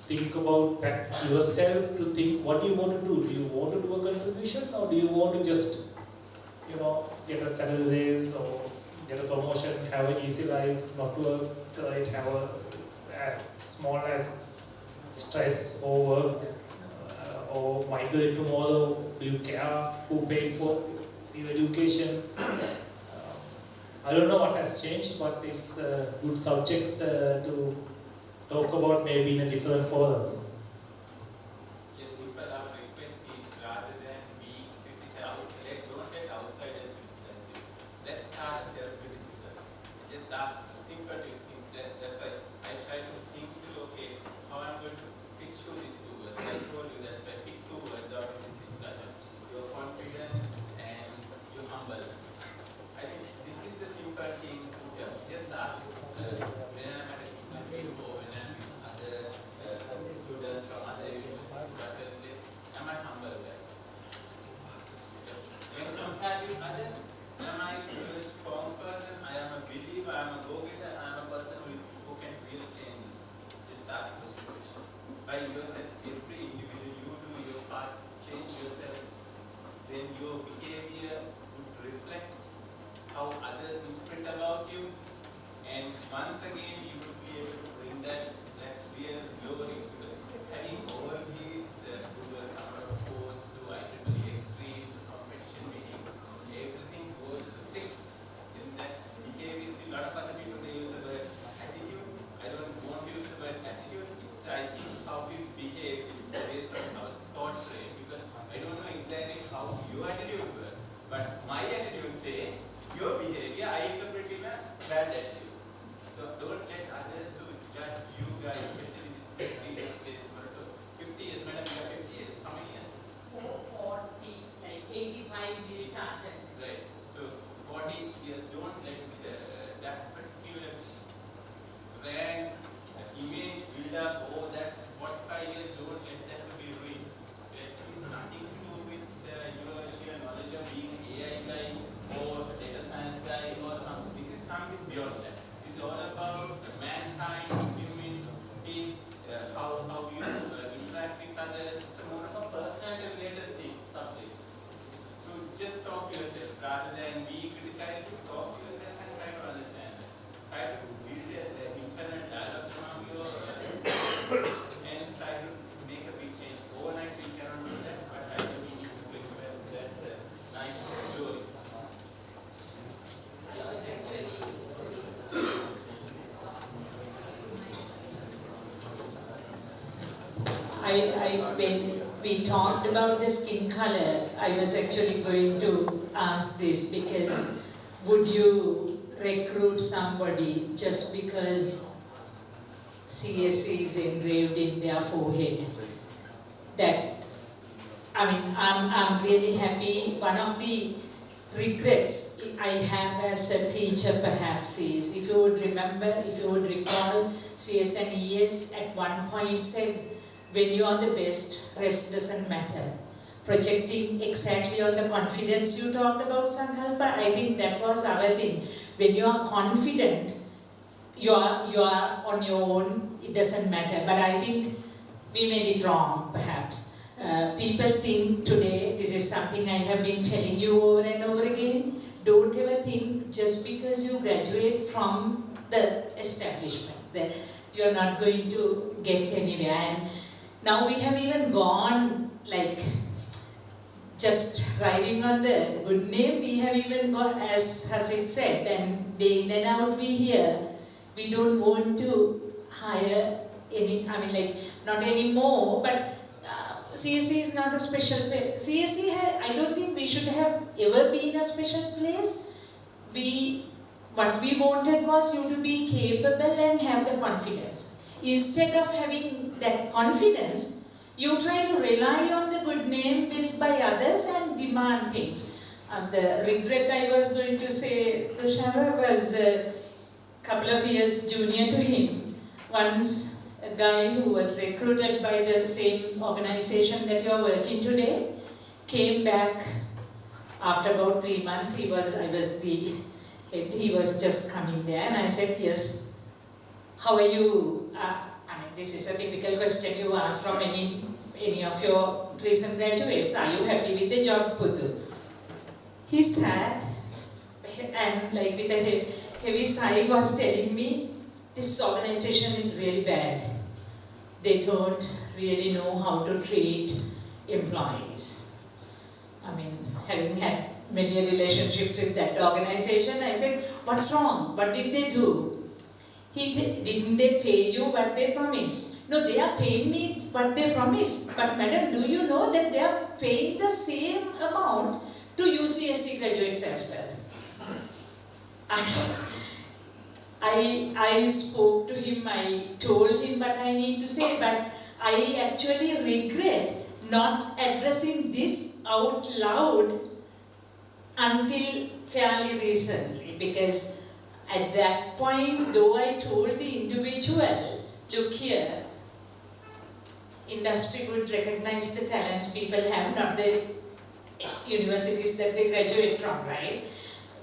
think about back yourself to think what do you want to do? Do you want to do a contribution or do you want to just, get a salary raise or get a promotion, have an easy life, not work, right, have as small as stress or work or migrate tomorrow? Do you care who paid for your education? I don't know what has changed, but it's a good subject to talk about maybe in a different forum. Yes, but our request is rather than being criticized, don't let outsiders criticize you. Let's start self-criticism. Just ask simple things. That's why I try to think through, okay, how I'm going to pitch you these two words. I told you that's why I pick 2 words out of this discussion. Your confidence and your humbleness. I think this is the simple thing. Yeah, just ask. When I'm at a field or when I'm with other students from other universities, am I humble there? When compared with others, am I a strong person? I am a believer, I am a go-getter, I am a person who can really change this. Just ask those questions. By yourself, every individual, you do your part, change yourself, then your behavior would reflect how others interpret about you, and once again you would be able to bring that real glory, because having all these who were summer of course to IEEE extreme to competition meeting, everything goes to 6 in that behavior. A lot of other people they use the word attitude. I don't want to use the word attitude. It's I think how we behave based on our thought frame, because I don't know exactly how your attitude works, but my attitude says your behavior, I interpret in a bad attitude. So don't let others to judge you guys, especially this 50 years place. 50 years, madam, you have 50 years. How many years? 40, like 85 we started. Right. So 40 years, don't let that particular brand, image build up over that 45 years, don't let that to be ruined. It has nothing to do with your sheer knowledge of being an AI guy or data science guy or something. This is something beyond that. This is all about mankind, humanity, how you interact with others. It's a more of a personality related thing, subject. So just talk to yourself rather than be criticized. Talk to yourself and try to understand that. Try to build an internal dialogue among your and try to make a big change. Overnight we cannot do that, but I think we need to bring back that nice story. I was actually when we talked about the skin color, I was actually going to ask this, because would you recruit somebody just because CSC is engraved in their forehead? That, I'm really happy. One of the regrets I have as a teacher perhaps is, if you would remember, if you would recall, CSNES at one point said, when you are the best, rest doesn't matter. Projecting exactly on the confidence you talked about, Sankalpa, I think that was our thing. When you are confident, you are on your own, it doesn't matter. But I think we made it wrong, perhaps. People think today, this is something I have been telling you over and over again, don't ever think just because you graduate from the establishment that you're not going to get anywhere. And now we have even gone like just riding on the good name, we have even got, as it said, and day in and out we hear, we don't want to hire any, I mean like, not anymore, but CSE is not a special place. CSE, I don't think we should have ever been a special place. What we wanted was you to be capable and have the confidence. Instead of having that confidence, you try to rely on the good name built by others and demand things. The regret I was going to say, Tushara was a couple of years junior to him. Once a guy who was recruited by the same organization that you are working today came back after about 3 months. I was the head, he was just coming there, and I said, yes, how are you? I mean, this is a typical question you ask from any of your recent graduates. Are you happy with the job, Puthu? He sat and like with a heavy sigh was telling me, this organization is really bad. They don't really know how to treat employees. I mean, having had many relationships with that organization, I said, what's wrong? What did they do? Didn't they pay you what they promised? No, they are paying me what they promised. But madam, do you know that they are paying the same amount to UCSC graduates as well? I spoke to him, I told him what I need to say, but I actually regret not addressing this out loud until fairly recently, because at that point, though I told the individual, look here, industry would recognize the talents people have, not the universities that they graduate from, right?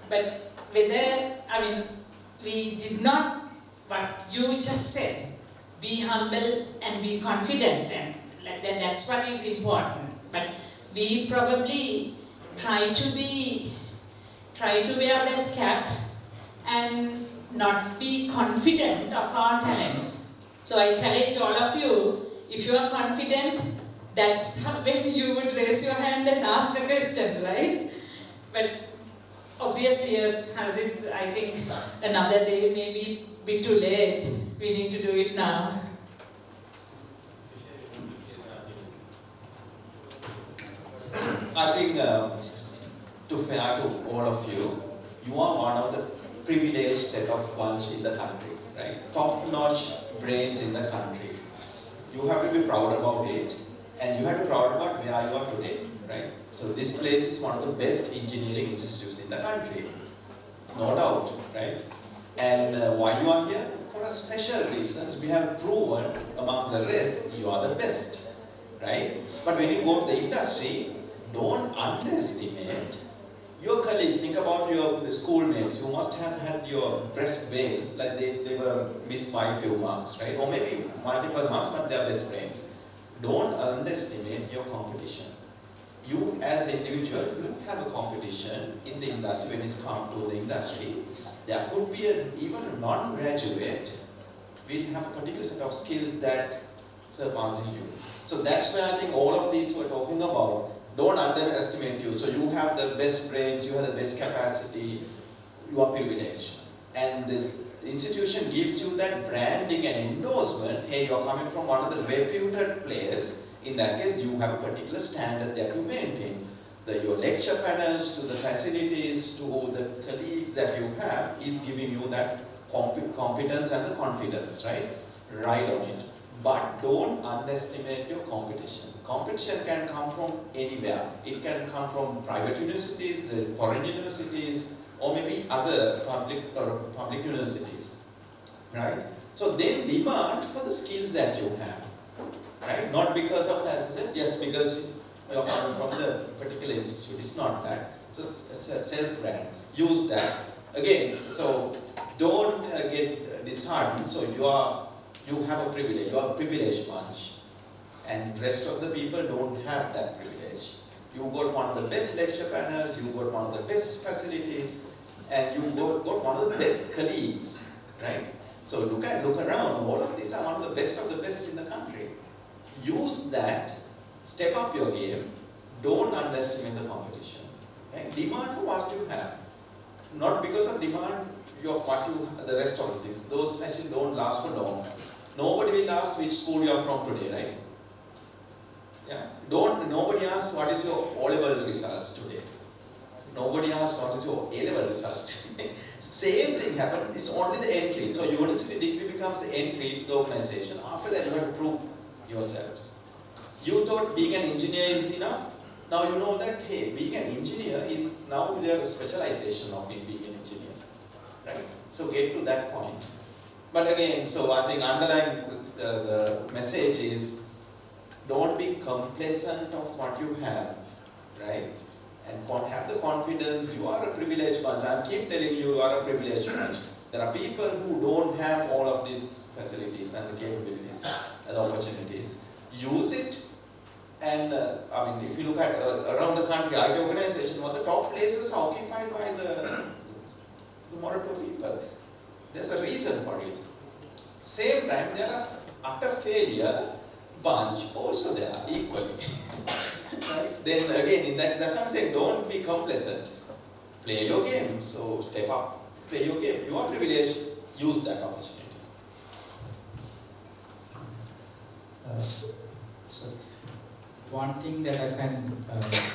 But whether, I mean, we did not, what you just said, be humble and be confident, and that's what is important. But we probably try to wear that cap and not be confident of our talents. So I challenge all of you, if you are confident, that's when you would raise your hand and ask the question, right? But obviously, yes, I think another day may be a bit too late. We need to do it now. I think, to fair to all of you, you are one of the privileged set of bunch in the country, right? Top-notch brains in the country. You have to be proud about it, and you have to be proud about where you are today, right? So this place is one of the best engineering institutes in the country, no doubt, right? And why you are here? For a special reasons, we have proven amongst the rest, you are the best, right? But when you go to the industry, don't underestimate your colleagues. Think about your schoolmates. You must have had your best brains, like they were missed by a few marks, right? Or maybe multiple marks, but they are best brains. Don't underestimate your competition. You as an individual, you have a competition in the industry when it's come to the industry. There could be even a non-graduate will have a particular set of skills that surpassing you. So that's where I think all of these we're talking about. Don't underestimate you. So you have the best brains, you have the best capacity, you are privileged. And this institution gives you that branding and endorsement. Hey, you are coming from one of the reputed players. In that case, you have a particular standard that you maintain. Your lecture panels, to the facilities, to the colleagues that you have, is giving you that competence and the confidence, right? Ride on it. but don't underestimate your competition. Competition can come from anywhere. It can come from private universities, the foreign universities, or maybe other public universities, right? So then demand for the skills that you have, right? Not because of, as I said, just because you're coming from the particular institute. It's not that. It's a self-brand. Use that. Again, so don't get disheartened. So you have a privilege. You are a privileged bunch. And rest of the people don't have that privilege. You got one of the best lecture panels, you got one of the best facilities, and you got one of the best colleagues, right? So look around, all of these are one of the best in the country. Use that, step up your game, don't underestimate the competition. Right? Demand for what you have. Not because of demand, the rest of the things. Those actually don't last for long. Nobody will ask which school you are from today, right? Yeah. Nobody asks what is your O-level results today. Nobody asks what is your A-level results today. Same thing happens, it's only the entry. So university degree becomes the entry to the organization. After that you have to prove yourselves. You thought being an engineer is enough. Now you know that, hey, being an engineer is now there is a specialization of being an engineer. Right? So get to that point. But again, so I think underlying the message is, don't be complacent of what you have, right? And have the confidence, you are a privileged bunch. I keep telling you, you are a privileged bunch. There are people who don't have all of these facilities and the capabilities and opportunities. Use it, and if you look at around the country, IT organizations, one of the top places are occupied by the Morocco people. There's a reason for it. Same time, there are utter failure bunch also there equally. Right? Then again, that's what I'm saying, don't be complacent. Play your game, so step up, play your game. You are privileged, use that opportunity. So, one thing that I can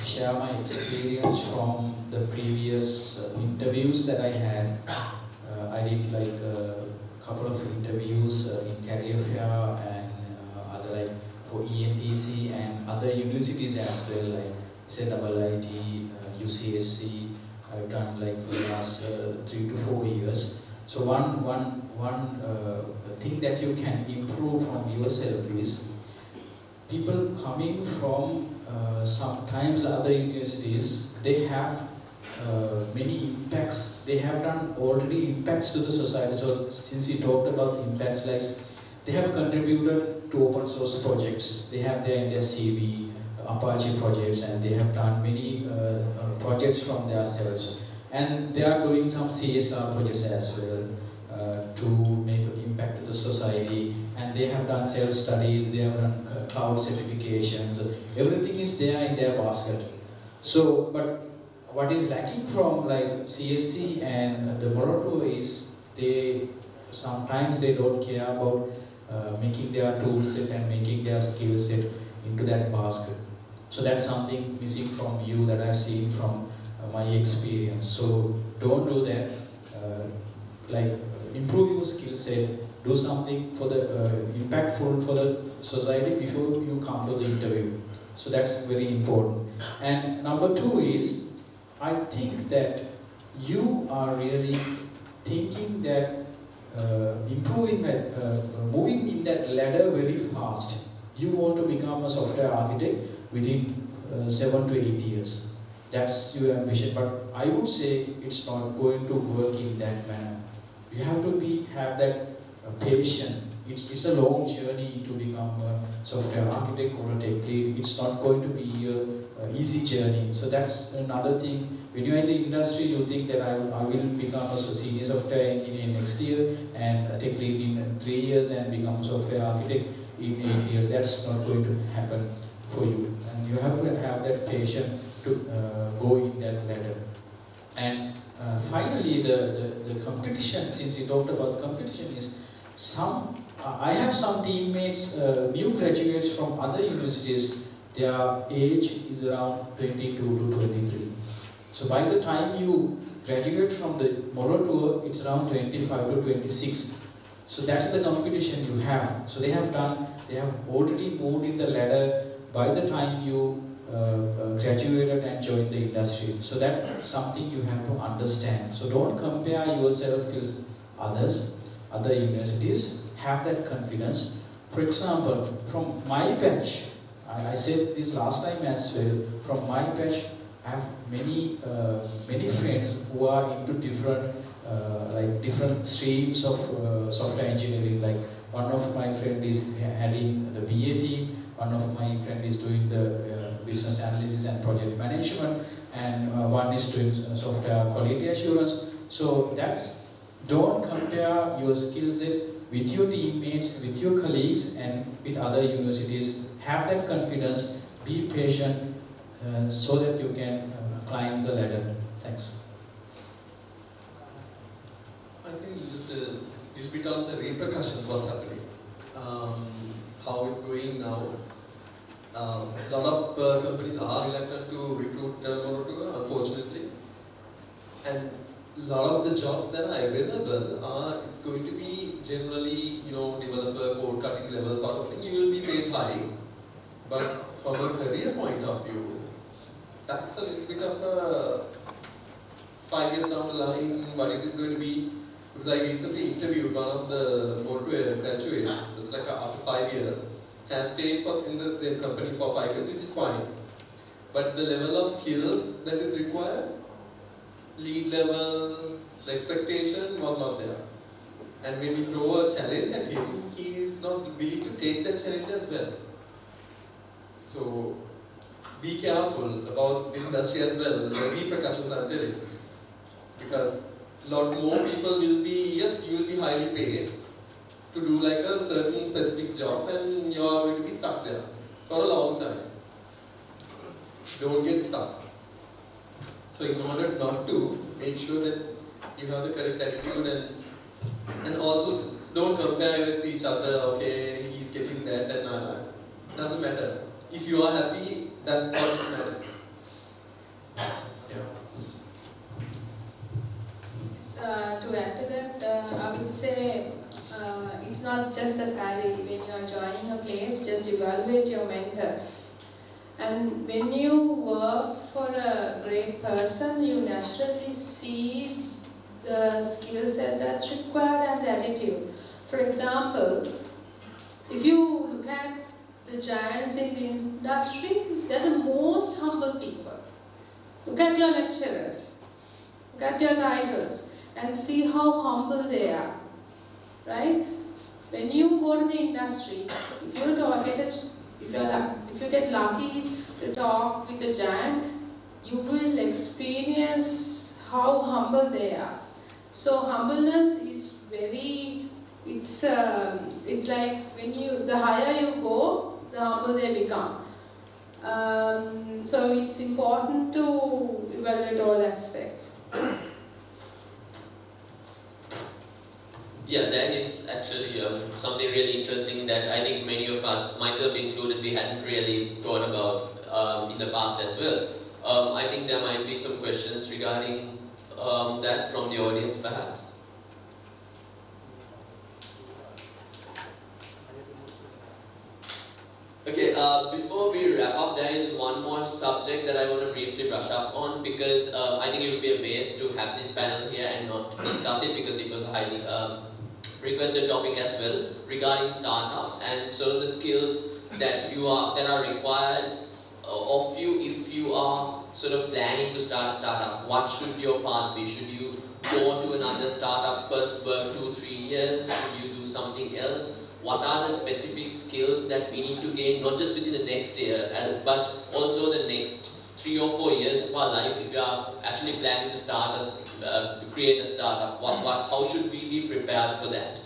share my experience from the previous interviews that I had. I did like a couple of interviews in Career Fair and other like for ENTC and other universities as well, like ZIIT, UCSC. I've done like for the last 3 to 4 years. So one thing that you can improve from yourself is people coming from sometimes other universities, they have many impacts. They have done already impacts to the society. So since you talked about the impacts, like they have contributed to open source projects. They have there in their CV Apache projects, and they have done many projects from themselves. And they are doing some CSR projects as well to make an impact to the society. And they have done self-studies, they have done cloud certifications. Everything is there in their basket. So, but what is lacking from like CSC and the Morocco is sometimes they don't care about making their tool set and making their skill set into that basket. So that's something missing from you that I've seen from my experience. So don't do that. Improve your skill set. Do something for the impactful for the society before you come to the interview. So that's very important. And number 2 is, I think that you are really thinking that improving that, moving in that ladder very fast. You want to become a software architect within 7 to 8 years. That's your ambition, but I would say it's not going to work in that manner. You have to have that patience. It's a long journey to become a software architect or a tech lead. It's not going to be an easy journey. So that's another thing. When you're in the industry, you think that I will become a senior software engineer next year and a tech lead in 3 years and become a software architect in 8 years. That's not going to happen for you. And you have to have that patience to go in that ladder. And finally, the competition, since you talked about competition, is I have some teammates, new graduates from other universities, their age is around 22 to 23. So by the time you graduate from the Morocco, it's around 25 to 26. So that's the competition you have. So they have already moved in the ladder by the time you graduated and joined the industry. So that's something you have to understand. So don't compare yourself with others, other universities. Have that confidence. For example, from my batch, I said this last time as well, from my batch, I have many friends who are into different streams of software engineering. Like one of my friend is heading the BA team, one of my friend is doing the business analysis and project management, and one is doing software quality assurance. So don't compare your skill set with your teammates, with your colleagues, and with other universities. Have that confidence, be patient, so that you can climb the ladder. Thanks. I think just a little bit on the repercussions, what's happening, how it's going now. A lot of companies are reluctant to recruit unfortunately, and a lot of the jobs that are available it's going to be generally, developer, code cutting level sort of thing. You will be paid high, but from a career point of view, that's a little bit of a 5 years down the line, what it is going to be. Because I recently interviewed one of the graduates, that's like after 5 years, has stayed in the same company for 5 years, which is fine. But the level of skills that is required, lead level, the expectation was not there. And when we throw a challenge at him, he is not willing to take that challenge as well. So be careful about the industry as well, the repercussions I'm telling. Because a lot more people will be, yes, you will be highly paid to do like a certain specific job, and you are going to be stuck there for a long time. Don't get stuck. So in order not to, make sure that you have the correct attitude, and also don't compare with each other. Okay, he's getting that, and doesn't matter. If you are happy, that's what matters. To add to that, I would say it's not just a salary. When you are joining a place, just evaluate your mentors. And when you work for a great person, you naturally see the skill set that's required and the attitude. For example, if you look at the giants in the industry, they're the most humble people. Look at your lecturers, look at their titles, and see how humble they are, right? When you go to the industry, if you get lucky to talk with a giant, you will experience how humble they are. So humbleness is it's like the higher you go, the humble they become. So it's important to evaluate all aspects. Yeah, that is actually something really interesting that I think many of us, myself included, we hadn't really thought about in the past as well. I think there might be some questions regarding that from the audience perhaps. Okay, before we wrap up, there is one more subject that I want to briefly brush up on, because I think it would be a waste to have this panel here and not discuss it, because it was a highly requested topic as well, regarding startups and sort of the skills that are required of you if you are sort of planning to start a startup. What should your path be? Should you go to another startup first, work 2-3 years? Should you do something else? What are the specific skills that we need to gain, not just within the next year, but also the next 3 or 4 years of our life if you are actually planning to start create a startup? How should we be prepared for that?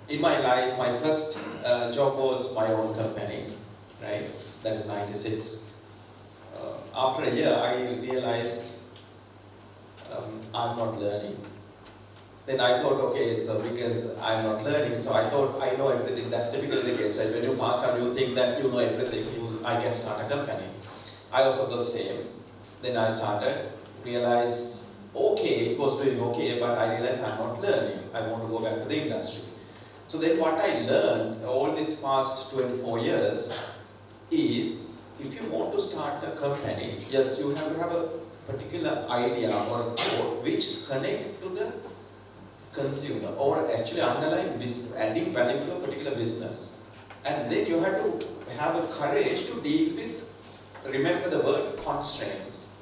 In my life, my first job was my own company, right? That is 96. After a year, I realized I'm not learning. Then I thought, okay, so because I'm not learning, so I thought I know everything. That's typically the case, right? When you pass out, you think that you know everything, I can start a company. I also the same. Then I started, realized, okay, it was doing okay, but I realized I'm not learning. I want to go back to the industry. So then what I learned all this past 24 years is, if you want to start a company, yes, you have to have a particular idea or a thought which connect to the consumer or actually underlying business, adding value to a particular business. And then you have to have a courage to deal with, remember the word, constraints.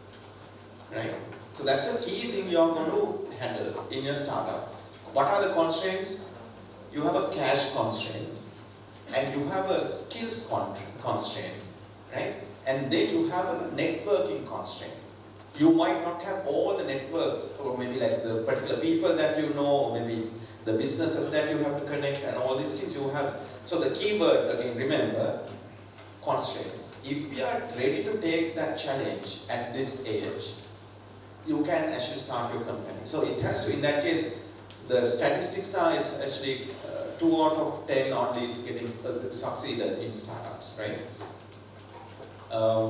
Right? So that's a key thing you are going to handle in your startup. What are the constraints? You have a cash constraint and you have a skills constraint, right? And then you have a networking constraint. You might not have all the networks, or maybe like the particular people that you know, or maybe the businesses that you have to connect, and all these things you have. So the key word, again, remember, constraints. If we are ready to take that challenge at this age, you can actually start your company. So it has to, in that case, the statistics are, it's actually 2 out of 10 only is getting succeeded in startups, right?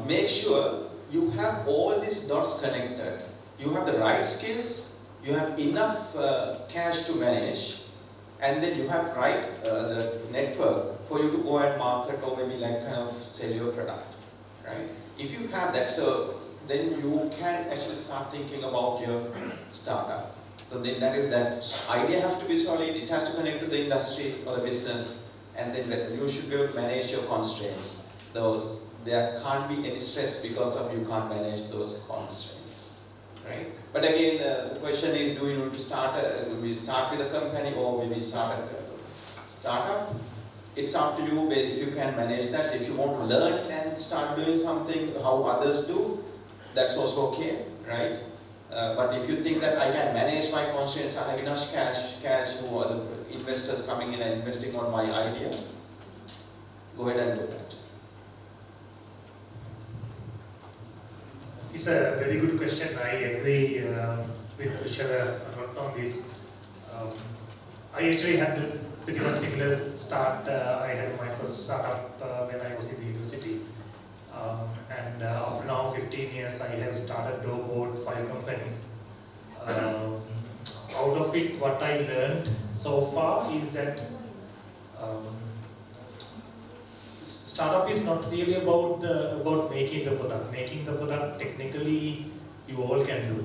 Make sure you have all these dots connected. You have the right skills, you have enough cash to manage, and then you have the network for you to go and market or maybe like kind of sell your product, right? If you have that, so then you can actually start thinking about your startup. So then that is that idea has to be solid, it has to connect to the industry or the business, and then you should be able to manage your constraints. There can't be any stress because of you can't manage those constraints, right? But again, the question is, do we need to start with a company or maybe start a startup? It's up to you if you can manage that. If you want to learn and start doing something how others do, that's also okay, right? But if you think that I can manage my constraints, I have enough cash who are the investors coming in and investing on my idea, go ahead and do that. It's a very good question. I agree with Tushar a lot on this. I actually had a pretty much similar start. I had my first startup when I was in the university. And up to now 15 years I have started or board 5 companies. Out of it, what I learned so far is that startup is not really about making the product. Making the product technically you all can do,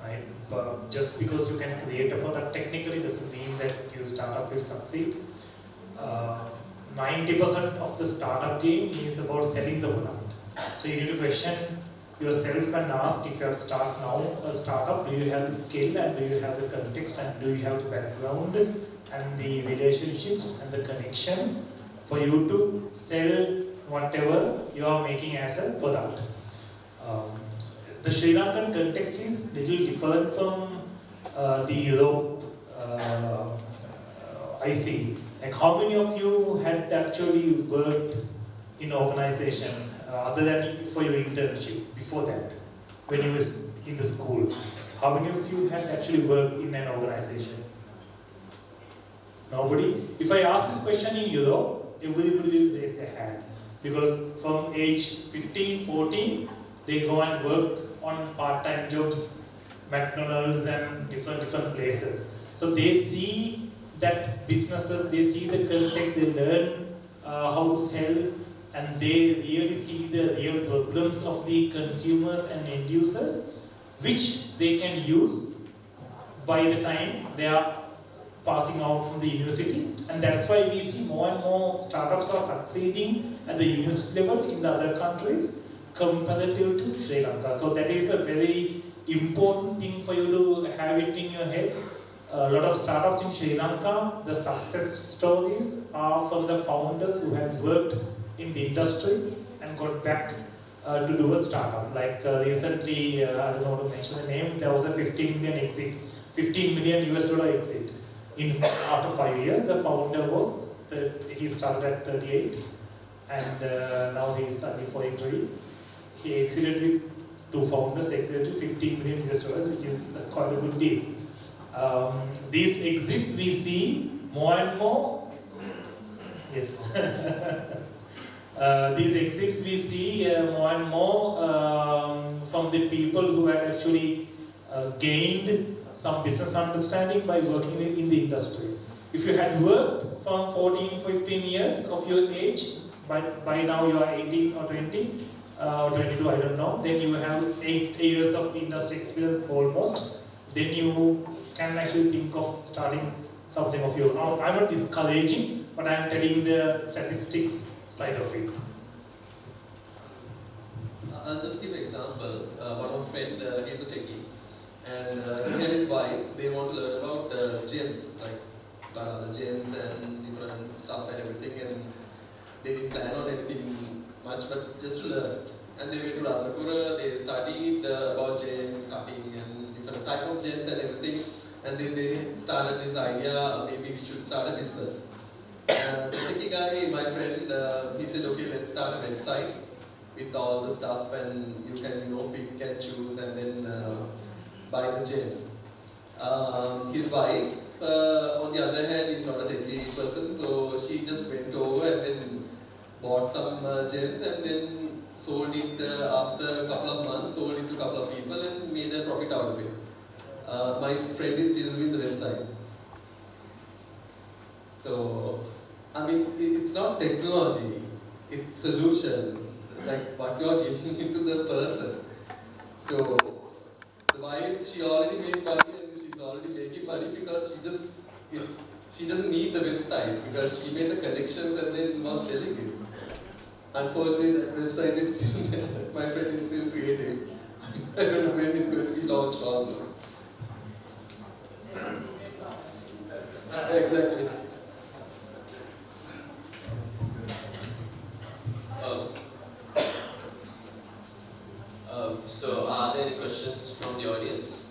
right? But just because you can create a product technically doesn't mean that your startup will succeed. 90% of the startup game is about selling the product. So you need to question yourself and ask, if you have to start now a startup, do you have the skill and do you have the context and do you have the background and the relationships and the connections for you to sell whatever you are making as a product. The Sri Lankan context is little different from the Europe I see. Like, how many of you had actually worked in organization other than for your internship before that, when you was in the school? How many of you had actually worked in an organization? Nobody? If I ask this question in Europe, everybody will raise their hand. Because from age 15, 14, they go and work on part-time jobs, McDonald's and different places. So they see that businesses, they see the context, they learn how to sell, and they really see the real problems of the consumers and end users, which they can use by the time they are passing out from the university. And that's why we see more and more startups are succeeding at the university level in the other countries comparative to Sri Lanka. So that is a very important thing for you to have it in your head. A lot of startups in Sri Lanka, the success stories are from the founders who have worked in the industry and got back to do a startup. Like recently, I don't know how to mention the name, there was a 15 million US dollar exit. After 5 years, the founder was, he started at 38 and now he is only 43. He exited with 2 founders, exited with 15 million US dollars, which is quite a good deal. These exits we see more and more. Yes. these exits we see more and more from the people who had actually gained some business understanding by working in the industry. If you had worked from 14, 15 years of your age, by now you are 18 or 20, or 22, I don't know, then you have 8 years of industry experience almost, then you can actually think of starting something of your own. I'm not discouraging, but I'm telling the statistics side of it. I'll just give an example. One of my friend, he's a techie, and he and his wife, they want to learn about gems, like the gems and different stuff and everything, and they didn't plan on anything much, but just to learn. And they went to Ratnapura, they studied about gem cutting and different type of gems and everything, and then they started this idea, maybe we should start a business. The techie guy, my friend, he said, okay, let's start a website with all the stuff, and you can, pick and choose and then buy the gems. His wife, on the other hand, is not a techie person, so she just went over and then bought some gems and then sold it after a couple of months, sold it to a couple of people and made a profit out of it. My friend is still with the website. So, I mean, it's not technology, it's solution, like what you are giving it to the person. So, the wife, she already made money and she's already making money because she doesn't need the website because she made the connections and then was selling it. Unfortunately, that website is still there. My friend is still creating. I don't know when it's going to be launched also. Exactly. So, are there any questions from the audience?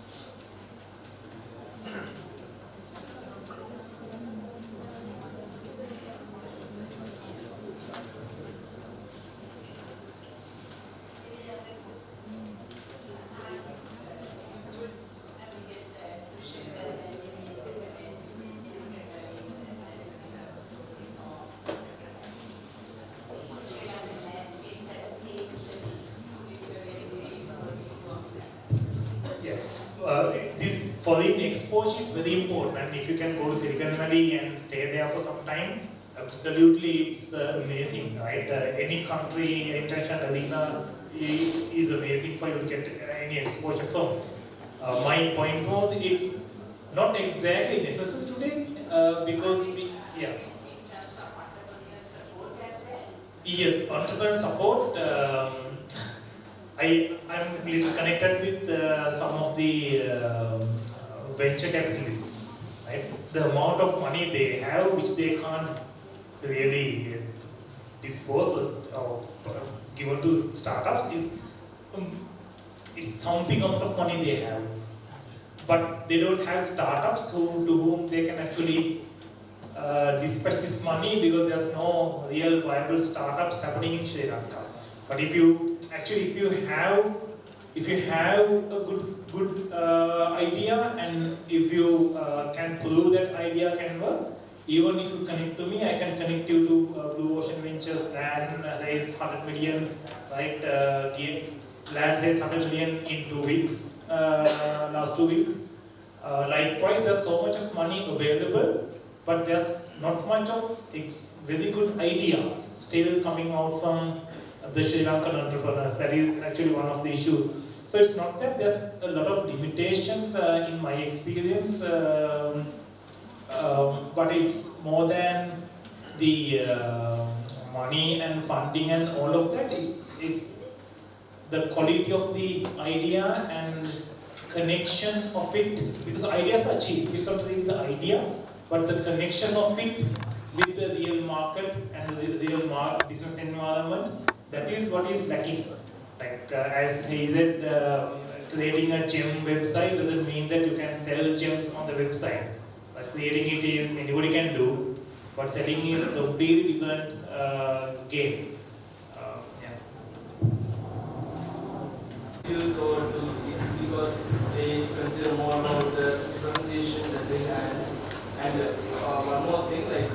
This foreign exposure is very important, and if you can go to Silicon Valley and stay there for some time, absolutely it's amazing, right? Any country, international arena is amazing for you to get any exposure from. My point was, it's not exactly necessary today because In terms of entrepreneurial support as well? Yes, entrepreneur support. I'm little connected with some of the venture capitalists, right? The amount of money they have, which they can't really dispose or given to startups, is it's thumping amount of money they have. But they don't have startups to whom they can actually dispatch this money because there's no real viable startups happening in Sri Lanka. But if you have a good idea, and if you can prove that idea can work, even if you connect to me, I can connect you to Blue Ocean Ventures and raise 100 million, right? Land raise 100 million in 2 weeks, last 2 weeks. Likewise, there's so much of money available, but there's not much of very good ideas still coming out from the Sri Lankan entrepreneurs. That is actually one of the issues. So it's not that there's a lot of limitations in my experience, but it's more than the money and funding and all of that. It's the quality of the idea and connection of it, because ideas are cheap. You something the idea, but the connection of it with the real market and the real business environments, that is what is lacking. Like as he said, creating a gem website doesn't mean that you can sell gems on the website. Creating it is anybody can do, but selling is a completely different game. Skills over to kids because they consider more about the pronunciation that they had. And one more thing, like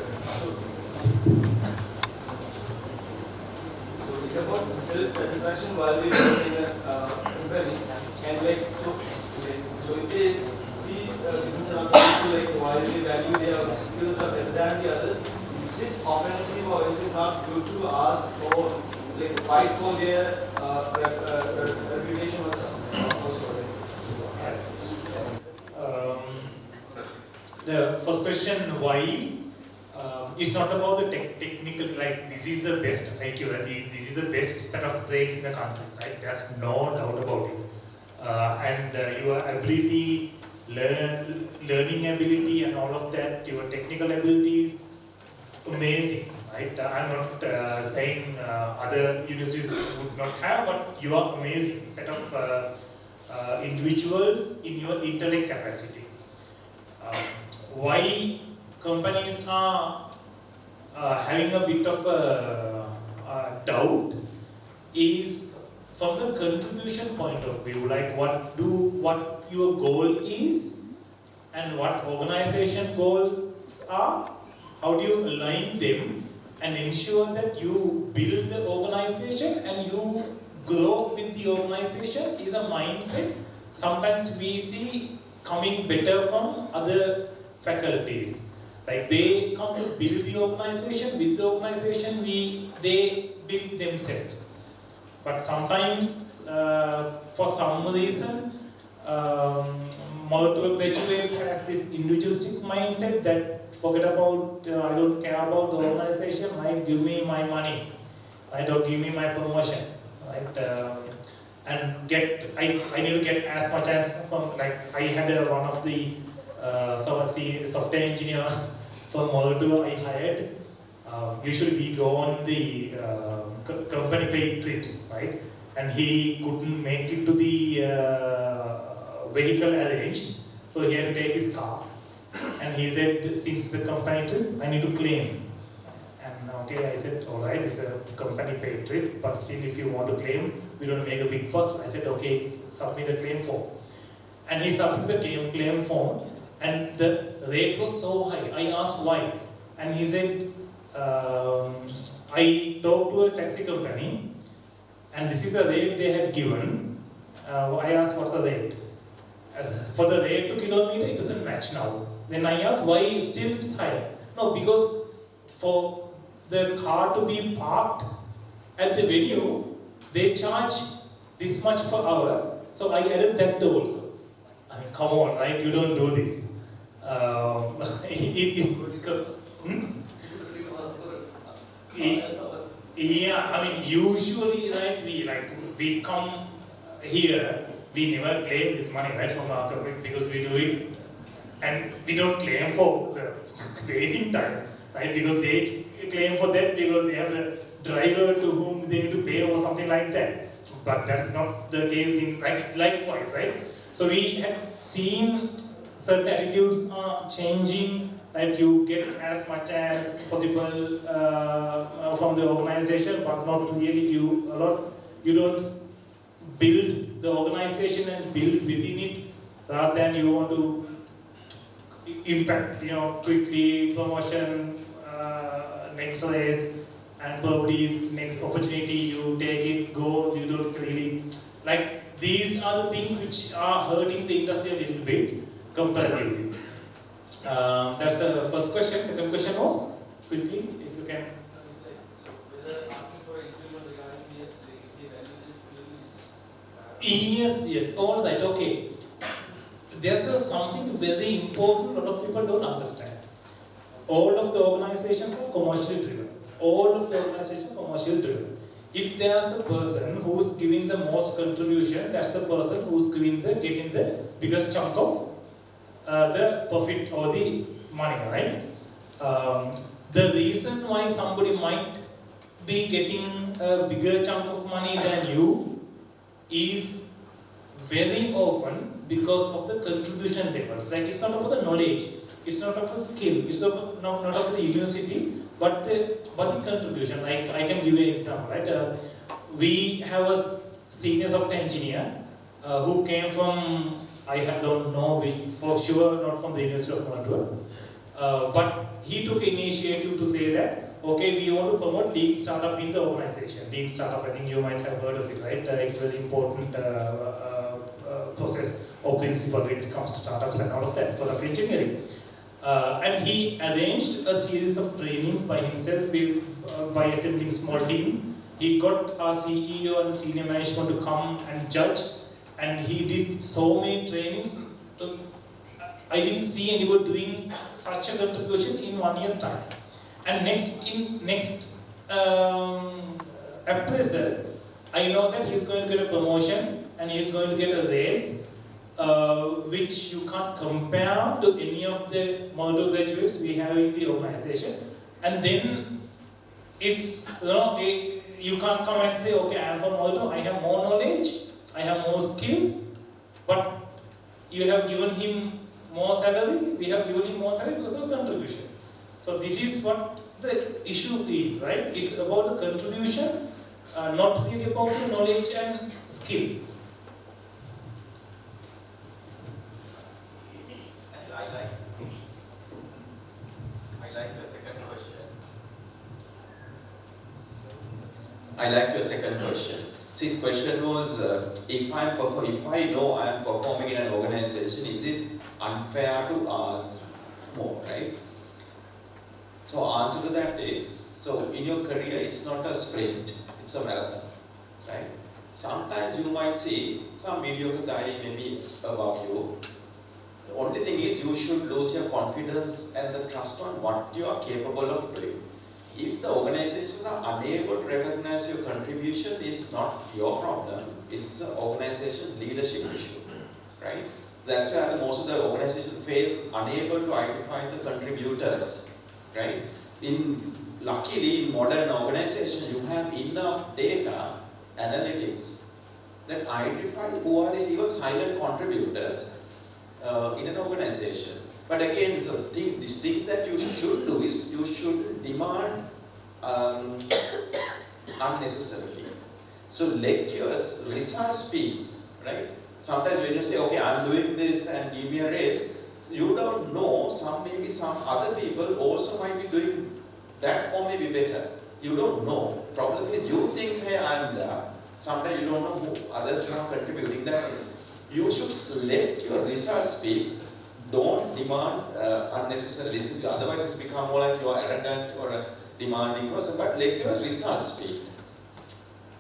self-satisfaction while they work in a company, and so if they see different sort of people while they value their skills are better than the others, is it offensive or is it not good to ask or fight for their reputation or also? The first question, why? It's not about the technical, this is the best IQ, this is the best set of brains in the country, right? There's no doubt about it. And your ability, learning ability and all of that, your technical abilities, amazing, right? I'm not saying other universities would not have, but you are amazing set of individuals in your intellect capacity. Why companies are having a bit of a doubt is from the contribution point of view, like what your goal is and what organization goals are, how do you align them and ensure that you build the organization and you grow with the organization is a mindset sometimes we see coming better from other faculties. Like they come to build the organization, with the organization they build themselves. But sometimes for some reason multiple graduates has this individualistic mindset that forget about, I don't care about the organization, right? Give me my money, right? Or give me my promotion, right? And I need to get as much as from, I had one of the software engineer from Moldo I hired. Usually we go on the company paid trips, right? And he couldn't make it to the vehicle arranged, so he had to take his car. And he said, since it's a company trip, I need to claim. And okay, I said, alright, it's a company paid trip, but still if you want to claim, we don't make a big fuss. I said, okay, submit a claim form. And he submitted the claim form, and the rate was so high. I asked why. And he said, I talked to a taxi company, and this is the rate they had given. I asked, what's the rate? For the rate to kilometer, it doesn't match now. Then I asked, why still it's higher? No, because for the car to be parked at the venue, they charge this much per hour. So I added that also. I mean, come on, right? You don't do this. Yeah, I mean, usually, right, we come here, we never claim this money, right, from our company because we do it, and we don't claim for the waiting time, right, because they claim for that because they have a driver to whom they need to pay or something like that. But that's not the case in likewise, right? So we have seen certain attitudes are changing, that you get as much as possible from the organization, but not really give a lot. You don't build the organization and build within it, rather than you want to impact, quickly, promotion, next race, and probably next opportunity you take it, go, you don't really, these are the things which are hurting the industry a little bit comparatively. That's the first question. Second question was, quickly, if you can. So whether asking for increment regarding the values is Yes, all right, okay. There's something very important a lot of people don't understand. All of the organizations are commercially driven. All of the organizations are commercially driven. If there's a person who's giving the most contribution, that's the person who's getting the biggest chunk of the profit or the money, right? The reason why somebody might be getting a bigger chunk of money than you is very often because of the contribution levels. It's not about the knowledge, it's not about the skill, it's not about the university, but the contribution. I can give you an example, right? We have a senior software engineer who came from, I don't know for sure, not from the University of Malta, but he took initiative to say that okay, we want to promote lean startup in the organization. Lean startup, I think you might have heard of it, right? It's a very important process or principle when it comes to startups and all of that, product engineering. And he arranged a series of trainings by himself by assembling small team. He got our CEO and senior management to come and judge, and he did so many trainings. I didn't see anybody doing such a contribution in 1 year's time. And next appraisal, I know that he's going to get a promotion and he's going to get a raise, which you can't compare to any of the model graduates we have in the organization. And then it's, you can't come and say, okay, I am from Malta, I have more knowledge, I have more skills, but you have given him more salary, we have given him more salary because of contribution. So this is what the issue is, right? It's about the contribution, not really about the knowledge and skill. I like your second question. See, his question was, if I know I am performing in an organization, is it unfair to ask more, right? So answer to that is, so in your career, it's not a sprint, it's a marathon, right? Sometimes you might see some mediocre guy maybe above you. The only thing is you should lose your confidence and the trust on what you are capable of doing. If the organizations are unable to recognize your contribution, it's not your problem, it's the organization's leadership issue, right? That's why most of the organization fails, unable to identify the contributors, right? Luckily, in modern organization, you have enough data, analytics, that identify who are these even silent contributors in an organization. But again, these things that you should do is you should demand unnecessarily. So let your result speaks, right? Sometimes when you say, okay, I'm doing this and give me a raise, you don't know, maybe some other people also might be doing that or maybe better. You don't know. Problem is you think, hey, I'm there. Sometimes you don't know who others are contributing. That is, you should let your result speaks. Don't demand unnecessarily. Otherwise, it's become more like you are arrogant or a demanding person. But let your results speak.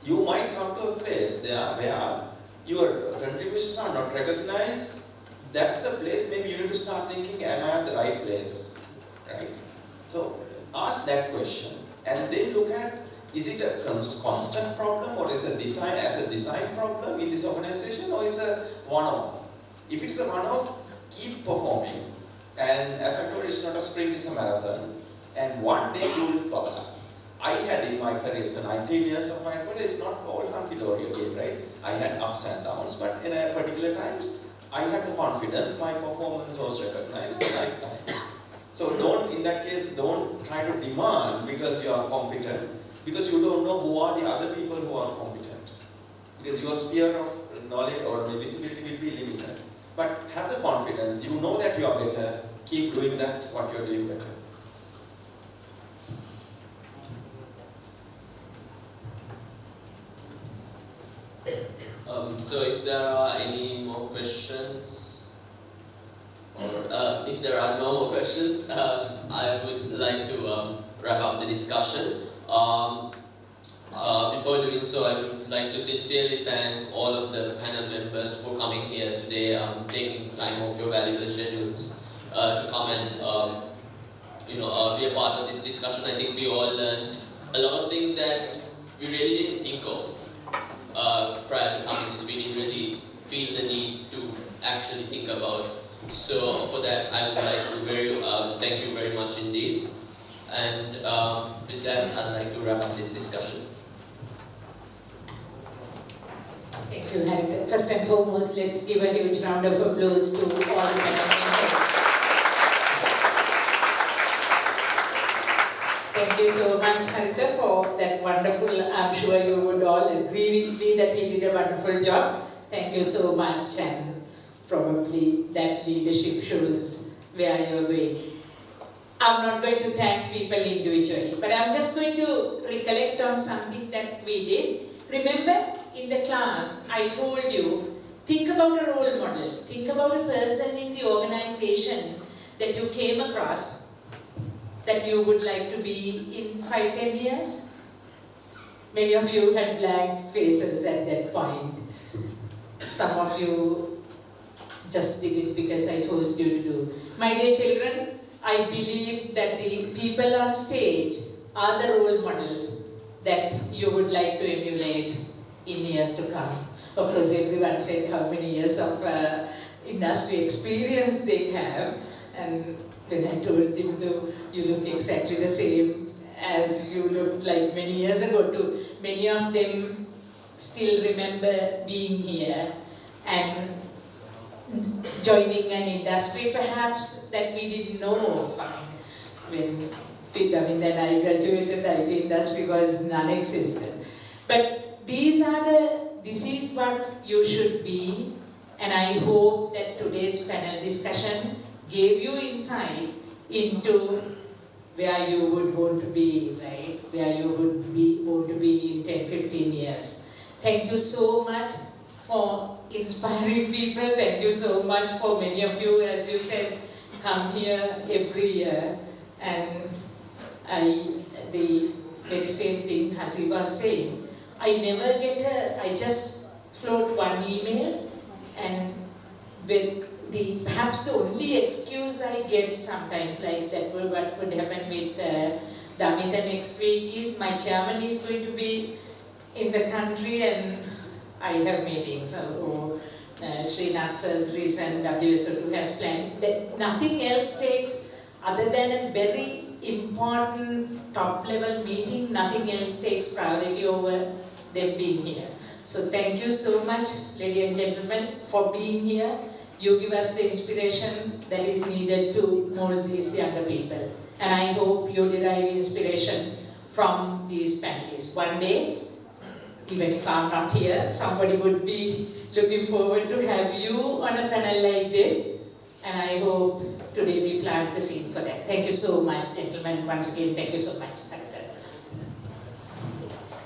You might come to a place there where your contributions are not recognized. That's the place maybe you need to start thinking, am I at the right place? Right? So ask that question and then look at, is it a constant problem or is it a design problem in this organization or is it a one-off? If it's a one-off, keep performing, and as I told you, it's not a sprint, it's a marathon, and one day you will bubble up. I had in my career, so 19 years of my career, it's not all hunky-dory again, right? I had ups and downs, but in a particular times, I had the confidence, my performance was recognized at the right time. So in that case, don't try to demand because you are competent, because you don't know who are the other people who are competent. Because your sphere of knowledge or visibility will be limited. But have the confidence, you know that you are better, keep doing that, what you are doing better. So if there are any more questions, or if there are no more questions, I would like to wrap up the discussion. Before doing so, I would like to sincerely thank all of the panel members for coming here today, taking time off your valuable schedules to come and be a part of this discussion. I think we all learned a lot of things that we really didn't think of prior to coming this. We didn't really feel the need to actually think about. So for that, I would like to thank you very much indeed. And with that, I'd like to wrap up this discussion. Thank you, Haritha. First and foremost, let's give a huge round of applause to all the panel members. Thank you so much, Haritha, for that wonderful, I'm sure you would all agree with me that he did a wonderful job. Thank you so much, and probably that leadership shows where you're going. I'm not going to thank people individually, but I'm just going to recollect on something that we did. Remember, in the class, I told you, think about a role model. Think about a person in the organization that you came across that you would like to be in 5-10 years. Many of you had blank faces at that point. Some of you just did it because I forced you to do. My dear children, I believe that the people on stage are the role models that you would like to emulate in years to come. Of course, everyone said how many years of industry experience they have, and when I told them to, you look exactly the same as you looked like many years ago too. Many of them still remember being here and joining an industry perhaps that we didn't know of. When then I graduated, the IT industry was non-existent. But this is what you should be, and I hope that today's panel discussion gave you insight into where you would want to be, right? Where you would want to be in 10-15 years. Thank you so much for inspiring people. Thank you so much for many of you, as you said, come here every year. And the very same thing Hasi was saying, I just float one email, and perhaps the only excuse I get sometimes, like that what would happen with Damita next week is my chairman is going to be in the country and I have meetings, or Srinath's recent WSO2 has planned. That nothing else takes, other than a very important top-level meeting, nothing else takes priority over them being here. So thank you so much, ladies and gentlemen, for being here. You give us the inspiration that is needed to mold these younger people. And I hope you derive inspiration from these panelists. One day, even if I'm not here, somebody would be looking forward to have you on a panel like this. And I hope today we plant the seed for that. Thank you so much, gentlemen. Once again, thank you so much.